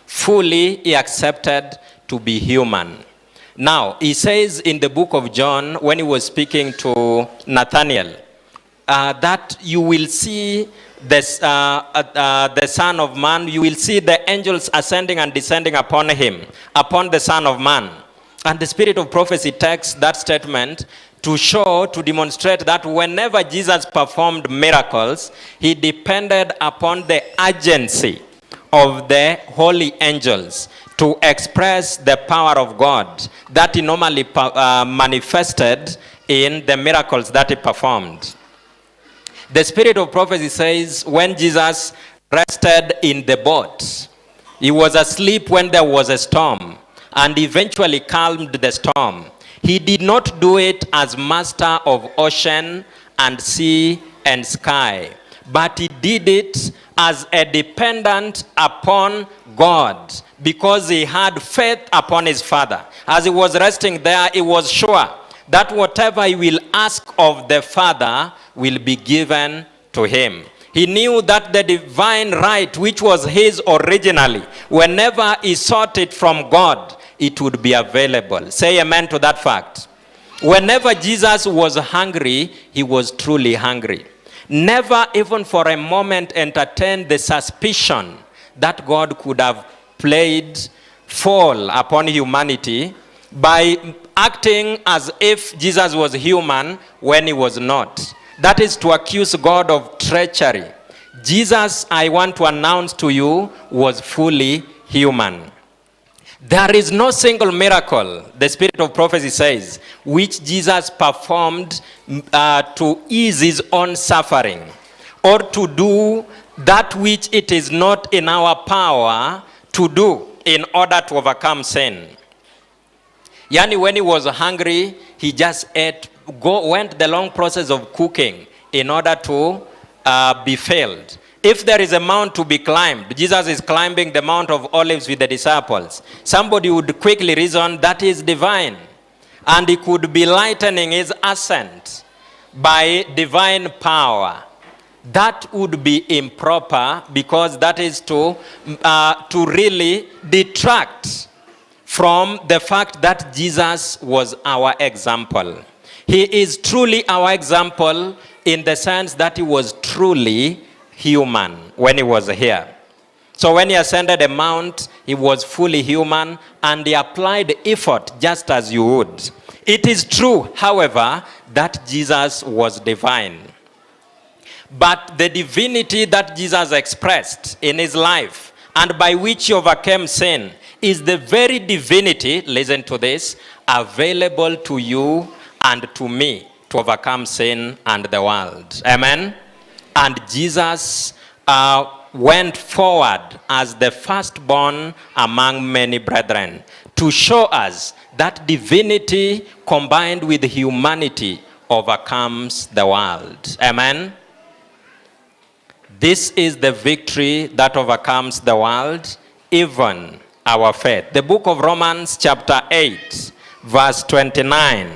Fully he accepted to be human. Now, he says in the book of John, when he was speaking to Nathanael, that you will see this, the Son of Man, you will see the angels ascending and descending upon him, upon the Son of Man. And the spirit of prophecy takes that statement to show, to demonstrate that whenever Jesus performed miracles, he depended upon the agency of the holy angels to express the power of God that he normally manifested in the miracles that he performed. The spirit of prophecy says when Jesus rested in the boat, he was asleep when there was a storm and eventually calmed the storm. He did not do it as master of ocean and sea and sky, but he did it as a dependent upon God because he had faith upon his Father. As he was resting there, he was sure that whatever he will ask of the Father will be given to him. He knew that the divine right, which was his originally, whenever he sought it from God, it would be available. Say amen to that fact. Whenever Jesus was hungry, he was truly hungry. Never even for a moment entertained the suspicion that God could have played fall upon humanity by acting as if Jesus was human when he was not. That is to accuse God of treachery. Jesus, I want to announce to you, was fully human. There is no single miracle, the spirit of prophecy says, which Jesus performed to ease his own suffering or to do that which it is not in our power to do in order to overcome sin. Yani when he was hungry, he just went the long process of cooking in order to be filled. If there is a mount to be climbed, Jesus is climbing the Mount of Olives with the disciples. Somebody would quickly reason that is divine. And he could be lightening his ascent by divine power. That would be improper because that is to really detract from the fact that Jesus was our example. He is truly our example in the sense that he was truly human when he was here. So when he ascended a mount, he was fully human and he applied effort just as you would. It is true, however, that Jesus was divine. But the divinity that Jesus expressed in his life and by which he overcame sin is the very divinity, listen to this, available to you and to me to overcome sin and the world. Amen? And Jesus went forward as the firstborn among many brethren to show us that divinity combined with humanity overcomes the world. Amen? This is the victory that overcomes the world, even our faith. The book of Romans chapter 8, verse 29.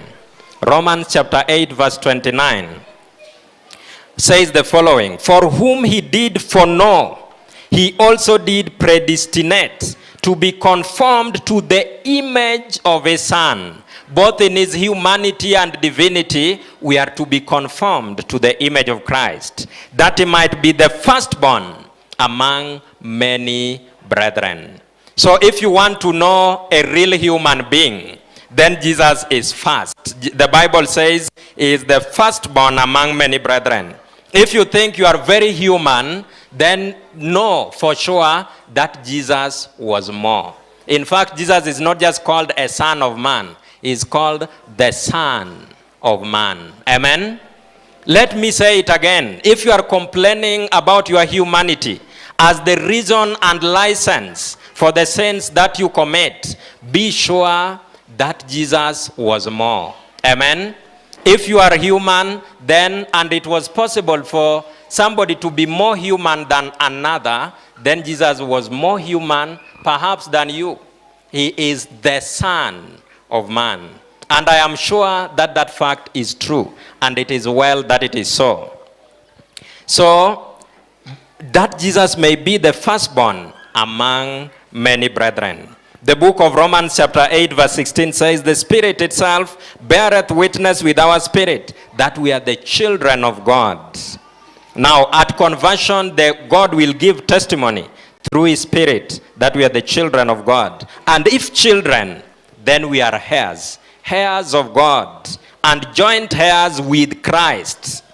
Romans chapter 8, verse 29. Says the following: for whom he did foreknow, he also did predestinate to be conformed to the image of his Son. Both in his humanity and divinity, we are to be conformed to the image of Christ, that he might be the firstborn among many brethren. So if you want to know a real human being, then Jesus is first. The Bible says he is the firstborn among many brethren. If you think you are very human, then know for sure that Jesus was more. In fact, Jesus is not just called a son of man. He is called the Son of Man. Amen? Let me say it again. If you are complaining about your humanity as the reason and license for the sins that you commit, be sure that Jesus was more. Amen? If you are human, then, and it was possible for somebody to be more human than another, then Jesus was more human, perhaps, than you. He is the Son of Man. And I am sure that that fact is true, and it is well that it is so. So, that Jesus may be the firstborn among many brethren. The book of Romans chapter 8 verse 16 says, the Spirit itself beareth witness with our spirit that we are the children of God. Now at conversion, God will give testimony through his Spirit that we are the children of God. And if children, then we are heirs, heirs of God, and joint heirs with Christ.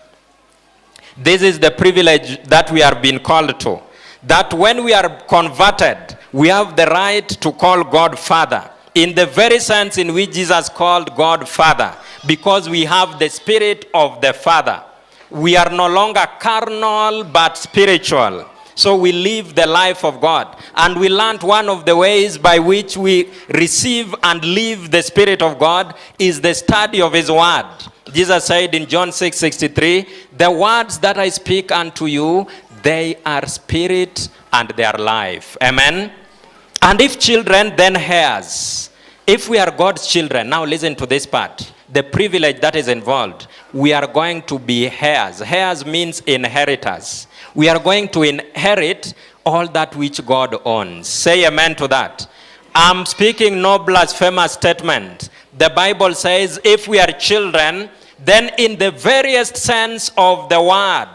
This is the privilege that we are being called to. That when we are converted, we have the right to call God Father, in the very sense in which Jesus called God Father, because we have the Spirit of the Father. We are no longer carnal, but spiritual. So we live the life of God. And we learned one of the ways by which we receive and live the Spirit of God is the study of his word. Jesus said in John 6:63, the words that I speak unto you, they are spirit and they are life. Amen? And if children, then heirs. If we are God's children, now listen to this part. The privilege that is involved. We are going to be heirs. Heirs means inheritors. We are going to inherit all that which God owns. Say amen to that. I'm speaking no blasphemous statement. The Bible says if we are children, then in the veriest sense of the word,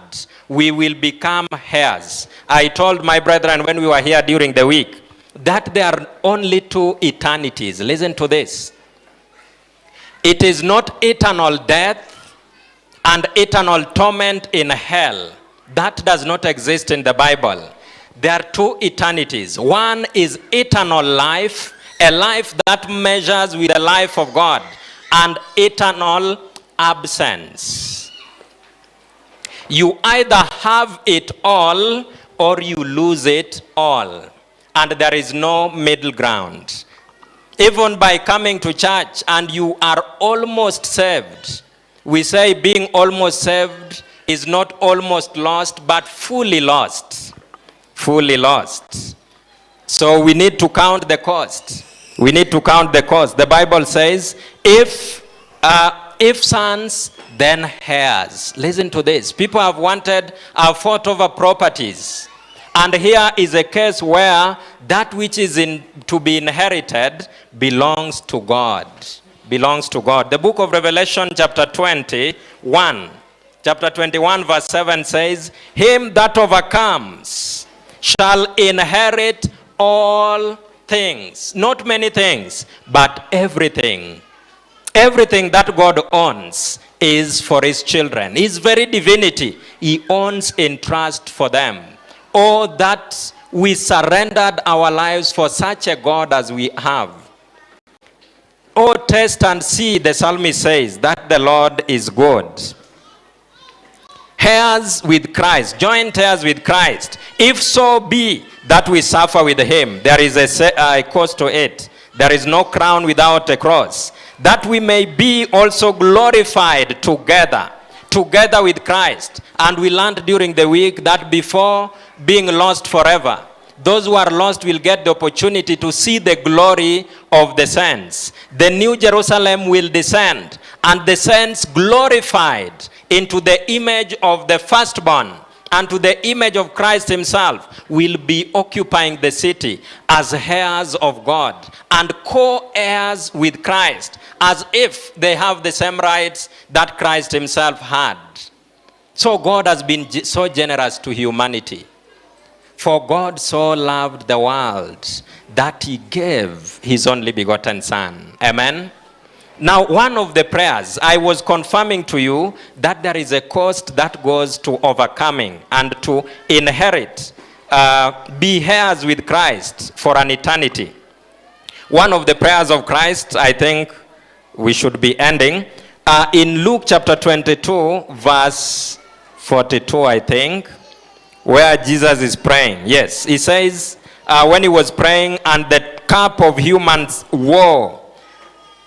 we will become heirs. I told my brethren when we were here during the week that there are only two eternities. Listen to this. It is not eternal death and eternal torment in hell. That does not exist in the Bible. There are two eternities. One is eternal life, a life that measures with the life of God, and eternal absence. You either have it all or you lose it all. And there is no middle ground. Even by coming to church and you are almost saved, we say being almost saved is not almost lost, but fully lost. Fully lost. So we need to count the cost. We need to count the cost. The Bible says, if sons, then heirs. Listen to this. People have fought over properties. And here is a case where that which is to be inherited belongs to God. Belongs to God. The book of Revelation chapter 21. Chapter 21 verse 7 says, him that overcomes shall inherit all things. Not many things, but everything. Everything that God owns is for his children. His very divinity, he owns in trust for them. Oh, that we surrendered our lives for such a God as we have. Oh, taste and see, the psalmist says, that the Lord is good. Heirs with Christ, joint heirs with Christ. If so be that we suffer with him, there is a cost to it. There is no crown without a cross. That we may be also glorified together with Christ. And we learned during the week that before being lost forever, those who are lost will get the opportunity to see the glory of the saints. The new Jerusalem will descend, and the saints glorified into the image of the firstborn and to the image of Christ himself will be occupying the city as heirs of God and co-heirs with Christ, as if they have the same rights that Christ himself had. So God has been so generous to humanity. For God so loved the world that he gave his only begotten Son. Amen? Now, one of the prayers, I was confirming to you that there is a cost that goes to overcoming and to inherit, be heirs with Christ for an eternity. One of the prayers of Christ, I think we should be ending, in Luke chapter 22, verse 42, I think, where Jesus is praying. Yes, he says, when he was praying, and the cup of human woe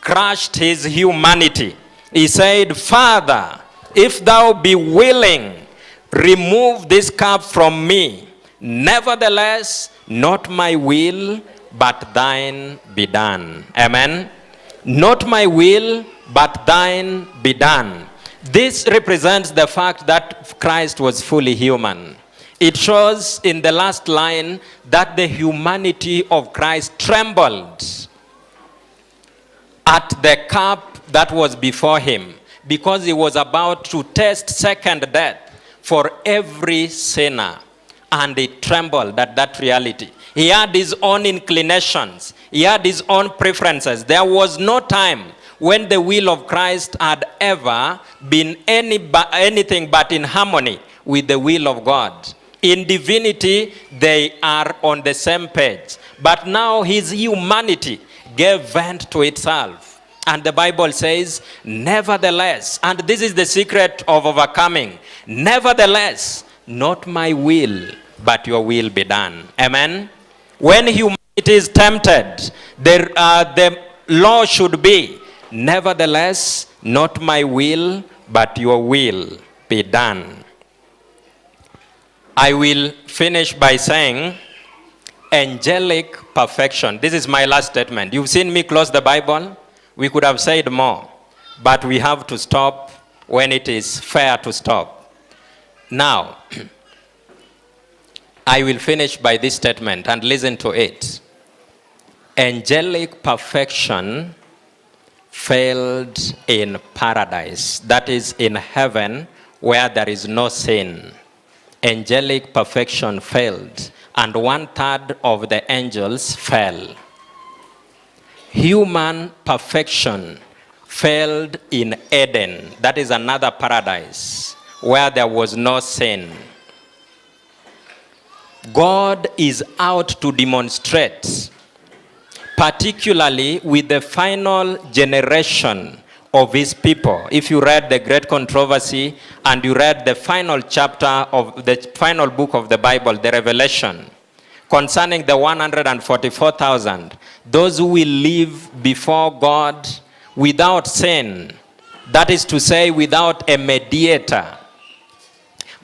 crushed his humanity. He said, Father, if thou be willing, remove this cup from me. Nevertheless, not my will, but thine be done. Amen. Not my will, but thine be done. This represents the fact that Christ was fully human. It shows in the last line that the humanity of Christ trembled at the cup that was before him, because he was about to taste second death for every sinner. And he trembled at that reality. He had his own inclinations. He had his own preferences. There was no time when the will of Christ had ever been anything but in harmony with the will of God. In divinity, they are on the same page. But now his humanity gave vent to itself. And the Bible says, nevertheless, and this is the secret of overcoming, nevertheless, not my will, but your will be done. Amen? When humanity is tempted, the law should be, nevertheless, not my will, but your will be done. I will finish by saying, angelic perfection. This is my last statement. You've seen me close the Bible. We could have said more, but we have to stop when it is fair to stop. Now, I will finish by this statement and listen to it. Angelic perfection failed in paradise, that is in heaven where there is no sin. Angelic perfection failed, and 1/3 of the angels fell. Human perfection failed in Eden, that is another paradise where there was no sin. God is out to demonstrate, particularly with the final generation of his people. If you read the Great Controversy and you read the final chapter of the final book of the Bible, the Revelation, concerning the 144,000, those who will live before God without sin, that is to say, without a mediator.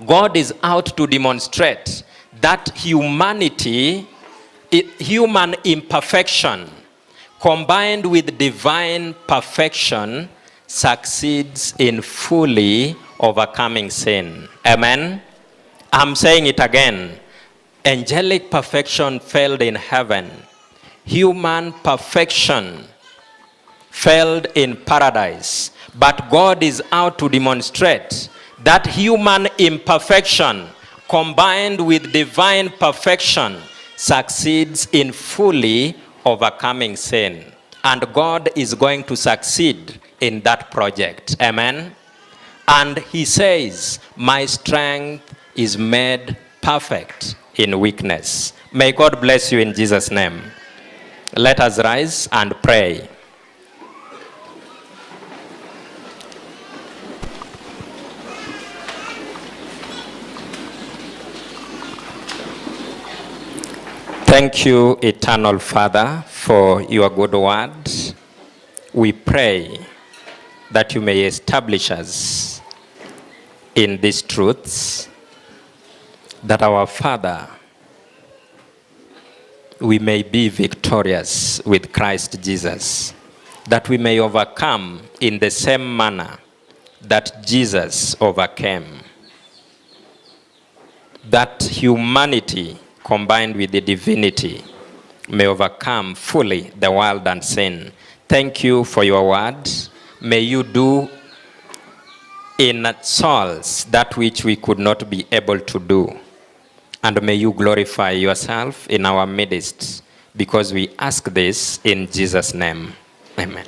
God is out to demonstrate that humanity, human imperfection, combined with divine perfection, succeeds in fully overcoming sin. Amen? I'm saying it again. Angelic perfection failed in heaven. Human perfection failed in paradise. But God is out to demonstrate that human imperfection combined with divine perfection succeeds in fully overcoming sin. And God is going to succeed in that project. Amen? And he says, my strength is made perfect in weakness. May God bless you in Jesus' name. Let us rise and pray. Thank you, Eternal Father, for your good word. We pray that you may establish us in these truths, that our Father, we may be victorious with Christ Jesus, that we may overcome in the same manner that Jesus overcame, that humanity combined with the divinity may overcome fully the world and sin. Thank you for your word. May you do in souls that which we could not be able to do. And may you glorify yourself in our midst, because we ask this in Jesus' name. Amen.